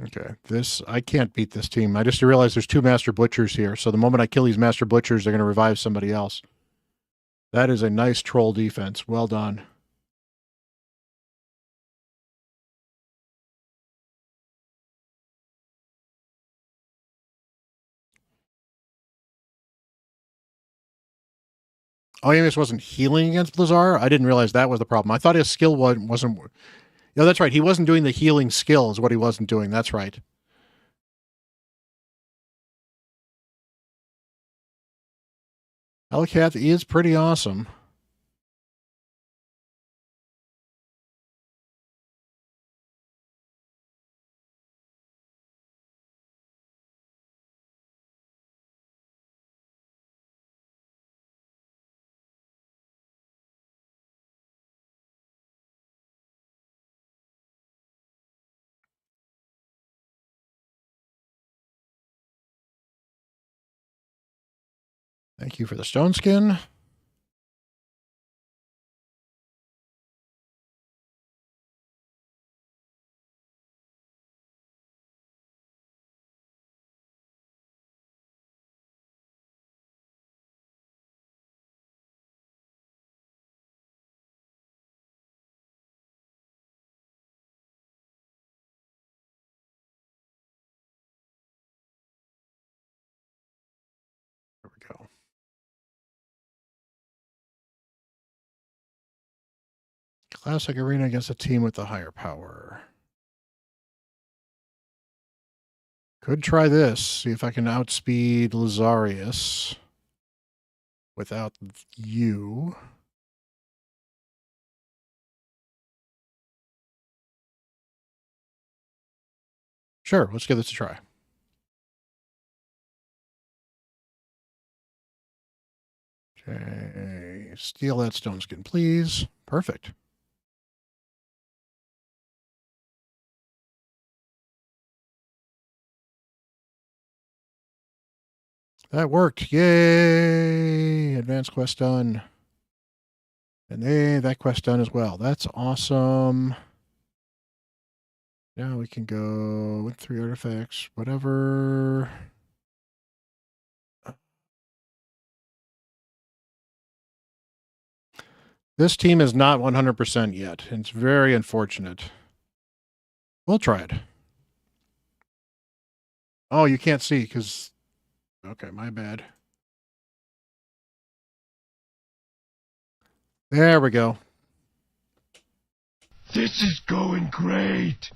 Okay, I can't beat this team. I just realized there's 2 Master Butchers here, so the moment I kill these Master Butchers, they're going to revive somebody else. That is a nice troll defense. Well done. Oh, Amius wasn't healing against Blizzar? I didn't realize that was the problem. I thought his skill wasn't... No, that's right. He wasn't doing the healing skill is what he wasn't doing. That's right. Hellcat is pretty awesome. Thank you for the stone skin. There we go. Classic arena against a team with the higher power. Could try this. See if I can outspeed Lazarius without you. Sure, let's give this a try. Okay, steal that stone skin, please. Perfect. That worked. Yay! Advanced quest done. And hey, that quest done as well. That's awesome. Now we can go with 3 artifacts, whatever. This team is not 100% yet. It's very unfortunate. We'll try it. Oh, you can't see because... Okay, my bad. There we go. This is going great.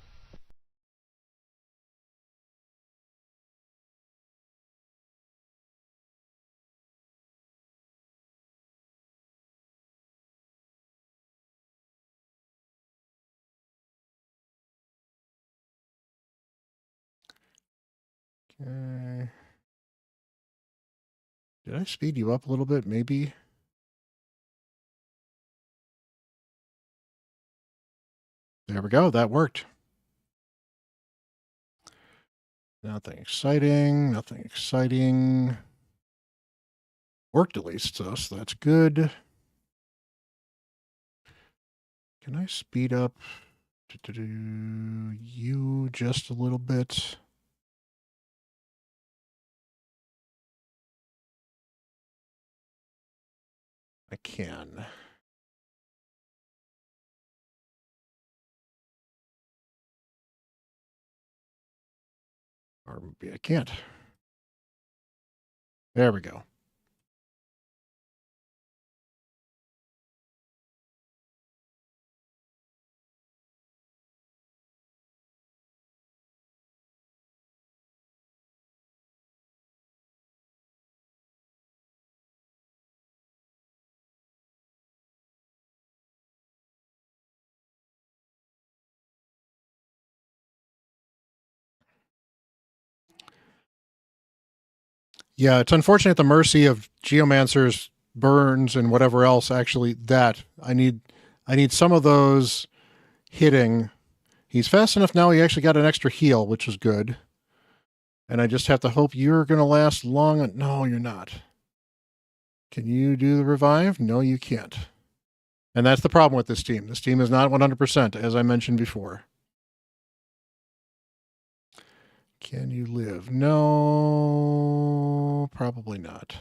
Okay. Did I speed you up a little bit? Maybe. There we go. That worked. Nothing exciting. Nothing exciting. Worked at least, so that's good. Can I speed up you just a little bit? I can. Or maybe I can't. There we go. Yeah, it's unfortunate at the mercy of Geomancer's burns and whatever else. Actually, that I need some of those hitting. He's fast enough now. He actually got an extra heal, which is good. And I just have to hope you're going to last long. No, you're not. Can you do the revive? No, you can't. And that's the problem with this team. This team is not 100%, as I mentioned before. Can you live? No, probably not.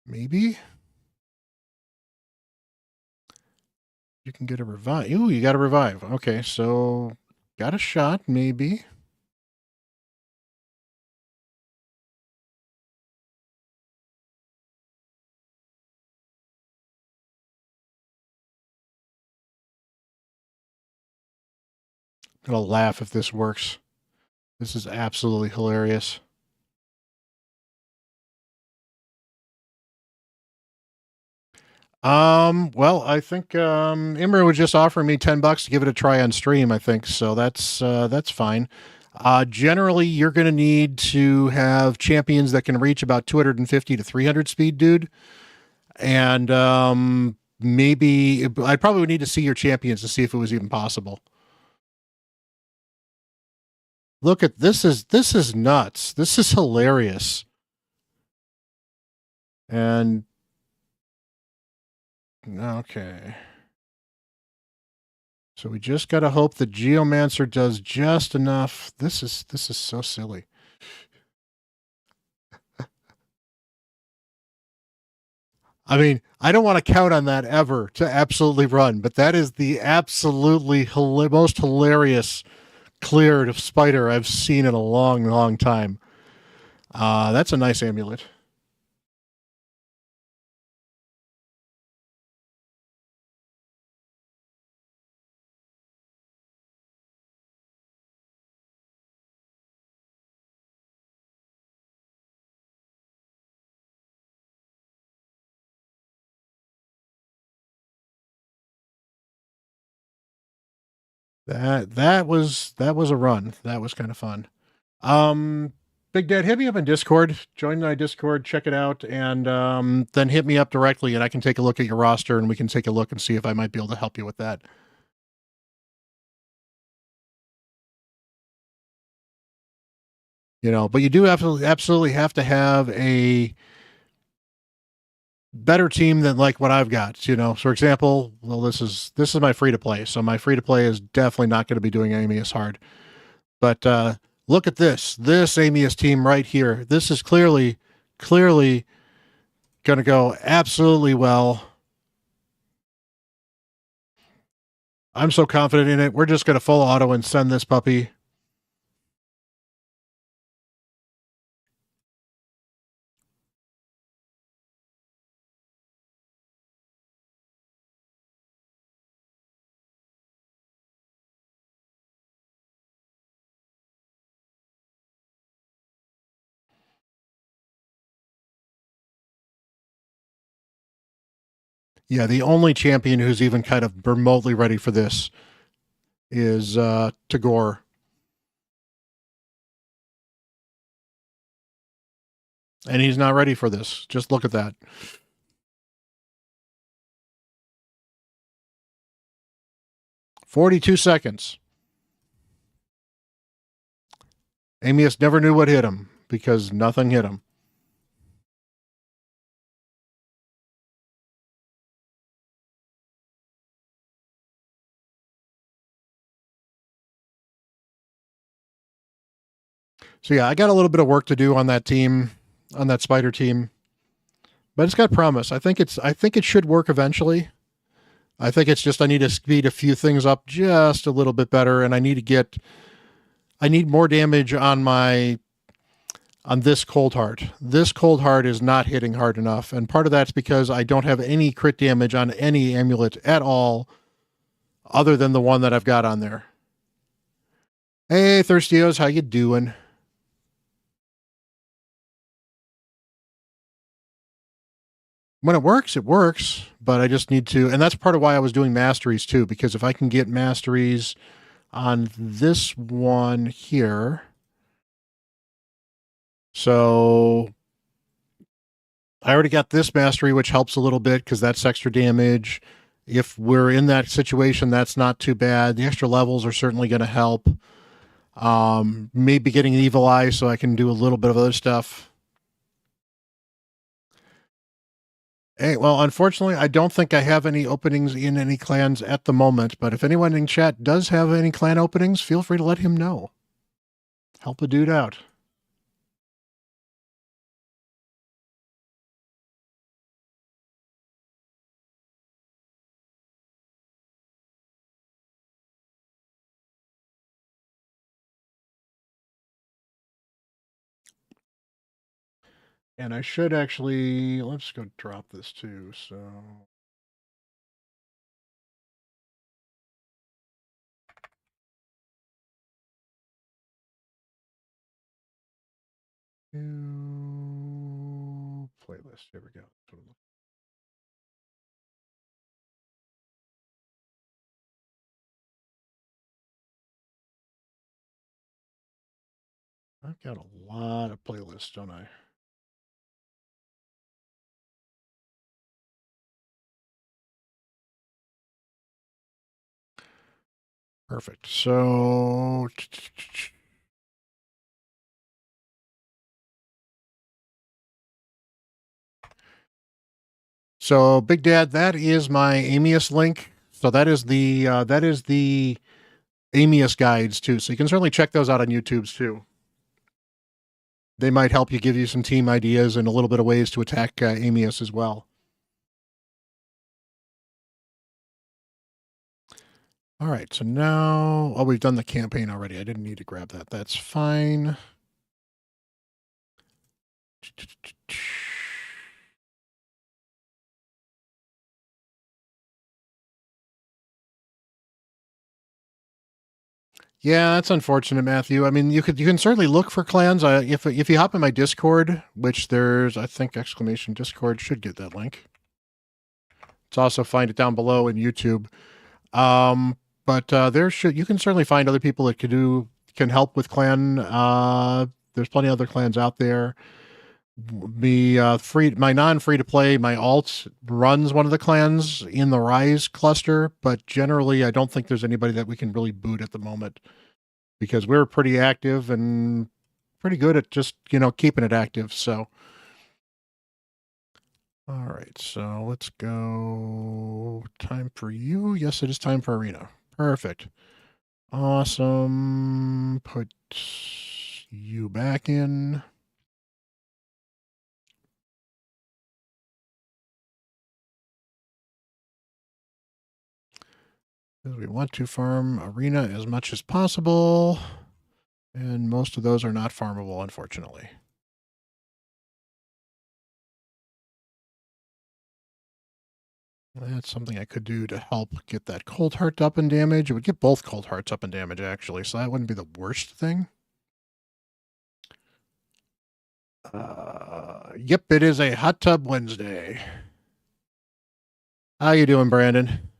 Maybe? You can get a revive. Ooh, you got a revive. Okay, so got a shot, maybe. I'm going to laugh if this works. This is absolutely hilarious. Well, I think Imra would just offer me $10 to give it a try on stream, I think. So that's fine. Generally, you're going to need to have champions that can reach about 250 to 300 speed, dude. And maybe I probably would need to see your champions to see if it was even possible. Look at this is nuts. This is hilarious. And okay. So we just got to hope the Geomancer does just enough. This is so silly. I mean, I don't want to count on that ever to absolutely run, but that is the absolutely most hilarious cleared of spider I've seen in a long, long time. That's a nice amulet. That was a run. That was kind of fun. Big Dad, hit me up in Discord. Join my Discord, check it out, and then hit me up directly, and I can take a look at your roster, and we can take a look and see if I might be able to help you with that. You know, but you do absolutely have to have a better team than like what I've got. You know, for example, well, this is my free to play, so my free to play is definitely not going to be doing Amius hard. But look at this Amius team right here. This is clearly going to go absolutely well. I'm so confident in it. We're just going to full auto and send this puppy. Yeah, the only champion who's even kind of remotely ready for this is Tagore. And he's not ready for this. Just look at that. "42 seconds. Amius never knew what hit him because nothing hit him. So yeah, I got a little bit of work to do on that team, on that spider team, but it's got promise. I think it should work eventually. I think it's just I need to speed a few things up just a little bit better, and I need more damage on this Cold Heart. This Cold Heart is not hitting hard enough, and part of that's because I don't have any crit damage on any amulet at all, other than the one that I've got on there. Hey, Thirstios, how you doing? When it works, but I just need to, and that's part of why I was doing masteries too, because if I can get masteries on this one here, so I already got this mastery, which helps a little bit because that's extra damage. If we're in that situation, that's not too bad. The extra levels are certainly going to help. Maybe getting an evil eye so I can do a little bit of other stuff. Hey, well, unfortunately, I don't think I have any openings in any clans at the moment, but if anyone in chat does have any clan openings, feel free to let him know. Help a dude out. And I should actually, let's go drop this too, so. New playlist, here we go. I've got a lot of playlists, don't I? Perfect. So Big Dad, that is my Amius link. So that is the Amius guides too. So you can certainly check those out on YouTube's too. They might help you, give you some team ideas and a little bit of ways to attack Amius as well. All right, so now, oh, we've done the campaign already. I didn't need to grab that. That's fine. Yeah, that's unfortunate, Matthew. I mean, you can certainly look for clans. If you hop in my Discord, which there's, I think, exclamation Discord should get that link. It's also find it down below in YouTube. But you can certainly find other people that can help with clan. There's plenty of other clans out there. My non-free to play, my alt runs one of the clans in the Rise cluster, but generally I don't think there's anybody that we can really boot at the moment because we're pretty active and pretty good at just, keeping it active. So, all right, so let's go. Time for you. Yes, it is time for arena. Perfect. Awesome. Put you back in. We want to farm arena as much as possible. And most of those are not farmable, unfortunately. That's something I could do to help get that cold heart up in damage. It would get both cold hearts up in damage, actually, so that wouldn't be the worst thing. Yep, it is a Hot Tub Wednesday. How you doing, Brandon?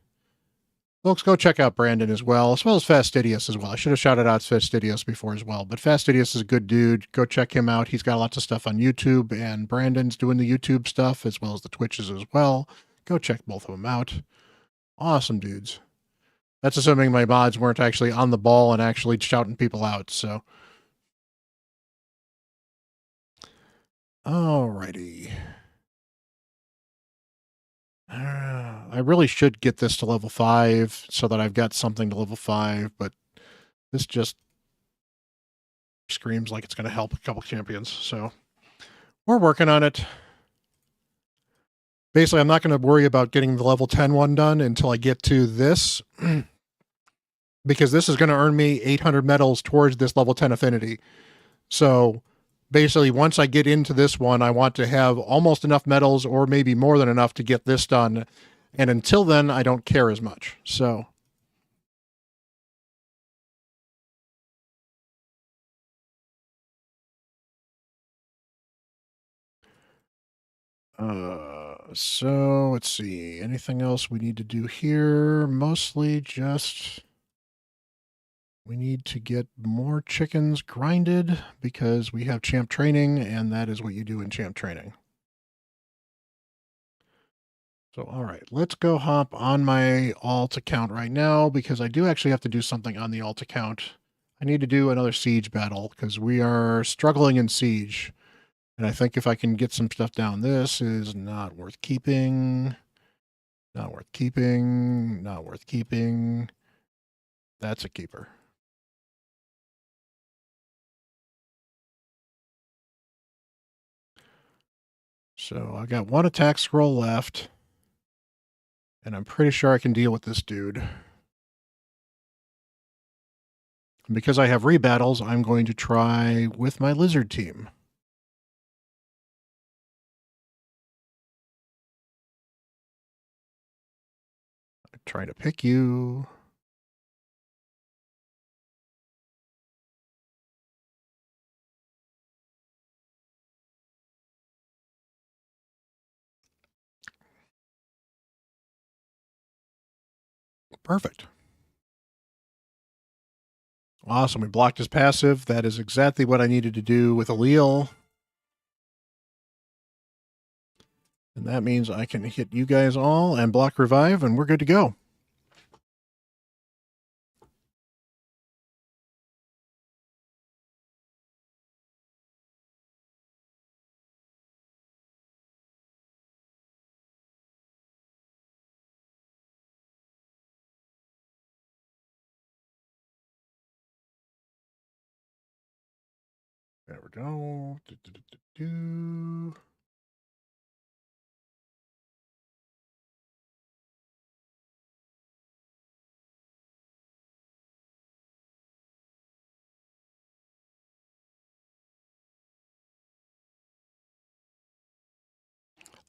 Folks, go check out Brandon as well as Fastidious as well. I should have shouted out Fastidious before as well, but Fastidious is a good dude. Go check him out. He's got lots of stuff on YouTube, and Brandon's doing the YouTube stuff as well as the Twitches as well. Go check both of them out. Awesome dudes. That's assuming my mods weren't actually on the ball and actually shouting people out, so. Alrighty. I really should get this to level 5 so that I've got something to level 5, but this just screams like it's going to help a couple champions, so we're working on it. Basically, I'm not going to worry about getting the level 10 one done until I get to this, because this is going to earn me 800 medals towards this level 10 affinity. So basically, once I get into this one, I want to have almost enough medals or maybe more than enough to get this done. And until then, I don't care as much. So so let's see. Anything else we need to do here? Mostly just we need to get more chickens grinded because we have champ training, and that is what you do in champ training. So, all right, let's go hop on my alt account right now because I do actually have to do something on the alt account. I need to do another siege battle because we are struggling in siege. And I think if I can get some stuff down, this is not worth keeping. Not worth keeping. Not worth keeping. That's a keeper. So I got one attack scroll left. And I'm pretty sure I can deal with this dude. And because I have rebattles, I'm going to try with my lizard team. I'm trying to pick you. Perfect. Awesome. We blocked his passive. That is exactly what I needed to do with Allele. And that means I can hit you guys all and block revive, and we're good to go. There we go.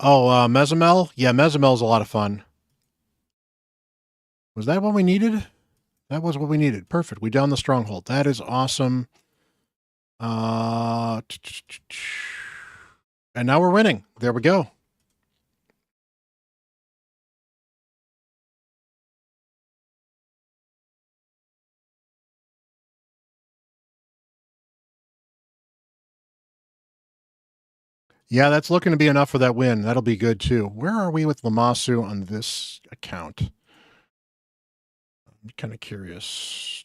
Oh, Mezamel? Yeah, Mezamel's a lot of fun. Was that what we needed? That was what we needed. Perfect. We downed the stronghold. That is awesome. And now we're winning. There we go. Yeah, that's looking to be enough for that win. That'll be good too. Where are we with Lamasu on this account? I'm kind of curious.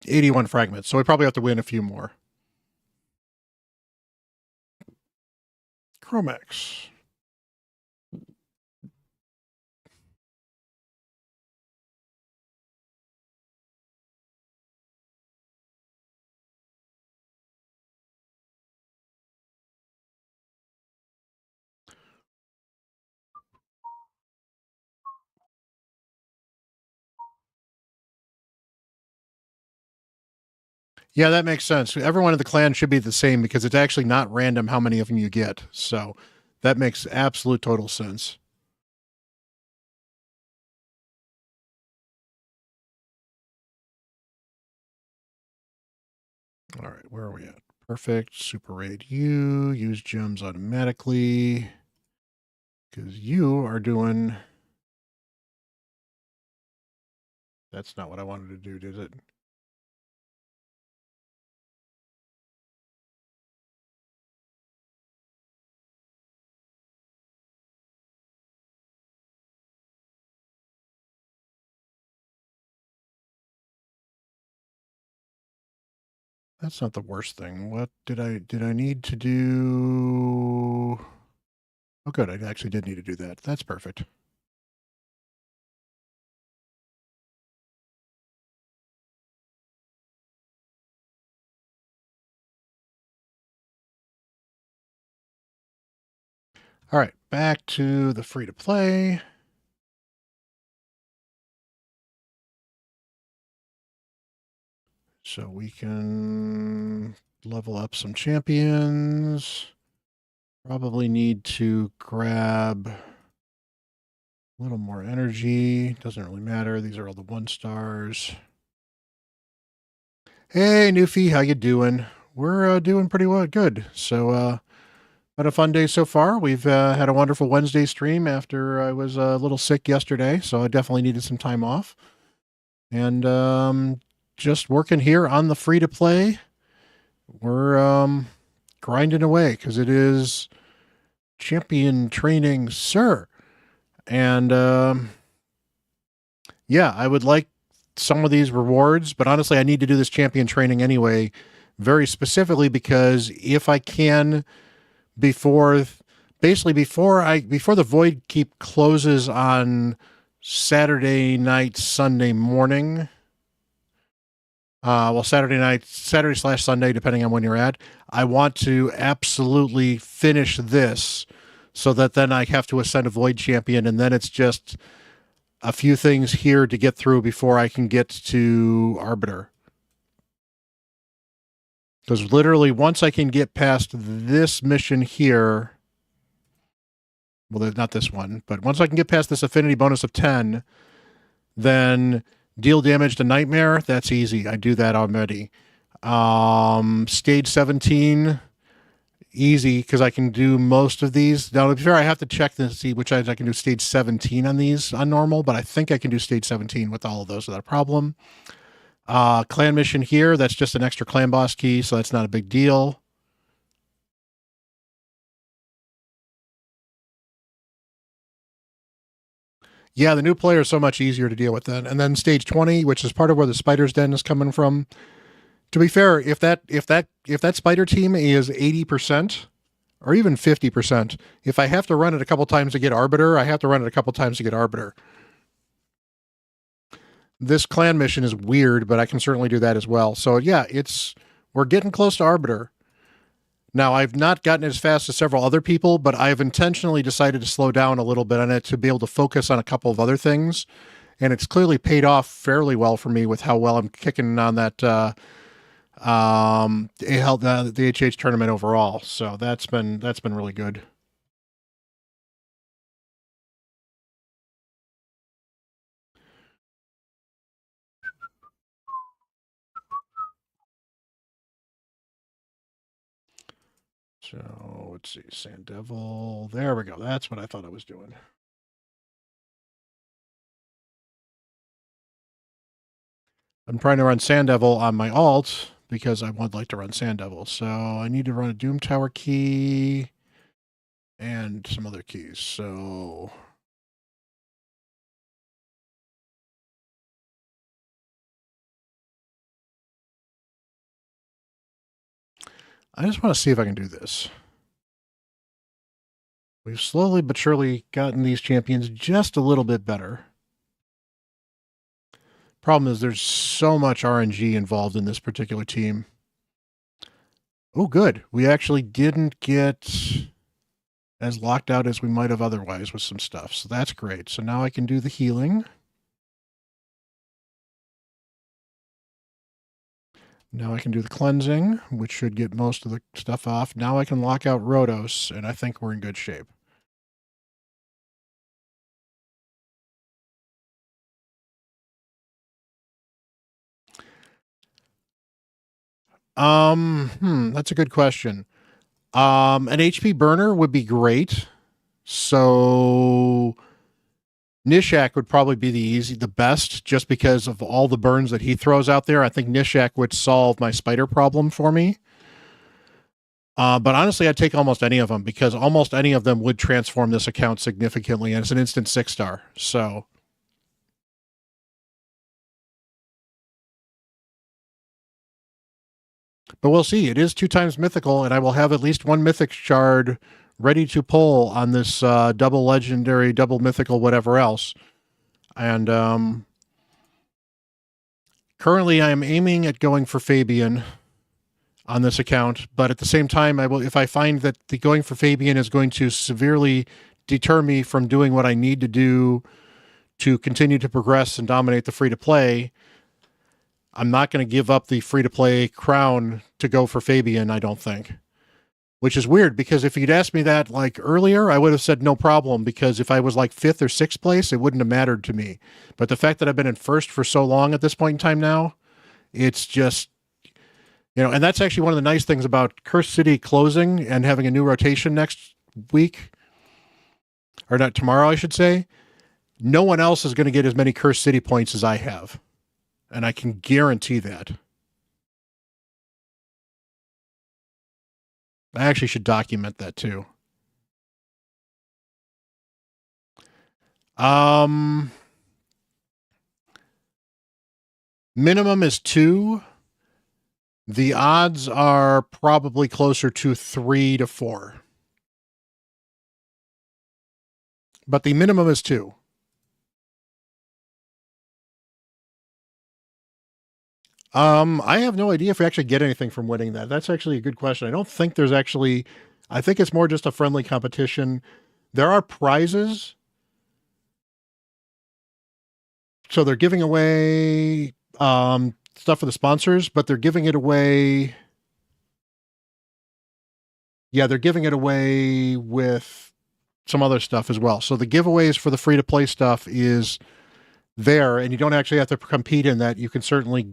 81 fragments, so we probably have to win a few more. Chromax. Yeah, that makes sense. Everyone in the clan should be the same because it's actually not random how many of them you get. So that makes absolute total sense. All right, where are we at? Perfect. Super raid you. Use gems automatically. Because you are doing... That's not what I wanted to do, did it? That's not the worst thing. What did I need to do? Oh, good. I actually did need to do that. That's perfect. All right, back to the free-to-play. So we can level up some champions. Probably need to grab a little more energy. Doesn't really matter. These are all the 1 stars. Hey, Newfie, how you doing? We're doing pretty well. Good. So, had a fun day so far. We've had a wonderful Wednesday stream after I was a little sick yesterday, so I definitely needed some time off. And just working here on the free-to-play. We're grinding away because it is champion training, sir. And yeah, I would like some of these rewards, but honestly, I need to do this champion training anyway, very specifically because if I can, before the Void Keep closes on Saturday night, Sunday morning. Saturday/Sunday, depending on when you're at. I want to absolutely finish this so that then I have to ascend a Void Champion, and then it's just a few things here to get through before I can get to Arbiter. Because literally, once I can get past this mission here, well, not this one, but once I can get past this affinity bonus of 10, then deal damage to Nightmare, that's easy. I do that already. Stage 17, easy, because I can do most of these. Now, to be fair, I have to check to see which I can do stage 17 on these on normal, but I think I can do stage 17 with all of those without a problem. Clan mission here, that's just an extra clan boss key, so that's not a big deal. Yeah, the new player is so much easier to deal with then. And then stage 20, which is part of where the spider's den is coming from. To be fair, if that spider team is 80% or even 50%, if I have to run it a couple times to get Arbiter, I have to run it a couple times to get Arbiter. This clan mission is weird, but I can certainly do that as well. So yeah, we're getting close to Arbiter. Now, I've not gotten as fast as several other people, but I've intentionally decided to slow down a little bit on it to be able to focus on a couple of other things. And it's clearly paid off fairly well for me with how well I'm kicking on that the HH tournament overall. So that's been really good. So let's see, Sand Devil. There we go. That's what I thought I was doing. I'm trying to run Sand Devil on my alt because I would like to run Sand Devil. So I need to run a Doom Tower key and some other keys. So I just want to see if I can do this. We've slowly but surely gotten these champions just a little bit better. Problem is there's so much RNG involved in this particular team. Oh, good. We actually didn't get as locked out as we might have otherwise with some stuff. So that's great. So now I can do the healing. Now I can do the cleansing, which should get most of the stuff off. Now I can lock out Rhodos, and I think we're in good shape. That's a good question. An HP burner would be great. So Nishak would probably be the best, just because of all the burns that he throws out there. I think Nishak would solve my spider problem for me. But honestly, I'd take almost any of them, because almost any of them would transform this account significantly, and it's an instant 6-star. So but we'll see. It is 2 times mythical, and I will have at least 1 mythic shard ready to pull on this double legendary, double mythical, whatever else. And currently I am aiming at going for Fabian on this account, but at the same time, I will, if I find that the going for Fabian is going to severely deter me from doing what I need to do to continue to progress and dominate the free-to-play, I'm not going to give up the free-to-play crown to go for Fabian, I don't think. Which is weird, because if you'd asked me that like earlier, I would have said no problem, because if I was like 5th or 6th place, it wouldn't have mattered to me. But the fact that I've been in 1st for so long at this point in time now, it's just, and that's actually one of the nice things about Cursed City closing and having a new rotation next week, or not tomorrow, I should say. No one else is going to get as many Cursed City points as I have. And I can guarantee that. I actually should document that too. Minimum is 2. The odds are probably closer to 3 to 4. But the minimum is 2. I have no idea if we actually get anything from winning that. That's actually a good question. I don't think there's actually, I think it's more just a friendly competition. There are prizes. So they're giving away stuff for the sponsors, but they're giving it away. Yeah, they're giving it away with some other stuff as well. So the giveaways for the free-to-play stuff is there, and you don't actually have to compete in that. You can certainly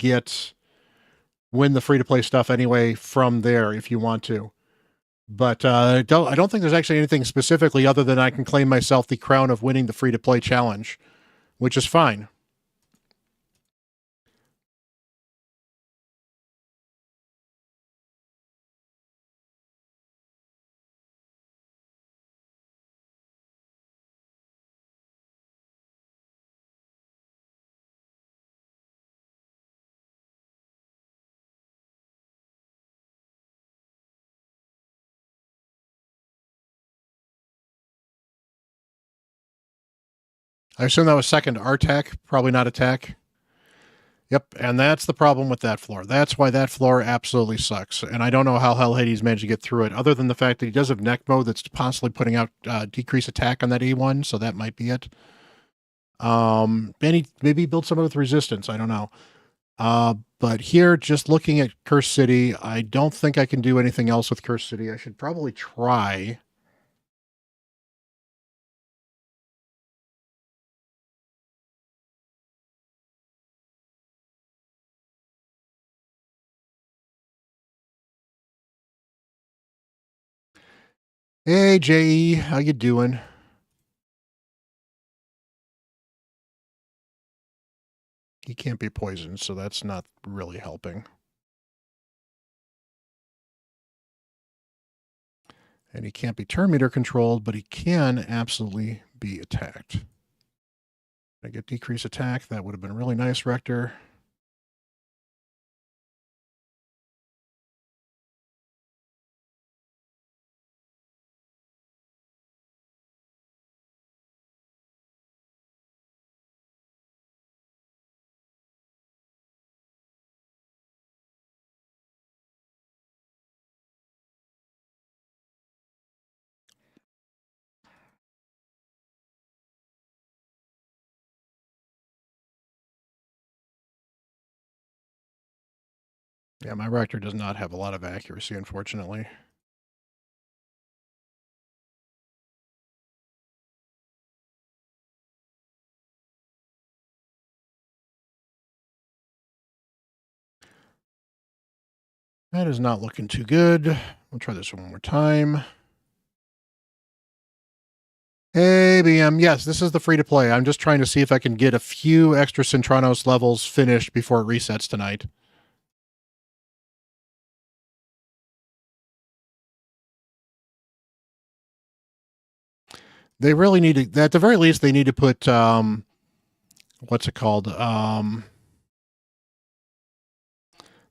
win the free-to-play stuff anyway from there if you want to. But I don't think there's actually anything specifically other than I can claim myself the crown of winning the free-to-play challenge, which is fine. I assume that was second Artac, probably not attack. Yep, and that's the problem with that floor. That's why that floor absolutely sucks. And I don't know how Hell Hades managed to get through it, other than the fact that he does have neck mode that's possibly putting out decreased attack on that A1, so that might be it. Maybe build someone with resistance, I don't know. But here, just looking at Cursed City, I don't think I can do anything else with Cursed City. I should probably try. Hey, J.E., how you doing? He can't be poisoned, so that's not really helping. And he can't be turn meter controlled, but he can absolutely be attacked. I get decrease attack. That would have been really nice, Rector. Yeah, my Rector does not have a lot of accuracy, unfortunately. That is not looking too good. We'll try this one more time. Hey, BM. Yes, this is the free-to-play. I'm just trying to see if I can get a few extra Centranos levels finished before it resets tonight. They really need to, at the very least, they need to put, what's it called?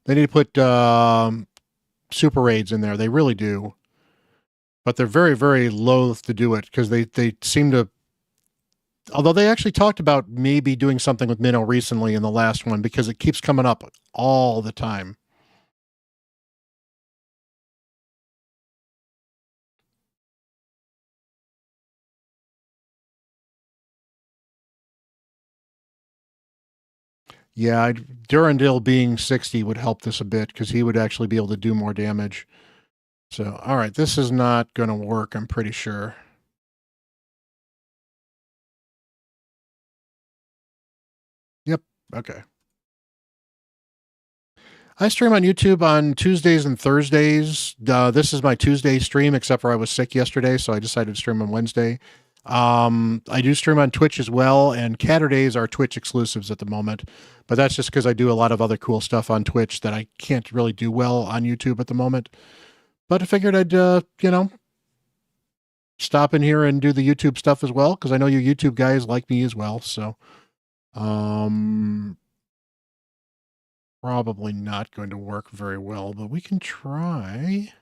They need to put super raids in there. They really do. But they're very, very loath to do it because they seem to, although they actually talked about maybe doing something with Minnow recently in the last one because it keeps coming up all the time. Yeah, Durandil being 60 would help this a bit because he would actually be able to do more damage. So, all right, this is not going to work, I'm pretty sure. Yep, okay. I stream on YouTube on Tuesdays and Thursdays. This is my Tuesday stream, except for I was sick yesterday, so I decided to stream on Wednesday. I do stream on Twitch as well, and CatHerdays are Twitch exclusives at the moment. But that's just because I do a lot of other cool stuff on Twitch that I can't really do well on YouTube at the moment. But I figured I'd, stop in here and do the YouTube stuff as well, because I know you YouTube guys like me as well. So, probably not going to work very well, but we can try.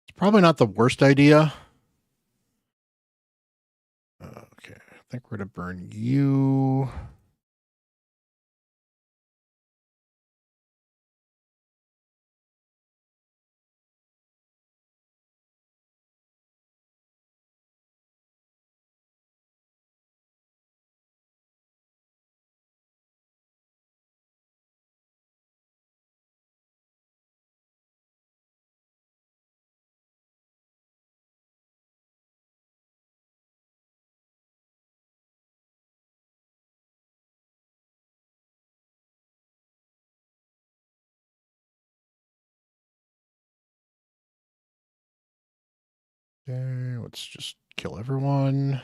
It's probably not the worst idea. Okay, I think we're going to burn you. Okay, let's just kill everyone.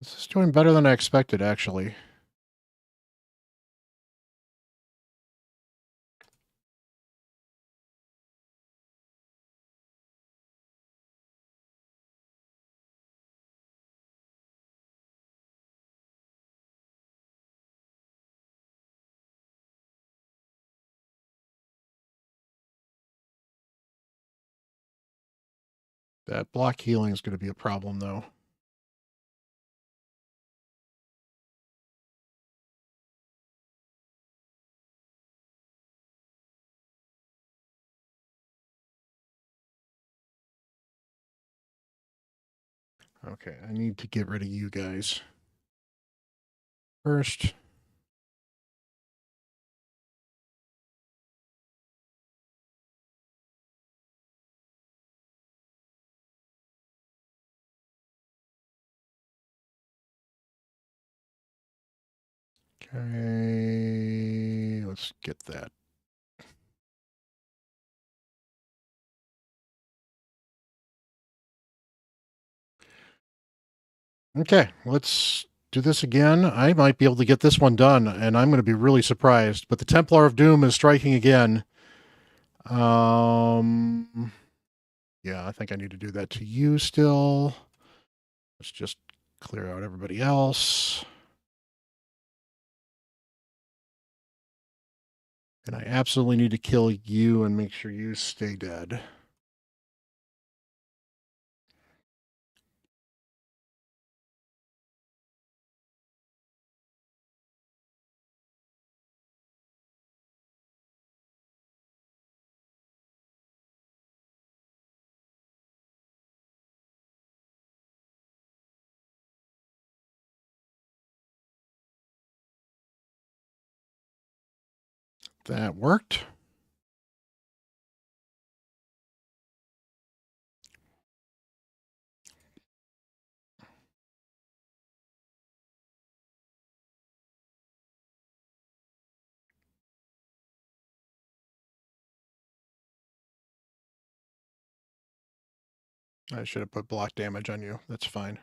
This is doing better than I expected, actually. That block healing is going to be a problem, though. Okay, I need to get rid of you guys first. Okay, let's get that. Okay, let's do this again. I might be able to get this one done, and I'm going to be really surprised. But the Templar of Doom is striking again. Yeah, I think I need to do that to you still. Let's just clear out everybody else. And I absolutely need to kill you and make sure you stay dead. That worked. I should have put block damage on you. That's fine.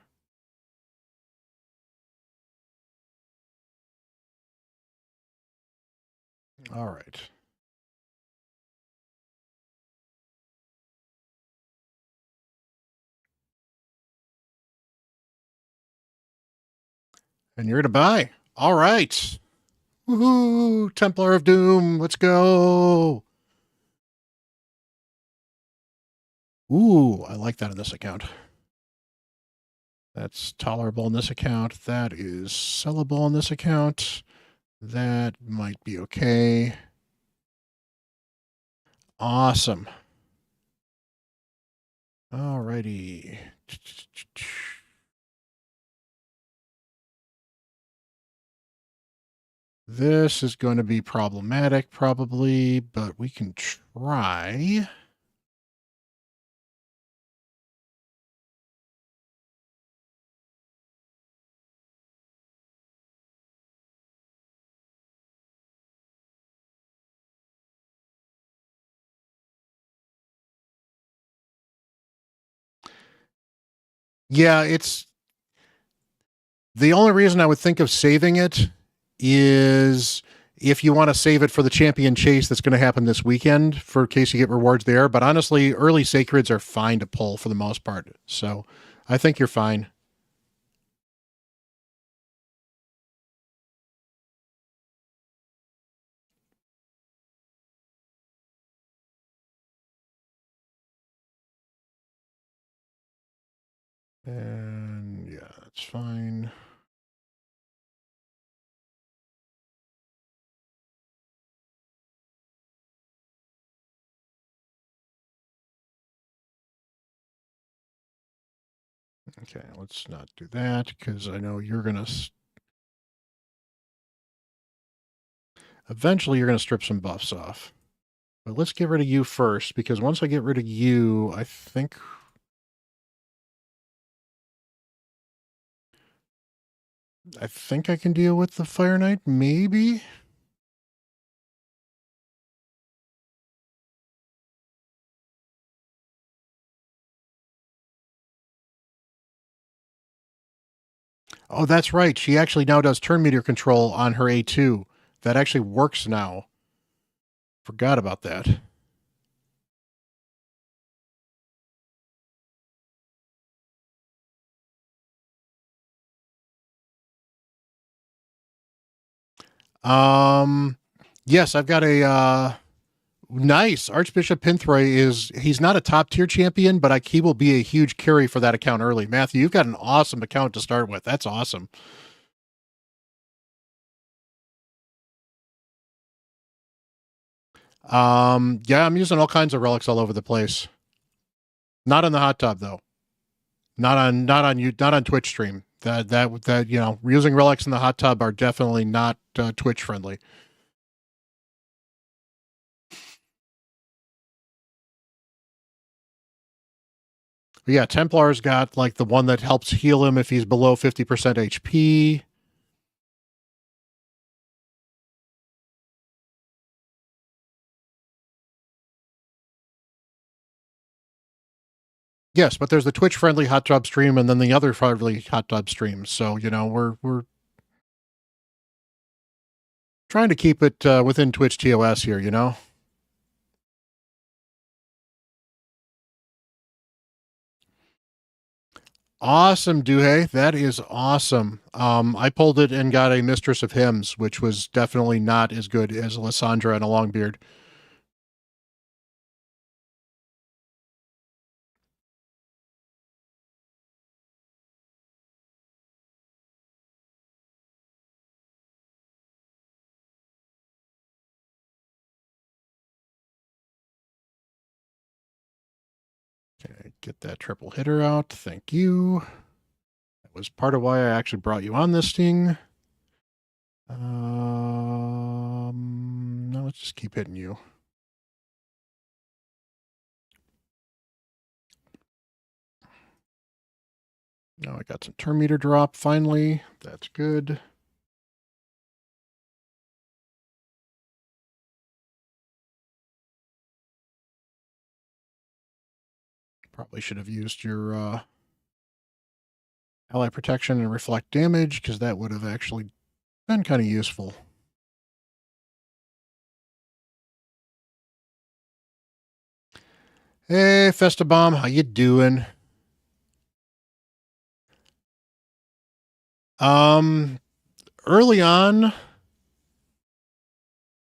All right. And you're to buy. All right. Woohoo! Templar of Doom. Let's go. Ooh, I like that in this account. That's tolerable in this account. That is sellable in this account. That might be okay. Awesome. Alrighty. This is going to be problematic, probably, but we can try. Yeah, it's the only reason I would think of saving it is if you want to save it for the champion chase that's going to happen this weekend for case you get rewards there. But honestly, early sacreds are fine to pull for the most part. So I think you're fine. And yeah, that's fine. Okay, let's not do that because I know you're going to... Eventually, you're going to strip some buffs off. But let's get rid of you first because once I get rid of you, I think... I can deal with the Fire Knight, maybe? Oh, that's right. She actually now does turn meter control on her A2. That actually works now. Forgot about that. Um, yes, I've got a nice Archbishop Pinthroy he's not a top tier champion, but he will be a huge carry for that account early. Matthew, you've got an awesome account to start with. That's awesome. Yeah, I'm using all kinds of relics all over the place. Not on the hot tub though. Not on Twitch stream. That using relics in the hot tub are definitely not Twitch friendly. But yeah, Templar's got like the one that helps heal him if he's below 50% HP. Yes, but there's the Twitch friendly hot tub stream and then the other friendly hot tub streams. So, you know, we're trying to keep it within Twitch TOS here, you know? Awesome, Duhey. That is awesome. I pulled it and got a Mistress of Hymns, which was definitely not as good as Lysandra and a Longbeard. Okay, get that triple hitter out. Thank you. That was part of why I actually brought you on this thing. Now let's just keep hitting you. Now I got some turn meter drop finally. That's good. Probably should have used your ally protection and reflect damage, because that would have actually been kind of useful. Hey, Festabomb, how you doing?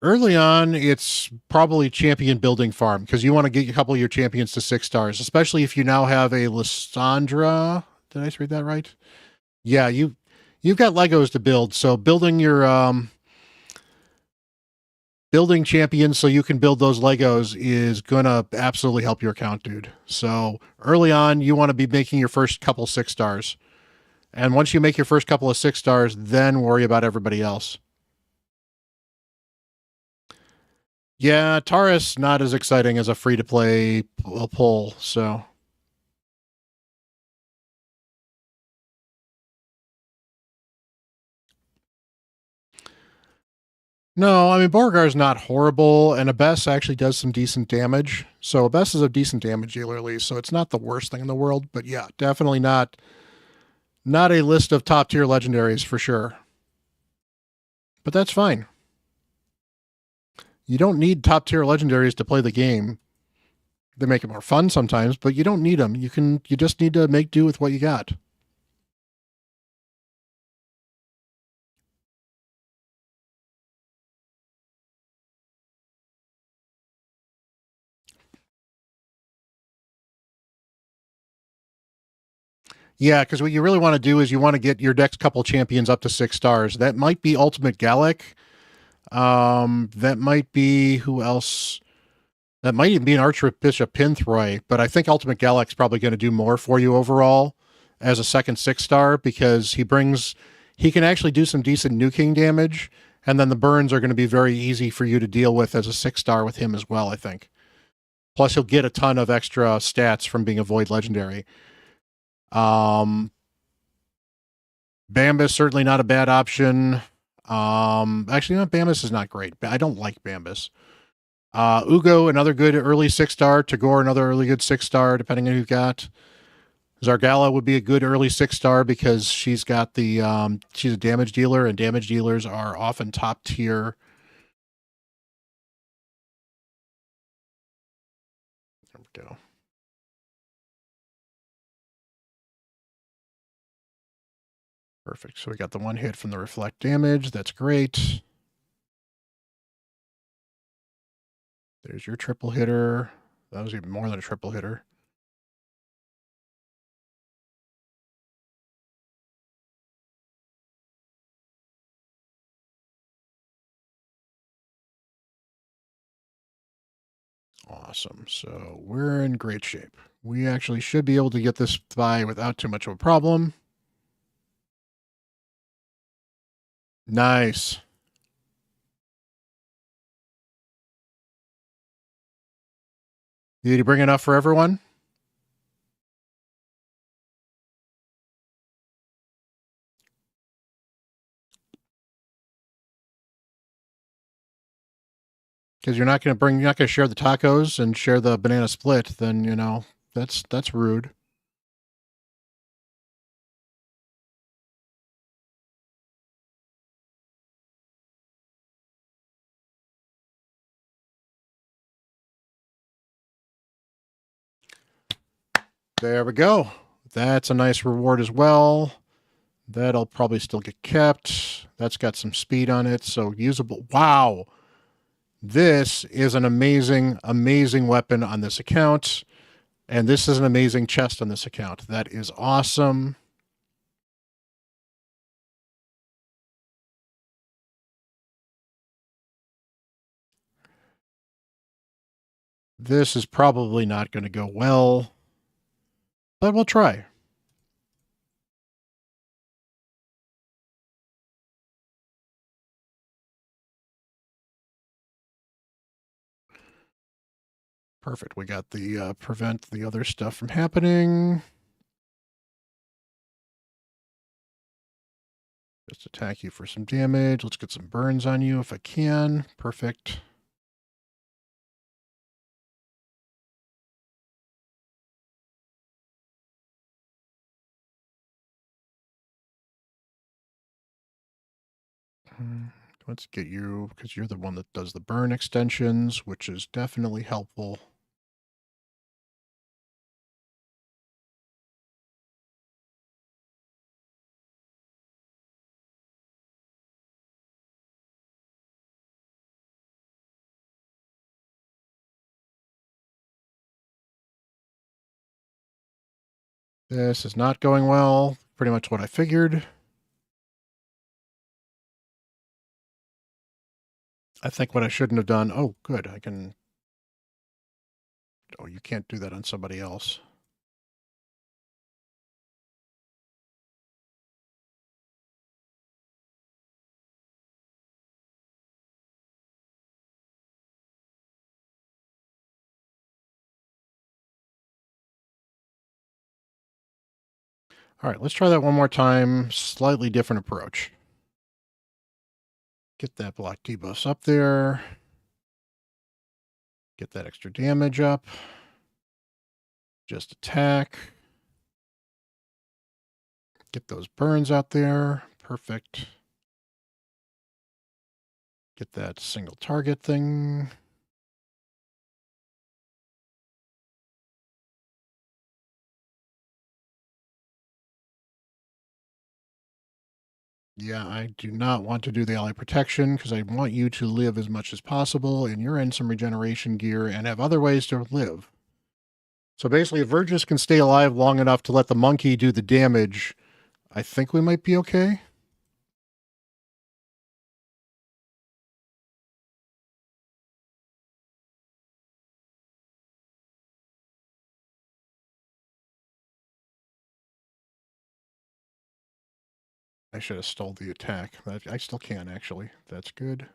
Early on, it's probably champion building farm, because you want to get a couple of your champions to 6 stars, especially if you now have a Lysandra. Did I read that right? Yeah, you've got Legos to build, so building your building champions so you can build those Legos is gonna absolutely help your account, dude. So early on, you want to be making your first couple 6 stars. And once you make your first couple of 6 stars, then worry about everybody else. Yeah, Taurus not as exciting as a free-to-play pull, so... No, I mean, Borgar's not horrible, and Abyss actually does some decent damage. So Abyss is a decent damage dealer, at least, so it's not the worst thing in the world, but yeah, definitely not a list of top-tier legendaries for sure. But that's fine. You don't need top-tier legendaries to play the game. They make it more fun sometimes, but you don't need them. You just need to make do with what you got. Yeah, because what you really want to do is you want to get your next couple champions up to 6 stars. That might be Ultimate Gallic. That might be who else? That might even be an Archbishop Pinthroy, but I think Ultimate Gallic's probably going to do more for you overall as a second 6 star, because he can actually do some decent nuking damage, and then the burns are going to be very easy for you to deal with as a 6 star with him as well, I think. Plus, he'll get a ton of extra stats from being a Void Legendary. Bambus, certainly not a bad option. Actually, no, Bambus is not great. I don't like Bambus. Ugo, another good early 6 star. Tagore, another early good 6 star, depending on who you've got. Zargala would be a good early 6 star because she's got the she's a damage dealer, and damage dealers are often top tier. There we go. Perfect. So we got the 1 hit from the reflect damage. That's great. There's your triple hitter. That was even more than a triple hitter. Awesome. So we're in great shape. We actually should be able to get this by without too much of a problem. Nice. Did you bring enough for everyone? Because you're not going to share the tacos and share the banana split, then, you know, That's rude. There we go. That's a nice reward as well. That'll probably still get kept. That's got some speed on it, so usable. Wow. This is an amazing, amazing weapon on this account. And this is an amazing chest on this account. That is awesome. This is probably not going to go well, but we'll try. Perfect. We got the prevent the other stuff from happening. Just attack you for some damage. Let's get some burns on you if I can. Perfect. Let's get you, because you're the one that does the burn extensions, which is definitely helpful. This is not going well. Pretty much what I figured. I think what I shouldn't have done. Oh, good. I can. Oh, you can't do that on somebody else. All right, let's try that one more time. Slightly different approach. Get that block debuffs up there. Get that extra damage up. Just attack. Get those burns out there. Perfect. Get that single target thing. Yeah, I do not want to do the ally protection because I want you to live as much as possible, and you're in some regeneration gear and have other ways to live. So basically, if Vergis can stay alive long enough to let the monkey do the damage, I think we might be okay. I should have stole the attack. I still can, actually. That's good.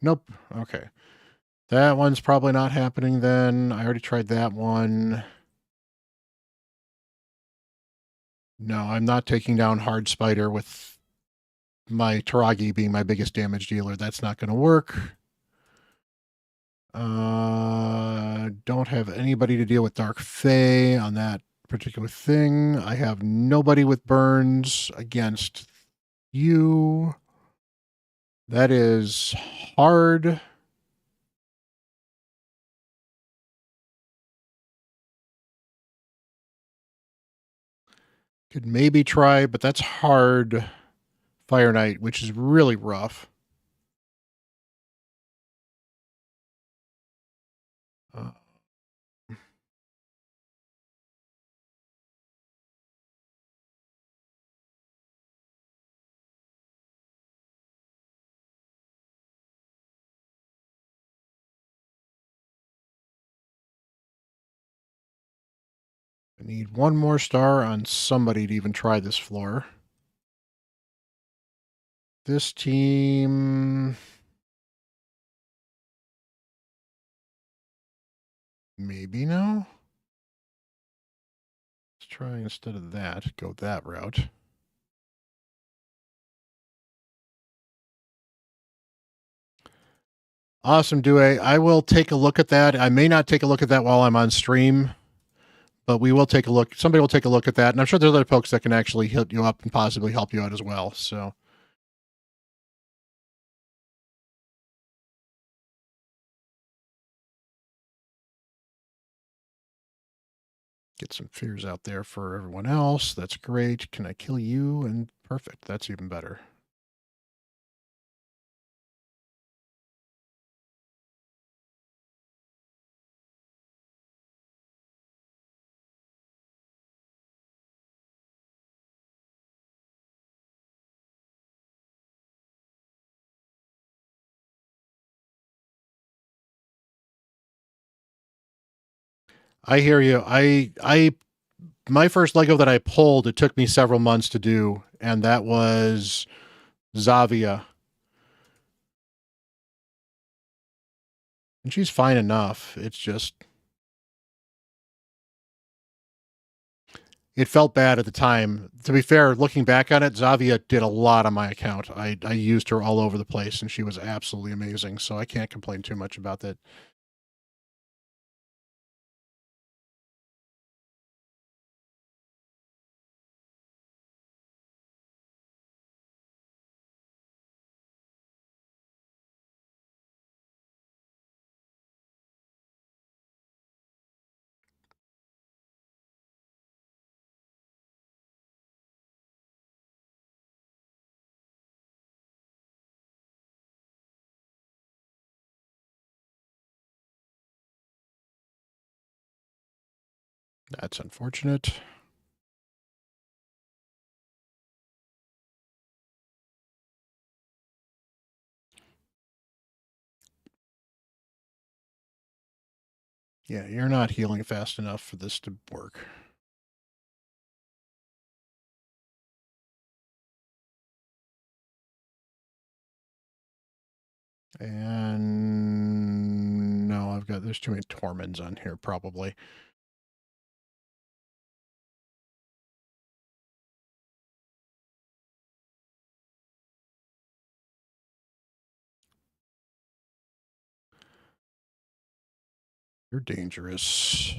Nope. Okay. That one's probably not happening then. I already tried that one. No, I'm not taking down Hard Spider with my Taragi being my biggest damage dealer. That's not going to work. Don't have anybody to deal with Dark Fae on that particular thing. I have nobody with burns against you. That is hard. Could maybe try, but that's hard. Fire Knight, which is really rough. Uh, I need one more star on somebody to even try this floor. This team... Maybe no? try instead of that, go that route. Awesome, Due. I will take a look at that. I may not take a look at that while I'm on stream, but we will take a look. Somebody will take a look at that, and I'm sure there's other folks that can actually hit you up and possibly help you out as well. So. Get some fears out there for everyone else. That's great. Can I kill you? And perfect. That's even better. I hear you. My first Lego that I pulled, it took me several months to do, and that was Zavia. And she's fine enough. It's just, it felt bad at the time. To be fair, looking back on it, Zavia did a lot on my account. I used her all over the place, and she was absolutely amazing. So I can't complain too much about that. That's unfortunate. Yeah, you're not healing fast enough for this to work. And no, there's too many Torments on here, probably. You're dangerous.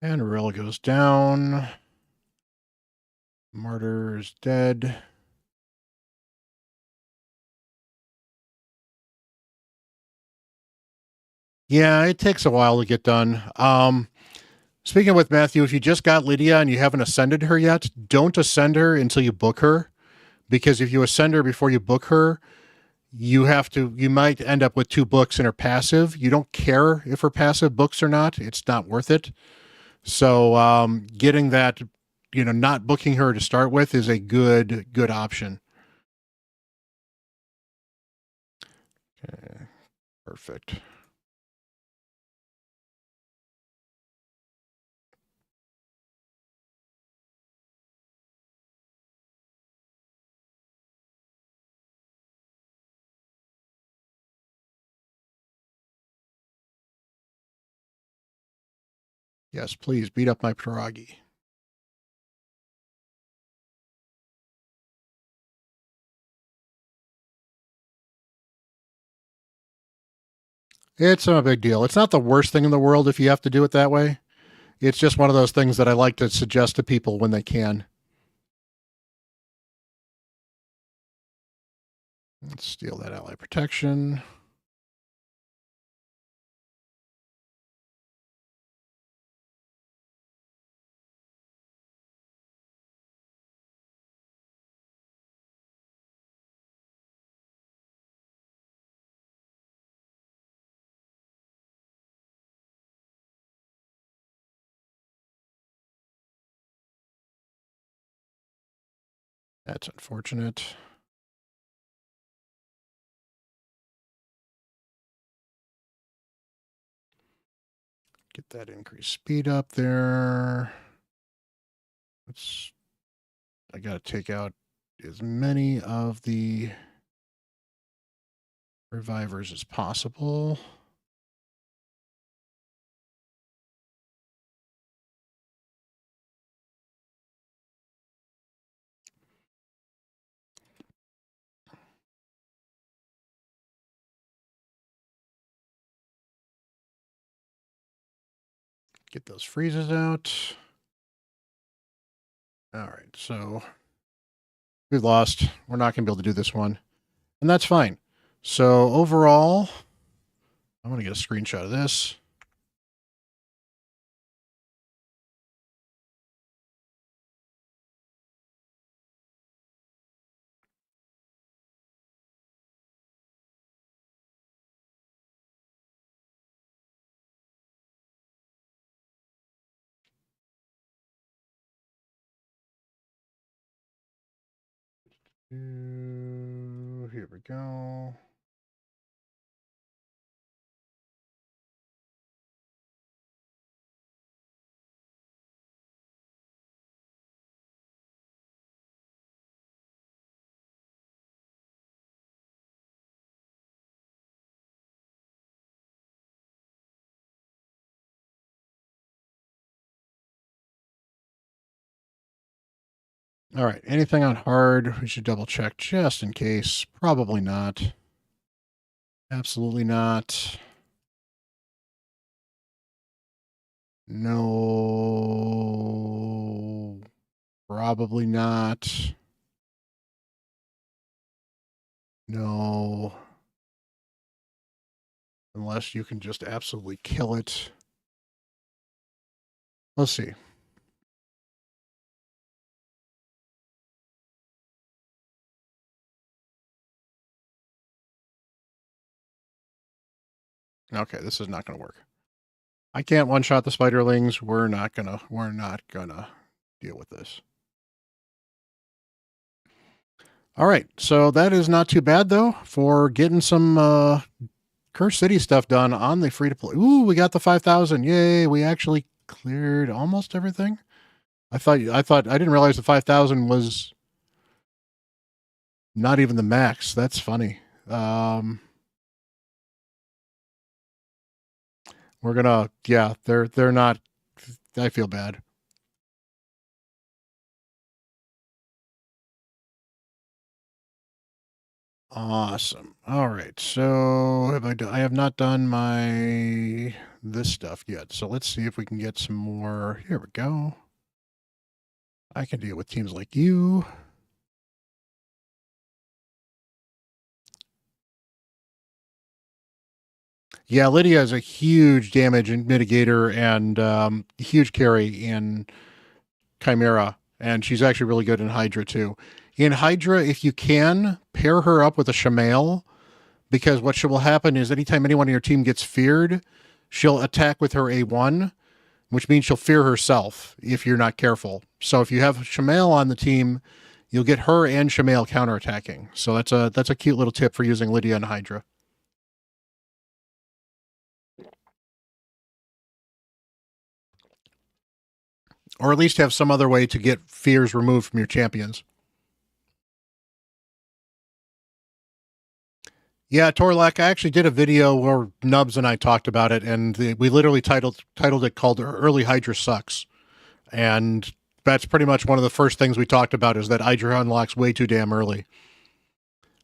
And Rill goes down. Martyr is dead. Yeah, it takes a while to get done. Speaking with Matthew, if you just got Lydia and you haven't ascended her yet, don't ascend her until you book her. Because if you ascend her before you book her, you might end up with 2 books in her passive. You don't care if her passive books or not. It's not worth it. So getting that, not booking her to start with is a good option. Okay, perfect. Yes, please beat up my pierogi. It's not a big deal. It's not the worst thing in the world if you have to do it that way. It's just one of those things that I like to suggest to people when they can. Let's steal that ally protection. That's unfortunate. Get that increased speed up there. I got to take out as many of the revivers as possible. Get those freezes out. All right, so we've lost. We're not going to be able to do this one. And that's fine. So overall, I'm going to get a screenshot of this. Here we go. All right, anything on hard? We should double check just in case. Probably not. Absolutely not. No. Probably not. No. Unless you can just absolutely kill it. Let's see. Okay, this is not going to work. I can't one-shot the spiderlings. We're not gonna deal with this. All right, so that is not too bad though for getting some Curse City stuff done on the free-to-play. Ooh, we got the 5,000. Yay, we actually cleared almost everything. I didn't realize the 5,000 was not even the max. That's funny. We're gonna, yeah, they're not. I feel bad. Awesome. All right. So I have not done this stuff yet. So let's see if we can get some more. Here we go. I can deal with teams like you. Yeah, Lydia is a huge damage and mitigator and huge carry in Chimera, and she's actually really good in Hydra too. In Hydra, if you can, pair her up with a Shamail, because what will happen is anytime anyone in your team gets feared, she'll attack with her A1, which means she'll fear herself if you're not careful. So if you have Shamail on the team, you'll get her and Shamail counterattacking. So that's a cute little tip for using Lydia and Hydra. Or at least have some other way to get fears removed from your champions. Yeah, Torlak, I actually did a video where Nubs and I talked about it, and we literally titled it called Early Hydra Sucks. And that's pretty much one of the first things we talked about is that Hydra unlocks way too damn early.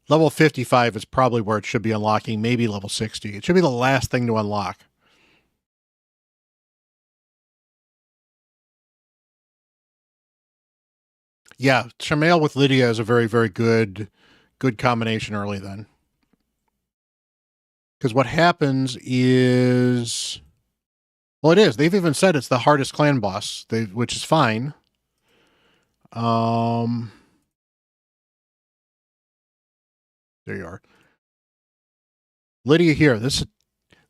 Level 55 is probably where it should be unlocking, maybe level 60. It should be the last thing to unlock. Yeah, Shamail with Lydia is a very, very good combination early then. Because what happens is, well, it is. They've even said it's the hardest clan boss, which is fine. There you are. Lydia here.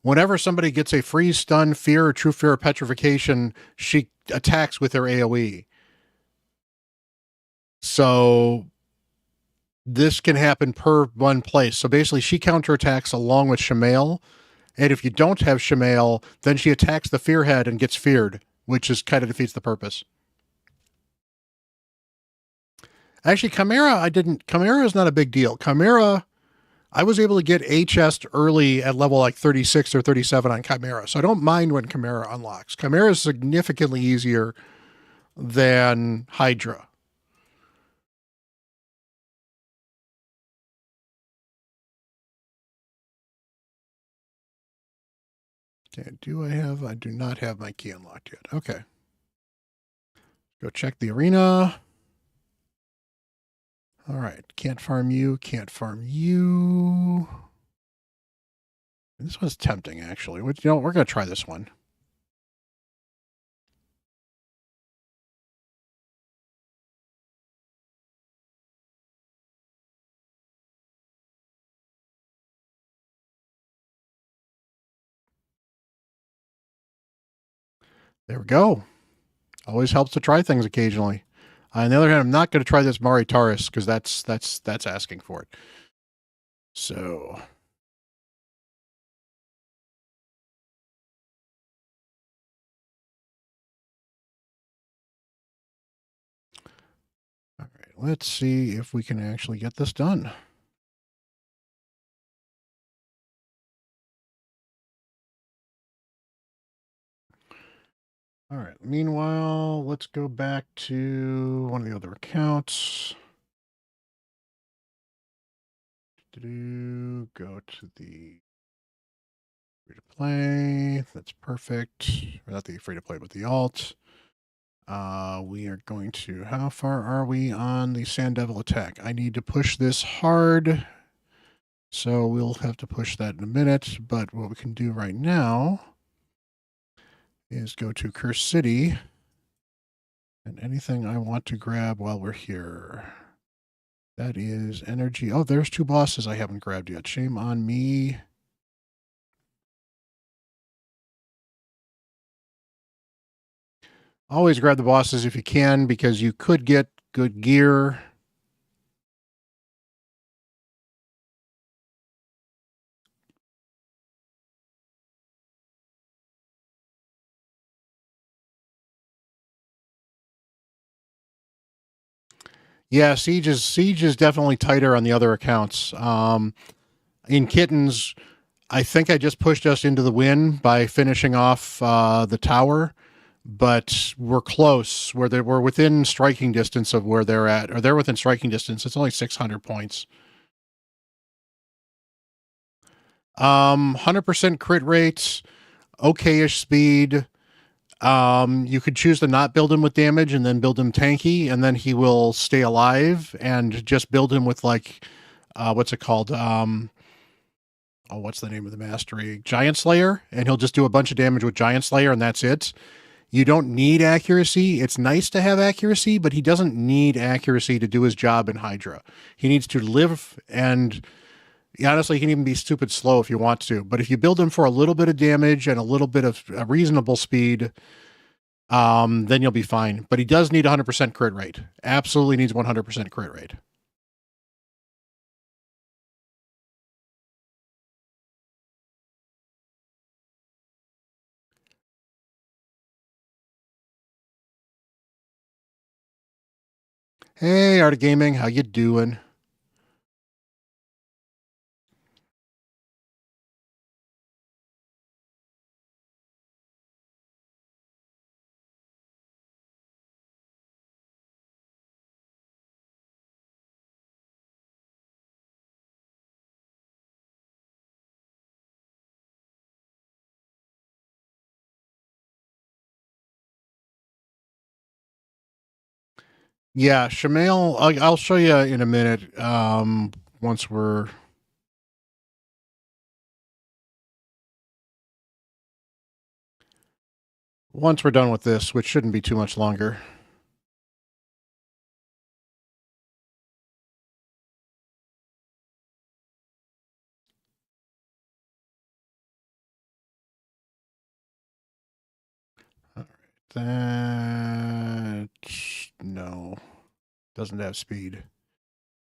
Whenever somebody gets a freeze, stun, fear, or true fear or petrification, she attacks with her AoE. So this can happen per one place. So basically, she counterattacks along with Shamail. And if you don't have Shamail, then she attacks the Fearhead and gets feared, which is kind of defeats the purpose. Actually, Chimera is not a big deal. Chimera, I was able to get HS early at level like 36 or 37 on Chimera. So I don't mind when Chimera unlocks. Chimera is significantly easier than Hydra. Okay, I do not have my key unlocked yet. Okay. Go check the arena. All right, can't farm you. This one's tempting, actually. We're going to try this one. There we go. Always helps to try things occasionally. On the other hand, I'm not going to try this Mari Taurus because that's asking for it. So all right, let's see if we can actually get this done. All right. Meanwhile, let's go back to one of the other accounts. Go to the free to play. That's perfect. Or not the free to play, but the alt. We are going to, how far are we on the Sand Devil attack? I need to push this hard. So we'll have to push that in a minute. But what we can do right now is go to Curse City. And anything I want to grab while we're here. That is energy. Oh, there's 2 bosses I haven't grabbed yet. Shame on me. Always grab the bosses if you can, because you could get good gear. Yeah, Siege is definitely tighter on the other accounts. In Kittens, I think I just pushed us into the win by finishing off the tower, but we're close. We're within striking distance of where they're at, or they're within striking distance. It's only 600 points. 100% crit rates, okay-ish speed. You could choose to not build him with damage and then build him tanky, and then he will stay alive, and just build him with like, what's it called? What's the name of the mastery? Giant Slayer, and he'll just do a bunch of damage with Giant Slayer, and that's it. You don't need accuracy. It's nice to have accuracy, but he doesn't need accuracy to do his job in Hydra. He needs to live, and honestly, he can even be stupid slow if you want to. But if you build him for a little bit of damage and a little bit of a reasonable speed, then you'll be fine. But he does need 100% crit rate. Absolutely needs 100% crit rate. Hey, Art of Gaming, how you doing? Yeah, Shamail, I'll show you in a minute. Once we're done with this, which shouldn't be too much longer. All right, that no doesn't have speed.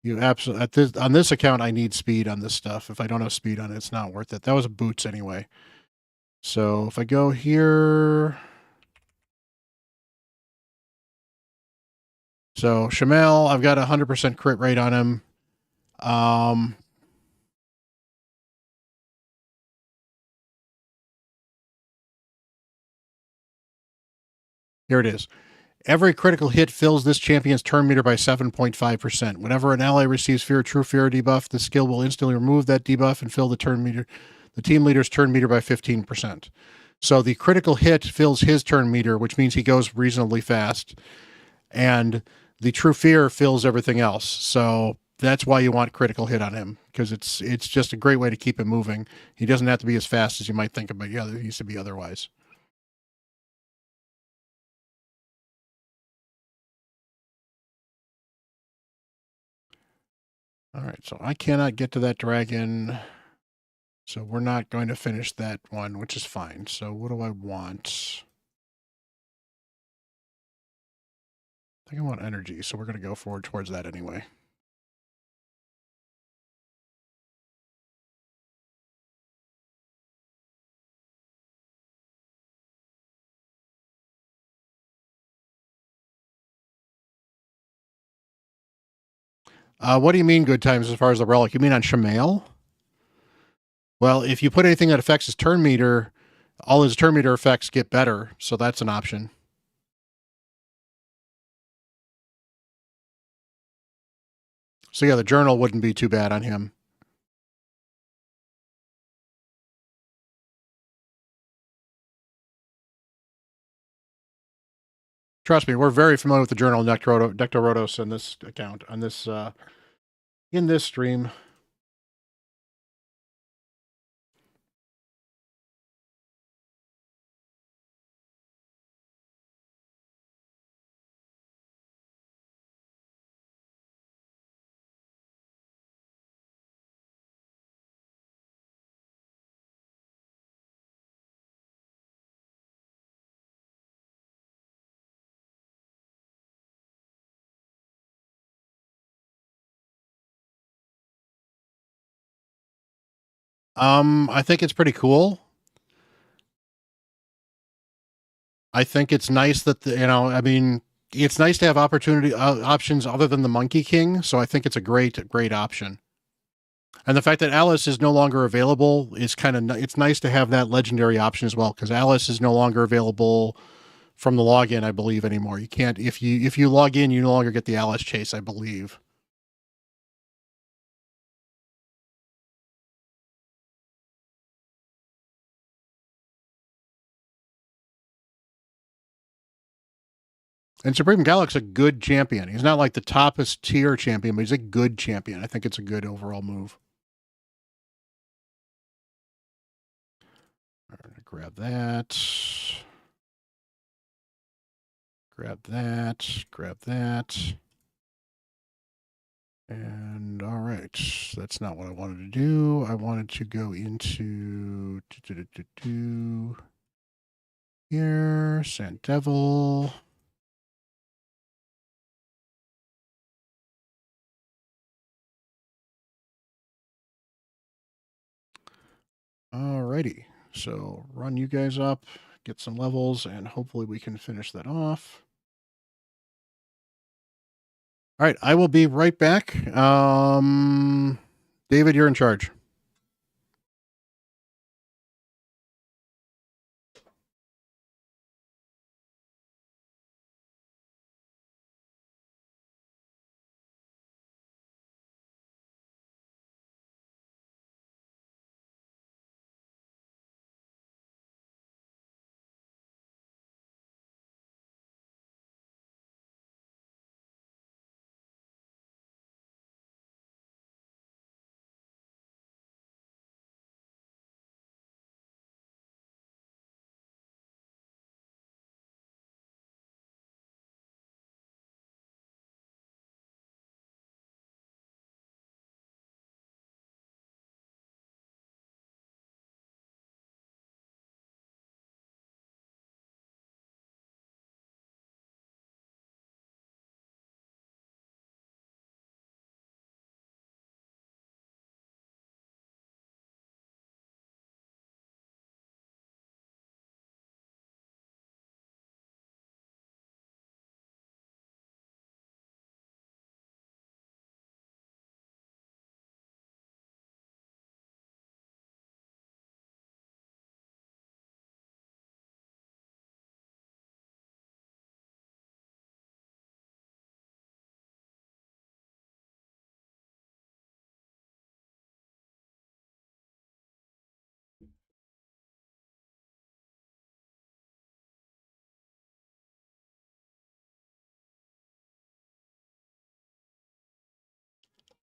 You absolutely on this account, I need speed on this stuff. If I don't have speed on it, it's not worth it. That was boots anyway. So if I go here, so Shamel, I've got 100% crit rate on him. Here it is. Every critical hit fills this champion's turn meter by 7.5%. Whenever an ally receives True Fear debuff, the skill will instantly remove that debuff and fill the team leader's turn meter by 15%. So the critical hit fills his turn meter, which means he goes reasonably fast. And the True Fear fills everything else. So that's why you want critical hit on him, because it's just a great way to keep him moving. He doesn't have to be as fast as you might think, but yeah, he used to be otherwise. All right, so I cannot get to that dragon. So we're not going to finish that one, which is fine. So what do I want? I think I want energy, so we're going to go forward towards that anyway. What do you mean good times as far as the relic? You mean on Shamail? Well, if you put anything that affects his turn meter, all his turn meter effects get better, so that's an option. So yeah, the journal wouldn't be too bad on him. Trust me, we're very familiar with the journal Nectorotos in this account, on this in this stream. I think it's pretty cool. I think it's nice that I mean, it's nice to have options other than the Monkey King. So I think it's a great option. And the fact that Alice is no longer available is it's nice to have that legendary option as well, because Alice is no longer available from the login, I believe, anymore. You can't if you log in, you no longer get the Alice chase, I believe. And Supreme Galac's a good champion. He's not like the toppest tier champion, but he's a good champion. I think it's a good overall move. All right, grab that. Grab that. Grab that. And all right, that's not what I wanted to do. I wanted to go into here, Sand Devil. Alrighty, so run you guys up, get some levels, and hopefully we can finish that off. All right, I will be right back. David, you're in charge.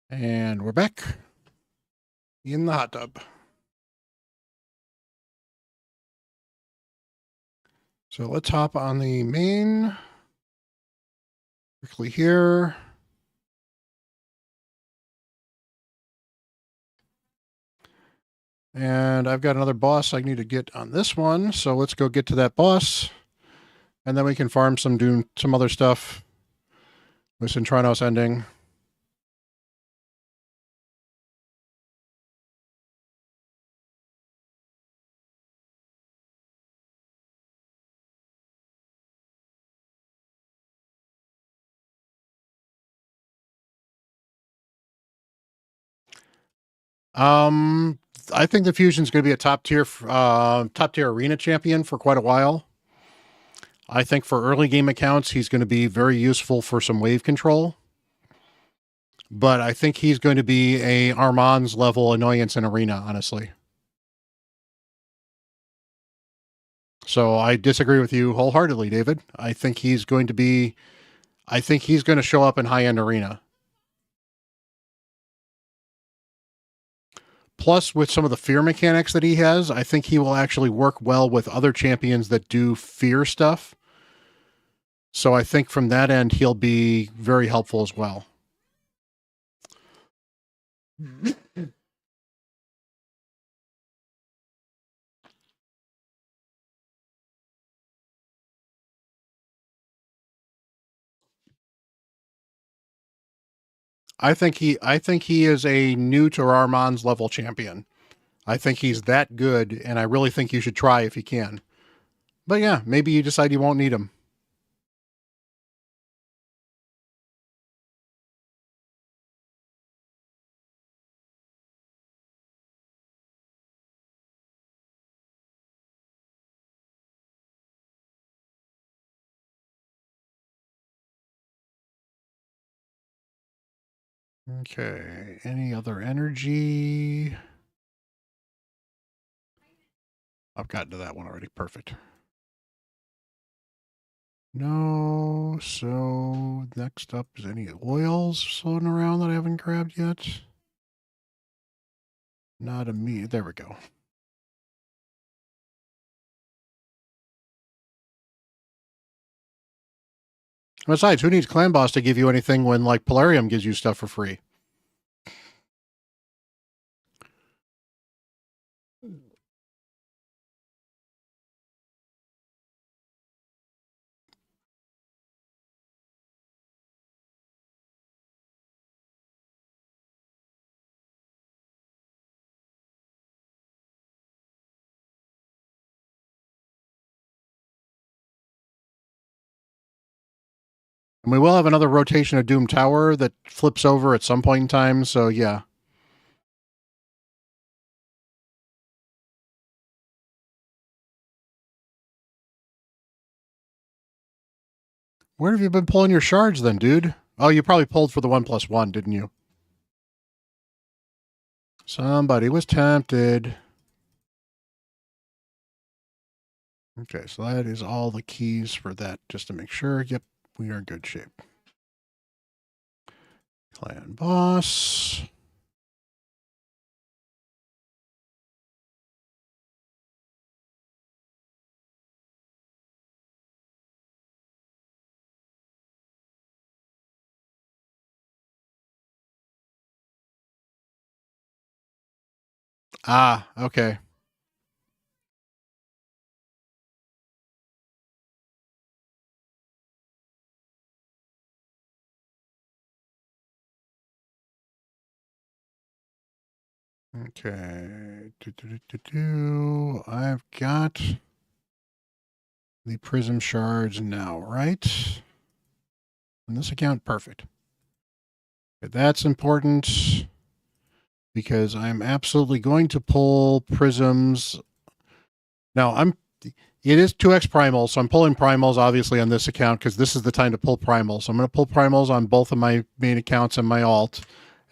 And we're back in the hot tub. So let's hop on the main quickly here. And I've got another boss I need to get on this one. So let's go get to that boss. And then we can farm some other stuff with Centranos ending. I think the Fusion's going to be a top tier arena champion for quite a while. I think for early game accounts, he's going to be very useful for some wave control. But I think he's going to be a Armand's level annoyance in arena, honestly. So I disagree with you wholeheartedly, David. I think he's going to show up in high-end arena. Plus, with some of the fear mechanics that he has, I think he will actually work well with other champions that do fear stuff. So I think from that end, he'll be very helpful as well. I think he is a new to Armand's level champion. I think he's that good, and I really think you should try if you can. But yeah, maybe you decide you won't need him. Okay, any other energy? I've gotten to that one already. Perfect. No, so next up is any oils floating around that I haven't grabbed yet? Not immediate. There we go. Besides, who needs Clan Boss to give you anything when, like, Polarium gives you stuff for free? And we will have another rotation of Doom Tower that flips over at some point in time, so yeah. Where have you been pulling your shards then, dude? Oh, you probably pulled for the 1+1, didn't you? Somebody was tempted. Okay, so that is all the keys for that, just to make sure. Yep, we are in good shape. Clan Boss. Ah, okay. Okay. I've got the prism shards now, right? In this account, perfect. Okay, that's important because I'm absolutely going to pull prisms. Now, it is 2x primals, so I'm pulling primals obviously on this account because this is the time to pull primals. So I'm going to pull primals on both of my main accounts and my alt,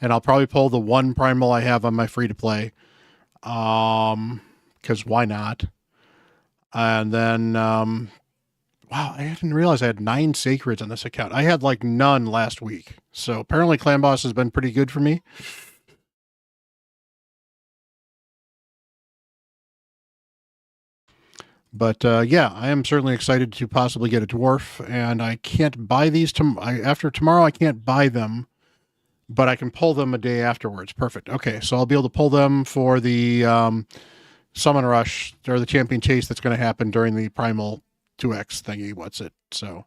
and I'll probably pull the one primal I have on my free to play, because why not? And then Wow, I didn't realize I had 9 sacreds on this account. I had like none last week. So apparently Clan Boss has been pretty good for me. But yeah, I am certainly excited to possibly get a dwarf, and I can't buy these after tomorrow. I can't buy them, but I can pull them a day afterwards. Perfect. Okay, so I'll be able to pull them for the summon rush or the champion chase that's going to happen during the primal 2x thingy. What's it? So.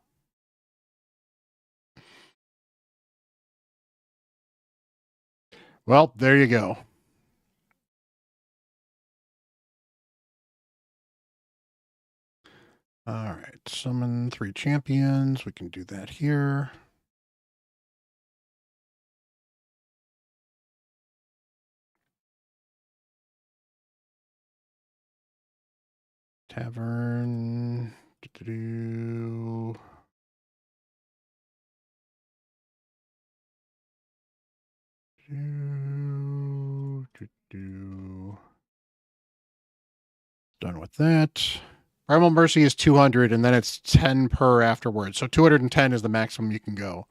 Well, there you go. All right, summon 3 champions. We can do that here. Tavern. Do-do-do. Do-do-do. Done with that. Primal Mercy is 200, and then it's 10 per afterwards. So 210 is the maximum you can go.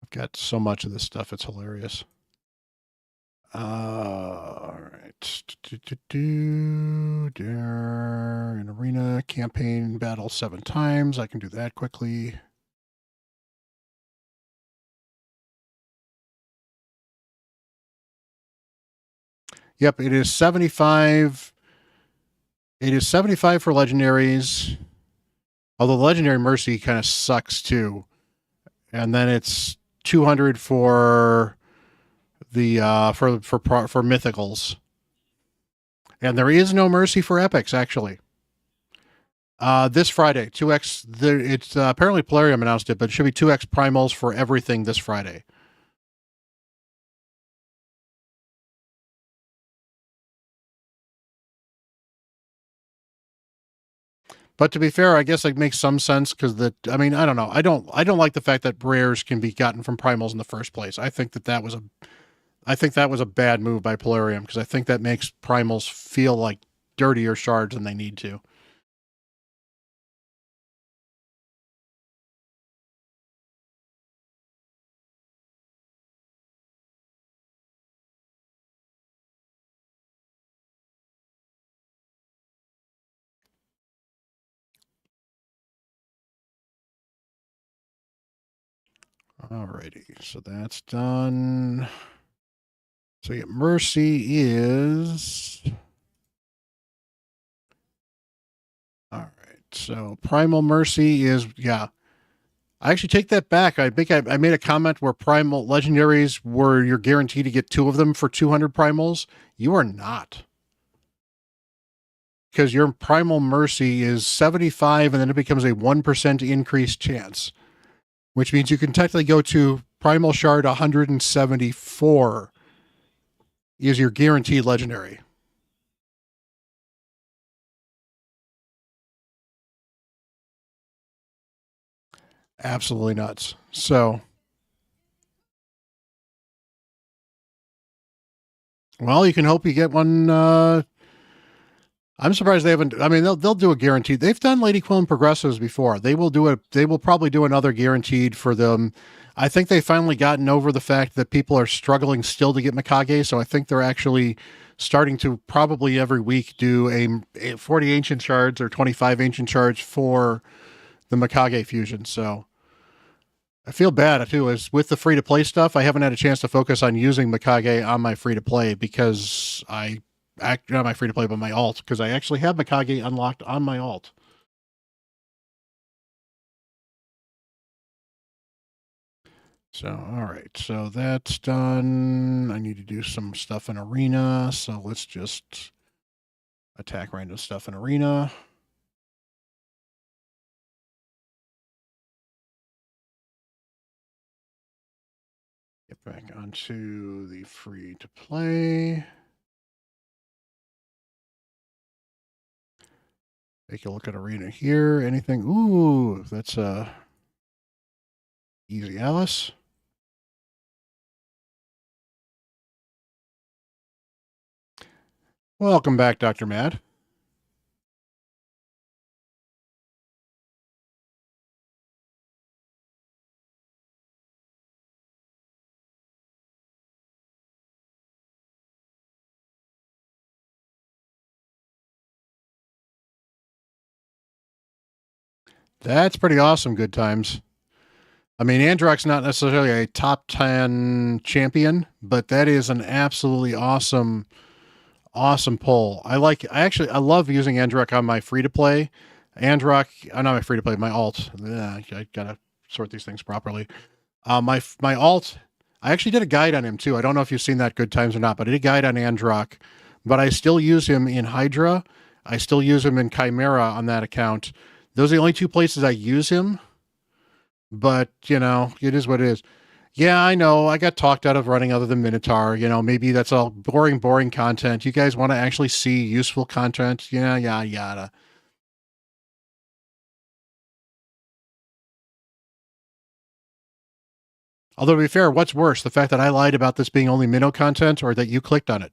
I've got so much of this stuff, it's hilarious. All right. An arena campaign battle 7 times. I can do that quickly. Yep, it is 75. It is 75 for legendaries. Although Legendary Mercy kind of sucks too. And then it's 200 for the for mythicals. And there is no mercy for epics actually. This Friday, 2x. It's apparently Polarium announced it, but it should be 2x primals for everything this Friday. But to be fair, I guess it makes some sense because I don't know. I don't like the fact that rares can be gotten from primals in the first place. I think that was a bad move by Polarium because I think that makes primals feel like dirtier shards than they need to. Alrighty, so that's done. So yeah, Mercy is... Alright, so Primal Mercy is, yeah. I actually take that back. I think I made a comment where Primal Legendaries were you're guaranteed to get 2 of them for 200 Primals. You are not. Because your Primal Mercy is 75 and then it becomes a 1% increased chance. Which means you can technically go to Primal Shard 174 is your guaranteed legendary. Absolutely nuts. So, well, you can hope you get one. I'm surprised they haven't. I mean, they'll do a guaranteed. They've done Lady Quillen progressives before. They will do it. They will probably do another guaranteed for them. I think they finally gotten over the fact that people are struggling still to get Mikage. So I think they're actually starting to probably every week do a 40 ancient shards or 25 ancient shards for the Mikage fusion. So I feel bad too. Is with the free to play stuff, I haven't had a chance to focus on using Mikage on my free to play because not my free to play, but my alt, because I actually have Mikage unlocked on my alt. So, all right. So that's done. I need to do some stuff in arena. So let's just attack random stuff in arena. Get back onto the free to play. Take a look at arena here. Anything? Ooh, that's Easy Alice. Welcome back, Dr. Mad. That's pretty awesome, good times. I mean, Androck's not necessarily a top 10 champion, but that is an absolutely awesome pull. I love using Androck on my free to play. Androck, not my free to play, my alt. Yeah, I gotta sort these things properly. My alt, I actually did a guide on him too. I don't know if you've seen that good times or not, but I did a guide on Androck. But I still use him in Hydra. I still use him in Chimera on that account. Those are the only two places I use him. But, it is what it is. Yeah, I know. I got talked out of running other than Minotaur. Maybe that's all boring content. You guys want to actually see useful content? Yeah, yada. Although, to be fair, what's worse, the fact that I lied about this being only Minnow content or that you clicked on it?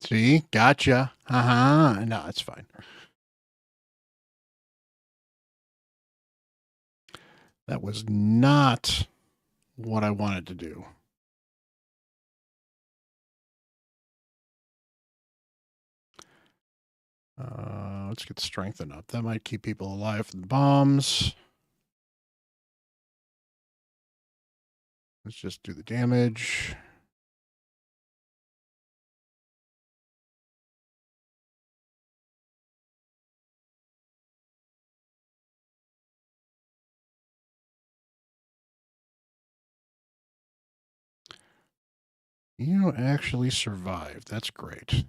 See? Gotcha. Uh-huh. No, it's fine. That was not what I wanted to do. Let's get strengthened up. That might keep people alive from the bombs. Let's just do the damage. You actually survived. That's great.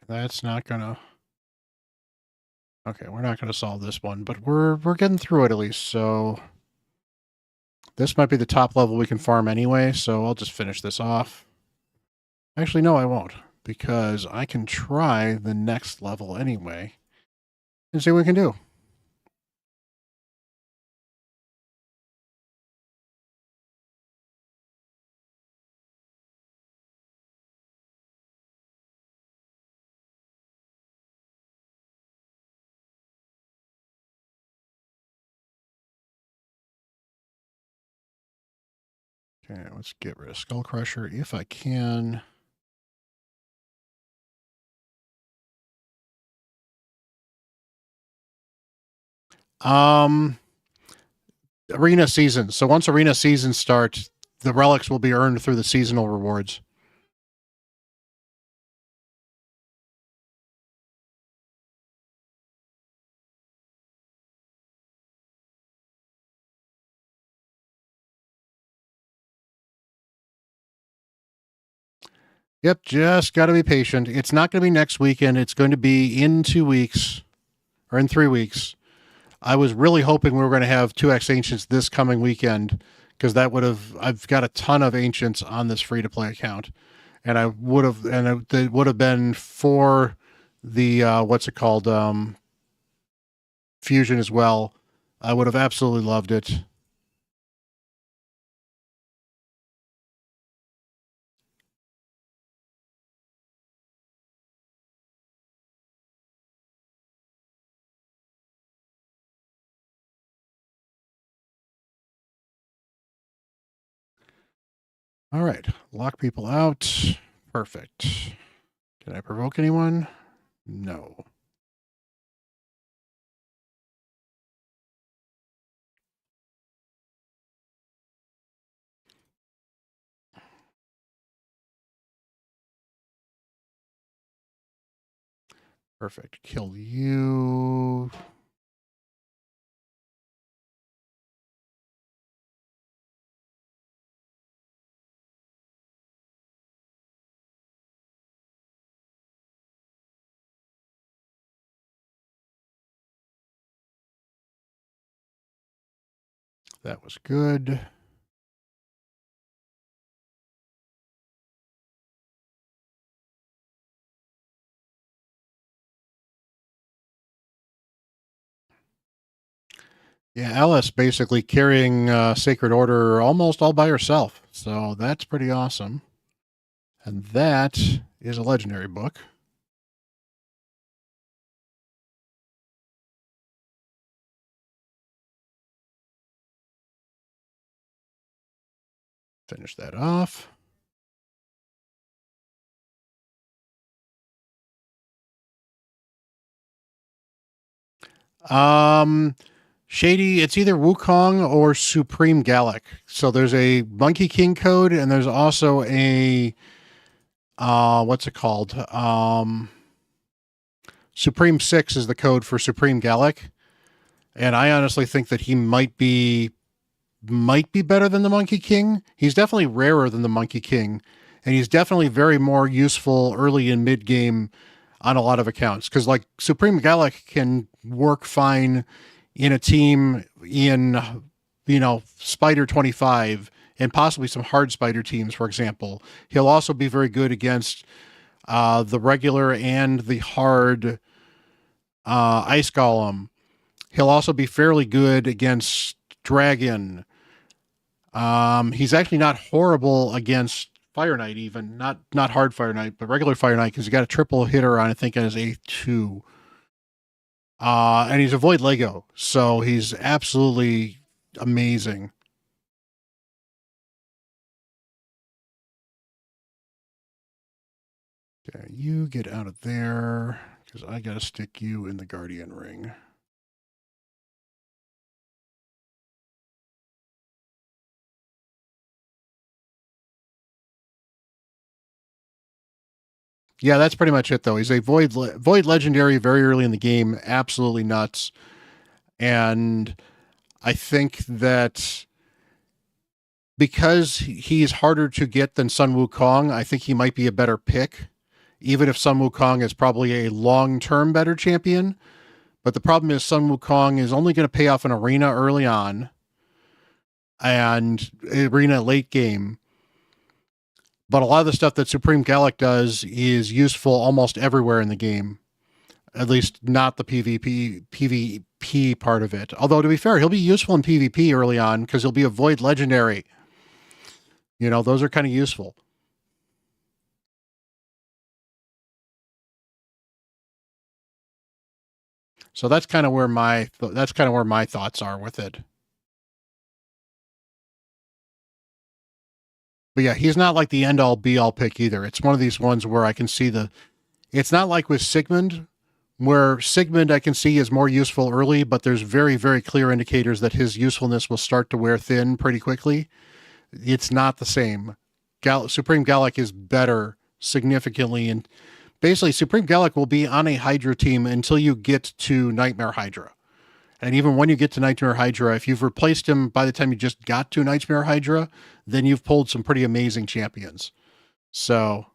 That's not gonna. Okay, we're not gonna solve this one, but we're getting through it at least. So this might be the top level we can farm anyway. So I'll just finish this off. Actually, no, I won't, because I can try the next level anyway and see what we can do. Okay, let's get rid of Skull Crusher if I can. Um, Arena season. So once arena season starts, the relics will be earned through the seasonal rewards. Yep, just got to be patient. It's not going to be next weekend. It's going to be in 2 weeks or in 3 weeks. I was really hoping we were going to have 2x Ancients this coming weekend because I've got a ton of Ancients on this free to play account. And it would have been for the, what's it called? Fusion as well. I would have absolutely loved it. All right. Lock people out. Perfect. Can I provoke anyone? No. Perfect. Kill you. That was good. Yeah, Alice basically carrying Sacred Order almost all by herself. So that's pretty awesome. And that is a legendary book. Finish that off. Shady, it's either Wukong or Supreme Gallic. So there's a Monkey King code, and there's also a what's it called? Supreme 6 is the code for Supreme Gallic. And I honestly think that he might be better than the Monkey King. He's definitely rarer than the Monkey King, and he's definitely very more useful early and mid game on a lot of accounts. Because like Supreme Gallic can work fine in a team in Spider 25 and possibly some hard Spider teams, for example. He'll also be very good against the regular and the hard Ice Golem. He'll also be fairly good against Dragon. He's actually not horrible against Fire Knight, even not hard Fire Knight, but regular Fire Knight, because he got a triple hitter on, I think, on his A2. And he's a Void Lego, so he's absolutely amazing. Okay, you get out of there, because I got to stick you in the Guardian Ring. Yeah, that's pretty much it, though. He's a Void Legendary very early in the game. Absolutely nuts. And I think that because he's harder to get than Sun Wukong, I think he might be a better pick, even if Sun Wukong is probably a long-term better champion. But the problem is Sun Wukong is only going to pay off an arena early on and arena late game. But a lot of the stuff that Supreme Gallic does is useful almost everywhere in the game. At least not the PvP part of it. Although, to be fair, he'll be useful in PvP early on because he'll be a Void Legendary. Those are kind of useful. So that's kind of where my thoughts are with it. But yeah, he's not like the end-all be-all pick either. It's one of these ones where I can see it's not like with Sigmund, where Sigmund I can see is more useful early, but there's very, very clear indicators that his usefulness will start to wear thin pretty quickly. It's not the same. Supreme Gallic is better significantly, and basically Supreme Gallic will be on a Hydra team until you get to Nightmare Hydra. And even when you get to Nightmare Hydra, if you've replaced him by the time you just got to Nightmare Hydra, then you've pulled some pretty amazing champions. So,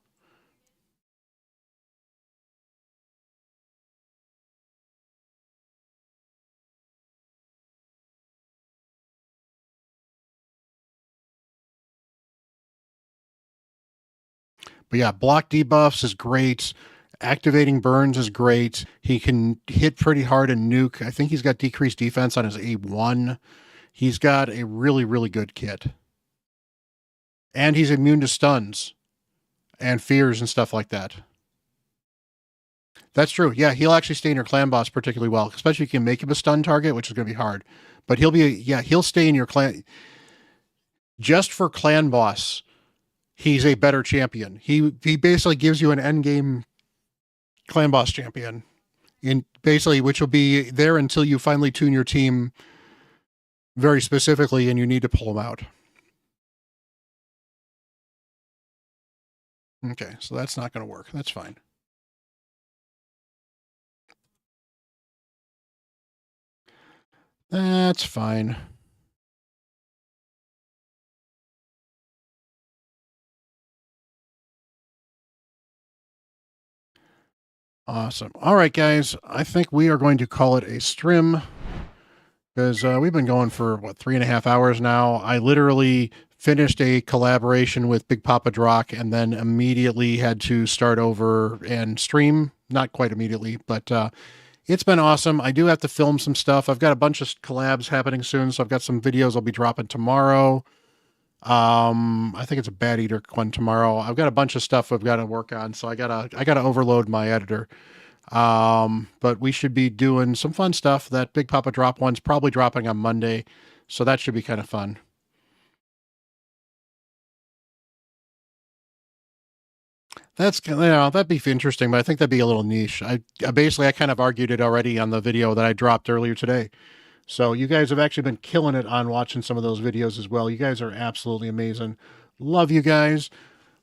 but yeah, block debuffs is great. Activating burns is great. He can hit pretty hard and nuke. I think he's got decreased defense on his A1. He's got a really, really good kit. And he's immune to stuns and fears and stuff like that. That's true. Yeah, he'll actually stay in your clan boss particularly well, especially if you can make him a stun target, which is going to be hard. But he'll stay in your clan. Just for clan boss, he's a better champion. He basically gives you an endgame clan boss champion, in basically, which will be there until you finally tune your team very specifically, and you need to pull them out. Okay, so that's not going to work. That's fine. That's fine. Awesome. All right, guys. I think we are going to call it a stream because we've been going for, 3.5 hours now. I literally finished a collaboration with Big Papa Drock and then immediately had to start over and stream. Not quite immediately, but it's been awesome. I do have to film some stuff. I've got a bunch of collabs happening soon, so I've got some videos I'll be dropping tomorrow. I think it's a Bad Eater one tomorrow. I've got a bunch of stuff I've got to work on, so I gotta overload my editor. But we should be doing some fun stuff. That Big Papa Drop one's probably dropping on Monday, so that should be kind of fun. That's, that'd be interesting, but I think that'd be a little niche. I kind of argued it already on the video that I dropped earlier today. So you guys have actually been killing it on watching some of those videos as well. You guys are absolutely amazing. Love you guys.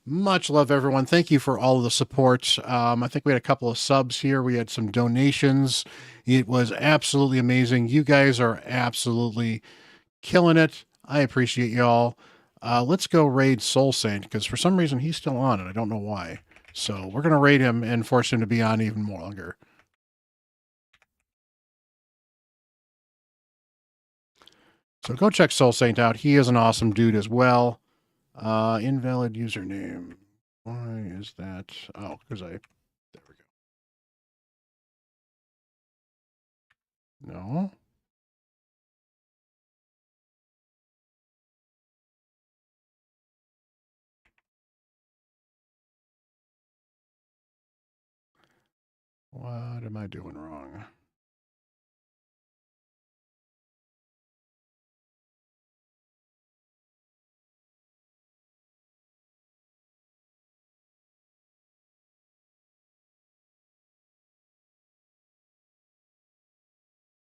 Much love, everyone. Thank you for all of the support. I think we had a couple of subs here. We had some donations. It was absolutely amazing. You guys are absolutely killing it. I appreciate y'all. Let's go raid Soul Saint, because for some reason he's still on, and I don't know why. So we're going to raid him and force him to be on even more longer. So go check Soul Saint out. He is an awesome dude as well. Invalid username. Why is that? Oh, because there we go. No. What am I doing wrong?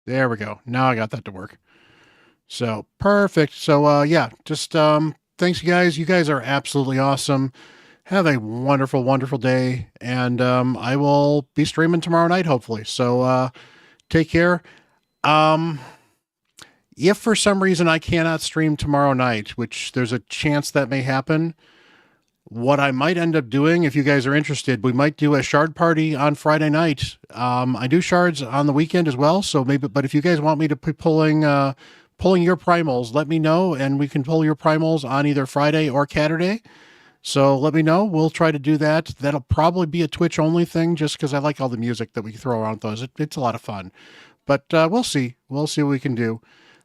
There we go. Now I got that to work. So perfect. So yeah, just thanks you guys. You guys are absolutely awesome. Have a wonderful, wonderful day. And I will be streaming tomorrow night, hopefully. So take care. If for some reason I cannot stream tomorrow night, which there's a chance that may happen, what I might end up doing, if you guys are interested, we might do a shard party on Friday night. I do shards on the weekend as well, so maybe. But if you guys want me to be pulling your primals, let me know, and we can pull your primals on either Friday or Catterday. So let me know. We'll try to do that. That'll probably be a Twitch only thing, just because I like all the music that we throw around those. It's a lot of fun, but we'll see. We'll see what we can do.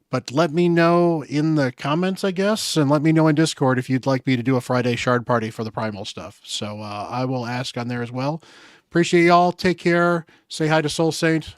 But let me know in the comments, I guess, and let me know in Discord if you'd like me to do a Friday shard party for the primal stuff. So I will ask on there as well. Appreciate y'all. Take care. Say hi to Soul Saint.